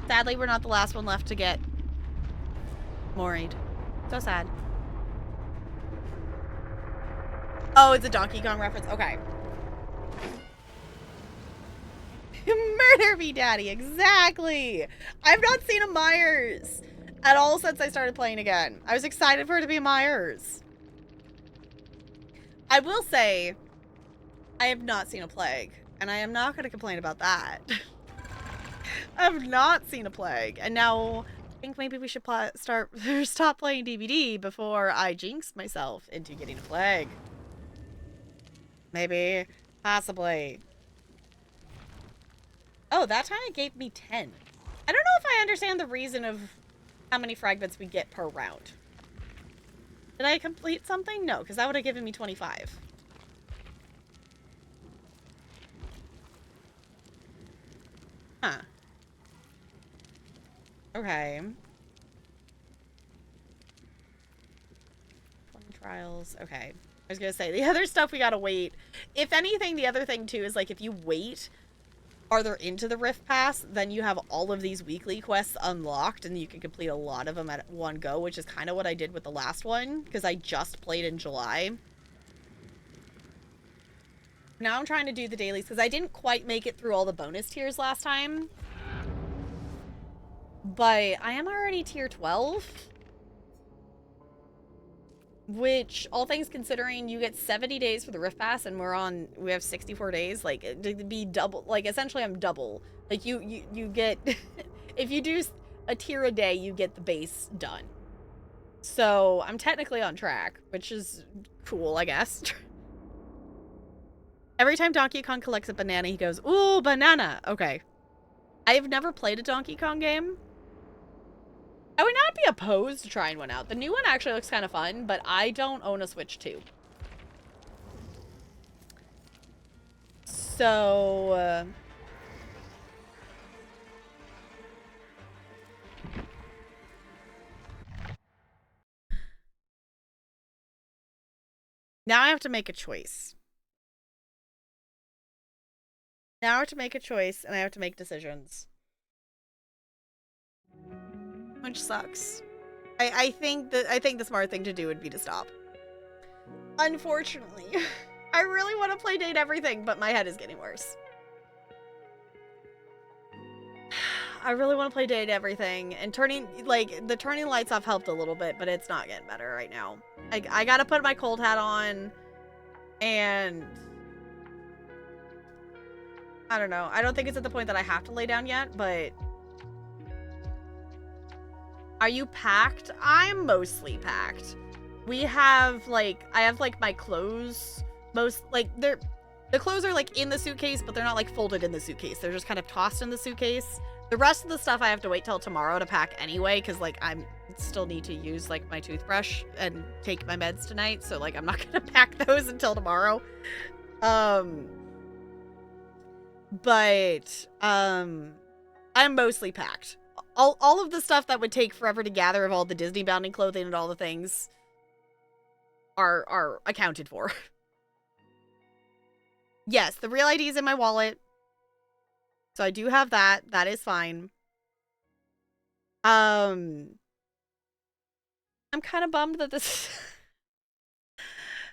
Sadly, we're not the last one left to get moried. So sad. Oh, it's a Donkey Kong reference. Okay. Murder me, daddy. Exactly. I've not seen a Myers at all since I started playing again. I was excited for it to be Myers. I will say, I have not seen a Plague, and I am not going to complain about that. I've not seen a Plague, and now I think maybe we should stop playing DBD before I jinx myself into getting a Plague. Maybe, possibly. Oh, that time it gave me 10. I don't know if I understand the reason of how many fragments we get per round. Did I complete something? No, because that would have given me 25. Huh. Okay. 20 trials. Okay. I was going to say, the other stuff we got to wait. If anything, the other thing, too, is, like, if you wait farther into the Rift Pass, then you have all of these weekly quests unlocked, and you can complete a lot of them at one go, which is kind of what I did with the last one, because I just played in July. Now I'm trying to do the dailies, because I didn't quite make it through all the bonus tiers last time. But I am already tier 12. Which, all things considering, you get 70 days for the Rift Pass, and we have 64 days. Like, it'd be double, like, essentially I'm double. Like, you get, if you do a tier a day, you get the base done. So, I'm technically on track, which is cool, I guess. Every time Donkey Kong collects a banana, he goes, ooh, banana. Okay. I've never played a Donkey Kong game. I would not be opposed to trying one out. The new one actually looks kind of fun, but I don't own a Switch 2. So, now I have to make a choice. Now I have to make a choice, and I have to make decisions. Which sucks. I think the smart thing to do would be to stop. Unfortunately. I really want to play Date Everything, but my head is getting worse. I really want to play Date Everything, and the turning lights off helped a little bit, but it's not getting better right now. I gotta put my cold hat on, and I don't know. I don't think it's at the point that I have to lay down yet, but are you packed? I'm mostly packed. We have, like, I have, like, my clothes, the clothes are, like, in the suitcase, but they're not, like, folded in the suitcase. They're just kind of tossed in the suitcase. The rest of the stuff I have to wait till tomorrow to pack anyway, because, like, I still need to use, like, my toothbrush and take my meds tonight, so, like, I'm not gonna pack those until tomorrow. But, I'm mostly packed. All of the stuff that would take forever to gather of all the Disney bounding clothing and all the things are accounted for. Yes, the real ID is in my wallet. So I do have that. That is fine. I'm kind of bummed that this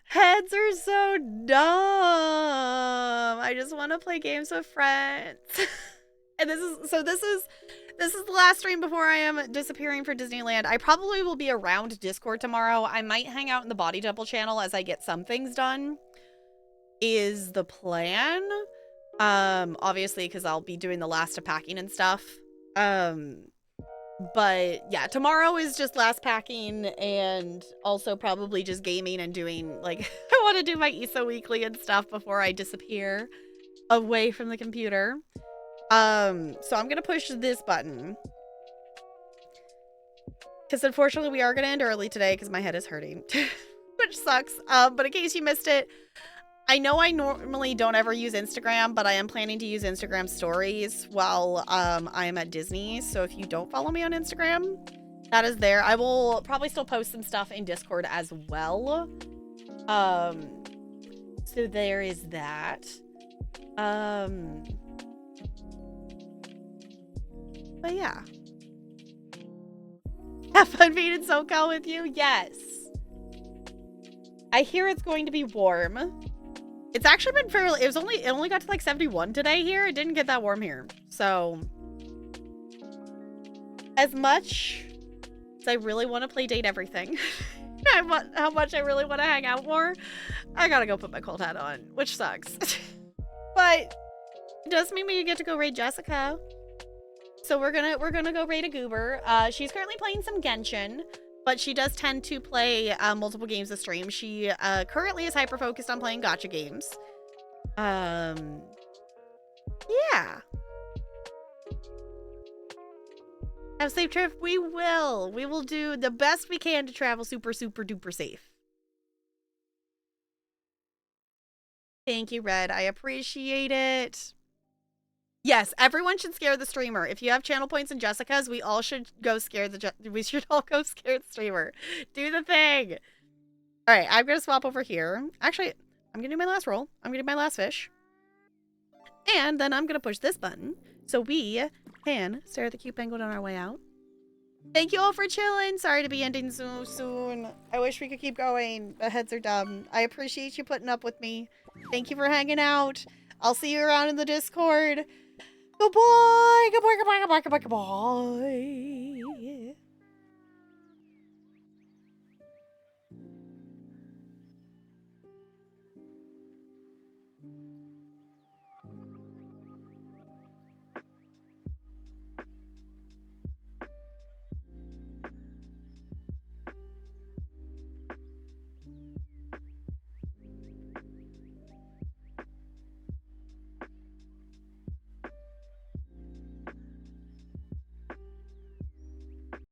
heads are so dumb. I just want to play games with friends. And this is the last stream before I am disappearing for Disneyland. I probably will be around Discord tomorrow. I might hang out in the Body Double channel as I get some things done. Is the plan. Obviously, because I'll be doing the last of packing and stuff. But yeah, tomorrow is just last packing and also probably just gaming and doing, like, I want to do my ESO weekly and stuff before I disappear away from the computer. So I'm gonna push this button. Because unfortunately we are gonna end early today because my head is hurting. Which sucks. But in case you missed it, I know I normally don't ever use Instagram, but I am planning to use Instagram stories while I am at Disney. So if you don't follow me on Instagram, that is there. I will probably still post some stuff in Discord as well. So there is that. But yeah. Have fun being in SoCal with you? Yes. I hear it's going to be warm. It's actually been fairly, it only got to like 71 today here. It didn't get that warm here. So as much as I really want to play date everything, how much I really want to hang out more, I gotta go put my cold hat on, which sucks. But it does mean we get to go raid Jessica. So we're gonna go raid a goober. She's currently playing some Genshin, but she does tend to play multiple games a stream. She currently is hyper focused on playing gacha games. Yeah. Have a safe trip. We will. We will do the best we can to travel super duper safe. Thank you, Red. I appreciate it. Yes, everyone should scare the streamer. If you have channel points in Jessica's, we all should go scare the streamer. Do the thing. All right, I'm gonna swap over here. Actually, I'm gonna do my last roll. I'm gonna do my last fish, and then I'm gonna push this button so we can stare at the cute penguin on our way out. Thank you all for chilling. Sorry to be ending so soon. I wish we could keep going. The heads are dumb. I appreciate you putting up with me. Thank you for hanging out. I'll see you around in the Discord. Goodbye. Goodbye. Goodbye. Goodbye. Goodbye. Goodbye.